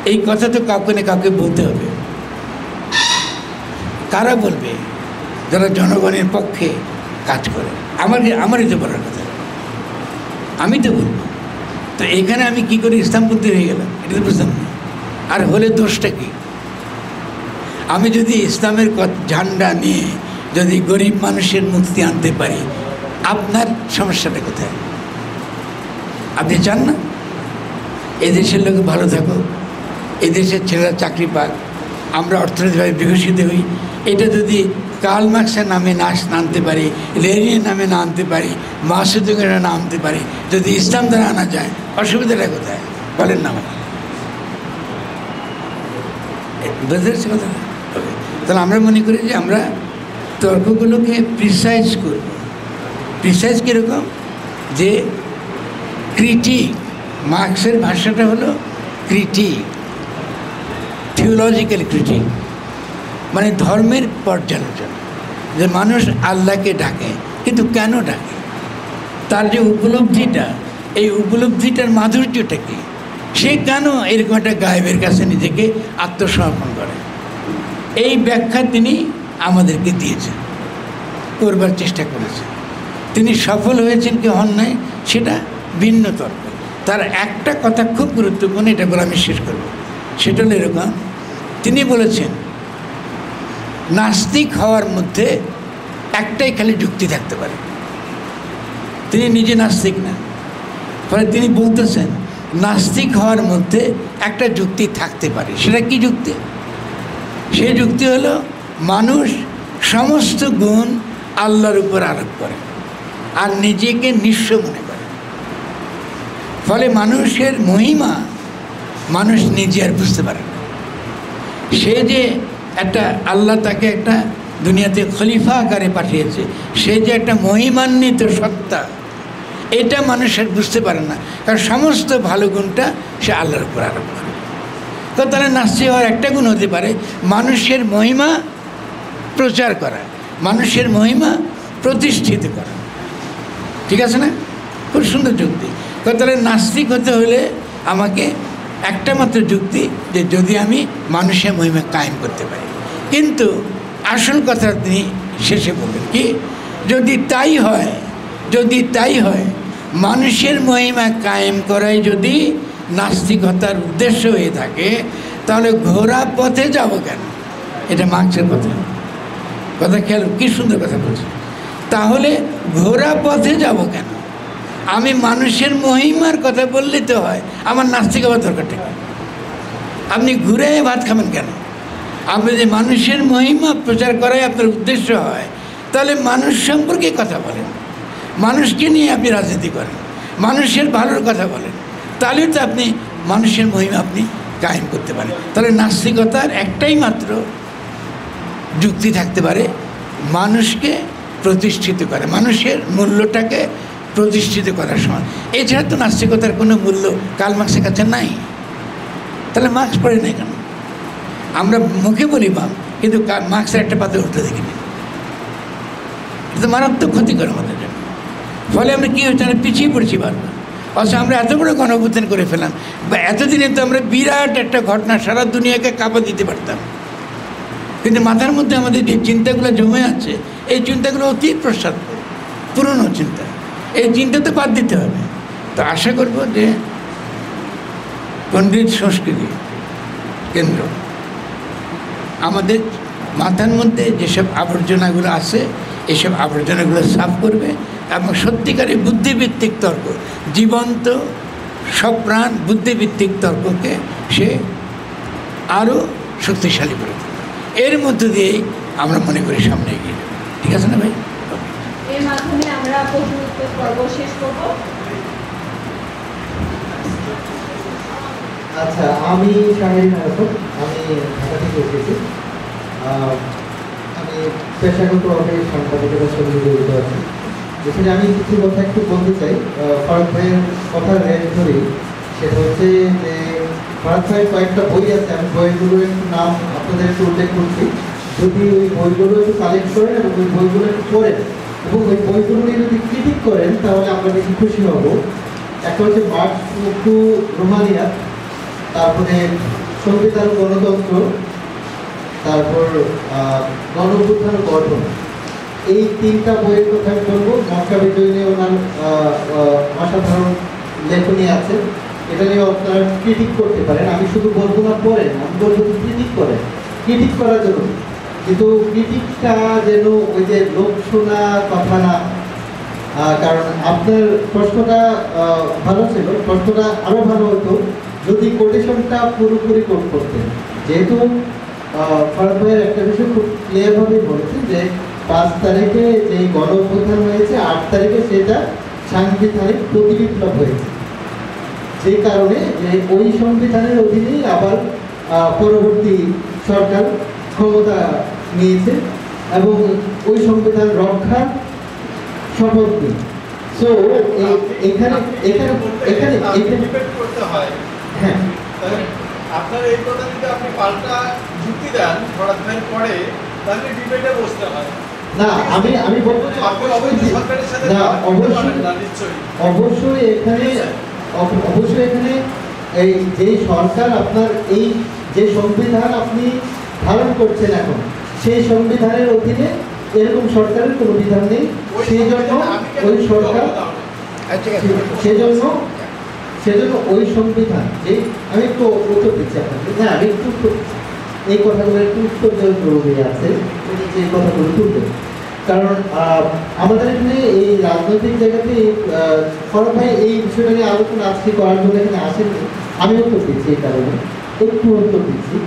এই কথা তো কাউকে না কাউকে বলতে হবে। কারা বলবে? যারা জনগণের পক্ষে কাজ করে। আমারই তো বলার কথা, আমি তো বলবো। তো এখানে আমি কি করে ইসলামপন্থী হয়ে গেলাম, এটা তো বুঝলাম না। আর হলে দোষটা কি? আমি যদি ইসলামের ঝান্ডা নিয়ে যদি গরিব মানুষের মুক্তি আনতে পারি, আপনার সমস্যাটা কোথায়? আপনি চান না এদেশের লোক ভালো থাকুক, এদেশের ছেলেরা চাকরি পাক, আমরা অর্থনৈতিকভাবে বিকশিত হই? এটা যদি কার্ল মার্কসের নামে না আনতে পারি, লেনিনের নামে না আনতে পারি, মাসুদের না আনতে পারি, যদি ইসলাম দ্বারা আনা যায়, অসুবিধাটা কোথায় বলেন না? বুঝতে পারছি কথা? তাহলে আমরা মনে করি যে আমরা তর্কগুলোকে প্রিসাইজ করব। প্রিসাইজ কীরকম? যে ক্রিটিক, মার্কসের ভাষাটা হলো ক্রিটিক, থিওলজিক্যাল ক্রিটিক, মানে ধর্মের পর্যালোচনা। যে মানুষ আল্লাহকে ডাকে, কিন্তু কেন ডাকে? তার যে উপলব্ধিটা, এই উপলব্ধিটার মাধুর্যটা কি? সে কেন এরকম একটা গায়েবের কাছে নিজেকে আত্মসমর্পণ করে? এই ব্যাখ্যা তিনি আমাদেরকে দিয়েছেন, করবার চেষ্টা করেছেন। তিনি সফল হয়েছেন কি হন নাই সেটা ভিন্ন তর্ক। তার একটা কথা খুব গুরুত্বপূর্ণ, এটা বলে আমি শেষ করব। সেটা হলো এরকম, তিনি বলেছেন নাস্তিক হওয়ার মধ্যে একটাই খালি যুক্তি থাকতে পারে। তিনি নিজে নাস্তিক না, ফলে তিনি বলতেছেন নাস্তিক হওয়ার মধ্যে একটা যুক্তি থাকতে পারে। সেটা কি যুক্তি? সেই যুক্তি হলো মানুষ সমস্ত গুণ আল্লাহর উপর আরোপ করে আর নিজেকে নিঃস্ব মনে করে। ফলে মানুষের মহিমা মানুষ নিজে আর বুঝতে পারে না। সে যে একটা আল্লাহ তাকে একটা দুনিয়াতে খলিফা আকারে পাঠিয়েছে, সে যে একটা মহিমান্বিত সত্তা, এটা মানুষের বুঝতে পারে না, কারণ সমস্ত ভালো গুণটা সে আল্লাহর উপর আরোপ করে। তো তাহলে নাস্তিক হওয়ার একটা গুণ হতে পারে মানুষের মহিমা প্রচার করা, মানুষের মহিমা প্রতিষ্ঠিত করা। ঠিক আছে না? খুব সুন্দর যুক্তি। তাহলে নাস্তিক হতে হলে আমাকে একটা মাত্র যুক্তি, যে যদি আমি মানুষের মহিমা কায়েম করতে পারি। কিন্তু আসল কথা তিনি শেষে বললেন কি, যদি তাই হয় মানুষের মহিমা কায়েম করাই যদি নাস্তিকতার উদ্দেশ্য হয়ে থাকে, তাহলে ঘোড়া পথে যাব কেন? এটা মার্ক্সের কথা খেয়াল, কী সুন্দর কথা বলছে। তাহলে ঘোড়া পথে যাব কেন? আমি মানুষের মহিমার কথা বললে তো হয়, আমার নাস্তিক হওয়ার দরকারটা কি? আপনি ঘুরে ভাত খাবেন কেন? আপনি যদি মানুষের মহিমা প্রচার করাই আপনার উদ্দেশ্য হয়, তাহলে মানুষ সম্পর্কে কথা বলেন, মানুষকে নিয়ে আপনি রাজনীতি করেন, মানুষের ভালোর কথা বলেন, তাহলে তো আপনি মানুষের মহিমা আপনি কায়েম করতে পারেন। তাহলে নাস্তিকতার একটাই মাত্র যুক্তি থাকতে পারে, মানুষকে প্রতিষ্ঠিত করে, মানুষের মূল্যটাকে প্রতিষ্ঠিত করার সময়। এছাড়া তো নাস্তিকতার কোনো মূল্য কার্ল মার্ক্সের কাছে নাই। তাহলে মার্ক্স পড়ে নাই কেন? আমরা মুখে বলি বাম, কিন্তু মার্ক্সের একটা পাতা উল্টে দেখিনি। এটা তো মারাত্মক ক্ষতিকর আমাদের জন্য। ফলে আমরা কী হচ্ছে, আমরা পিছিয়ে পড়ছি বারবার। অথচ আমরা এত বড় গণঅভ্যুত্থান করে ফেলাম, বা এতদিনে তো আমরা বিরাট একটা ঘটনা সারা দুনিয়াকে কাঁপা দিতে পারতাম। কিন্তু মাথার মধ্যে আমাদের যে চিন্তাগুলো জমে আছে, এই চিন্তাগুলো অতি প্রসাদ, পুরনো চিন্তা। এই চিন্তা তো বাদ দিতে হবে। তো আশা করব যে পণ্ডিত সংস্কৃতি কেন্দ্র আমাদের মাথার মধ্যে যেসব আবর্জনাগুলো আছে, এসব আবর্জনাগুলো সাফ করবে এবং সত্যিকারের বুদ্ধিভিত্তিক তর্ক, জীবন্ত সপ্রাণ বুদ্ধিভিত্তিক তর্ককে সে আরও শক্তিশালী করে দেবে। এর মধ্য দিয়েই আমরা মনে করি সামনে এগিয়ে যাবে। ঠিক আছে না ভাই? এর মাধ্যমে আমরা প্রশ্ন উত্তর পর্ব শেষ করব। আচ্ছা, আমি শাহরিন আরাফাত, আমি ঢাকা থেকে এসেছি। আমি পেশাগতভাবে সাংবাদিকতার সঙ্গে জড়িত আছি। এখানে আমি কিছু কথা একটু বলতে চাই। ফারাক ভাইয়ের কথা রেঞ্জ ধরি, সেটা হচ্ছে যে ফারাক ভাইয়ের কয়েকটা বই আছে, আমি বইগুলোর একটু নাম আপনাদের একটু উল্লেখ করছি। যদি ওই বইগুলো একটু কালেক্ট করেন এবং ওই বইগুলো একটু পড়েন এবং ওই বইগুলো নিয়ে যদি ক্রিটিক করেন, তাহলে আমরা বেশি খুশি হব। একটা হচ্ছে মার্ক্স টু রোমানিয়াত, তারপরে সংবিধান গণতন্ত্র, তারপর গণঅভ্যুত্থান গঠন। এই তিনটা বইয়ের কথা আমি বলবো। মক্কা বিজয় নিয়ে ওনার অসাধারণ লেখনী আছে, এটা নিয়ে আপনারা ক্রিটিক করতে পারেন। আমি শুধু বলবো না পড়েন, আমি বলবো ক্রিটিক করেন, ক্রিটিক করার জন্য। কিন্তু ক্রিটিকটা যেন ওই যে লোক শোনা কথা না। কারণ আপনার প্রশ্নটা ভালো ছিল, প্রশ্নটা আরও ভালো হতো যদি কোটেশনটা পুরোপুরি কোট করতেন। যেহেতু ফারাক ভাইয়ের একটা বিষয় খুব ক্লিয়ারভাবে বলছে যে 5 তারিখে যে গণঅভ্যুত্থান হয়েছে, 8 তারিখে সেটা সাংবিধানিক প্রতিবিপ্লব হয়েছে, যে কারণে যে ওই সংবিধানের অধীনেই আবার পরবর্তী সরকার ক্ষমতা নিয়েছে এবং ওই সংবিধান রক্ষার শপথ নিই। সো এখানে এখানে এখানে ডিবেট করতে হয়। হ্যাঁ, আপনার এই কথা যদি আপনি পাল্টা যুক্তি দেন ফারাক ভাইয়ের পরে, তাহলে ডিবেটে বসতে হয় না। আমি বলবো যে অবশ্যই এখানে এই যে সরকার আপনার এই যে সংবিধান আপনি ধারণ করছেন এখন, সেই সংবিধানের অধীনে এরকম সরকারের কোনো বিধান নেই। সেই জন্য ওই সরকার, সেজন্য ওই সংবিধান যে, আমি একটু উত্তর দিচ্ছি আপনাকে। হ্যাঁ, আমি একটু এই কথাগুলো একটু উত্তর দেওয়ার জরুরি আছে, যে কথাগুলো তুলবেন। কারণ আমাদের এখানে এই রাজনৈতিক জায়গাতে ফারাক ভাই এই বিষয়টা নিয়ে আলোচনা আজকে করার জন্য এখানে আসেননি। আমি উত্তর দিচ্ছি, এই কারণে একটু উত্তর দিচ্ছি,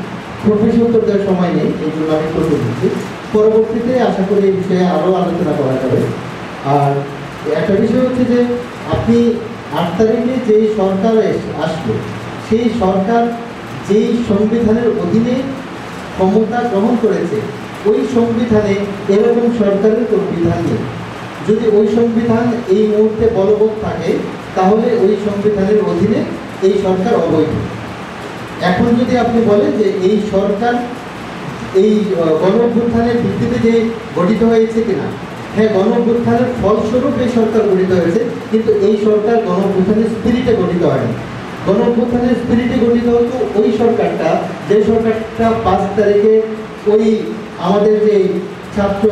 খুব বেশি উত্তর দেওয়ার সময় নেই, এই জন্য আমি উত্তর দিচ্ছি। পরবর্তীতে আশা করি এই বিষয়ে আরও আলোচনা করা যাবে। আর একটা বিষয় হচ্ছে যে আপনি 8 তারিখে যেই সরকার আসবে, সেই সরকার যেই সংবিধানের অধীনে ক্ষমতা গ্রহণ করেছে ওই সংবিধানে এরকম সরকারের কোনো বিধান নেই। যদি ওই সংবিধান এই মুহূর্তে বলবৎ থাকে তাহলে ওই সংবিধানের অধীনে এই সরকার অবৈধ। এখন যদি আপনি বলেন যে এই সরকার এই গণ অভ্যুত্থানের ভিত্তিতে যে গঠিত হয়েছে কিনা, হ্যাঁ, গণ অভ্যুত্থানের ফলস্বরূপ এই সরকার গঠিত হয়েছে, কিন্তু এই সরকার গণ অভ্যুত্থানের স্পিরিটে গঠিত হয়নি। গণ অভ্যুত্থানের স্পিরিটে গঠিত হতো ওই সরকারটা, যে সরকারটা 5 তারিখে ওই আমাদের যে ছাত্র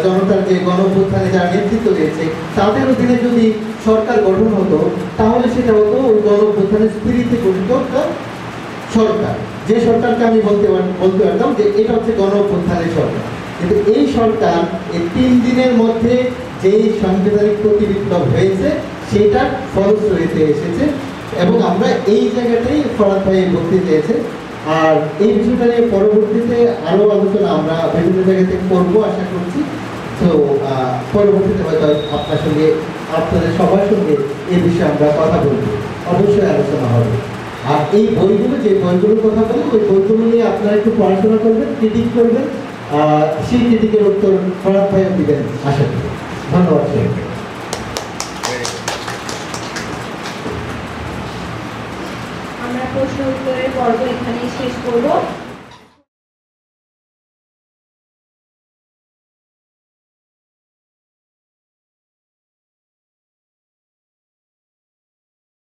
জনতার যে গণ অভ্যুত্থানে যারা নেতৃত্ব দিয়েছে তাদের অধীনে যদি সরকার গঠন হতো তাহলে সেটা হতো ওই গণ অভ্যুত্থানের স্পিরিটে গঠিত একটা সরকার, যে সরকারকে আমি বলতে পারতাম যে এটা হচ্ছে গণ অভ্যুত্থানের সরকার। কিন্তু এই সরকার এই 3 দিনের মধ্যে যেই সাংবিধানিক প্রতিবিপ্লব হয়েছে সেটার ফলশ্রুতিতে এসেছে, এবং আমরা এই জায়গাটাই ফরাদ ভাই বলতে চেয়েছে। আর এই বিষয়টা নিয়ে পরবর্তীতে আরও আলোচনা আমরা বিভিন্ন জায়গা থেকে করবো আশা করছি। তো পরবর্তীতে হয়তো আপনাদের সবার সঙ্গে এই বিষয়ে আমরা কথা বলবো, অবশ্যই আলোচনা হবে। আর এই বইগুলো, যে বইগুলোর কথা বলি, ওই বইগুলো নিয়ে আপনারা একটু পড়াশোনা করবেন, ক্রিটিক করবেন, সেই ক্রিটিকের উত্তর ফরাদ ভাইও দিবেন আশা করি। ধন্যবাদ। আমরা প্রশ্ন উত্তরের পর্ব এখানেই শেষ করব।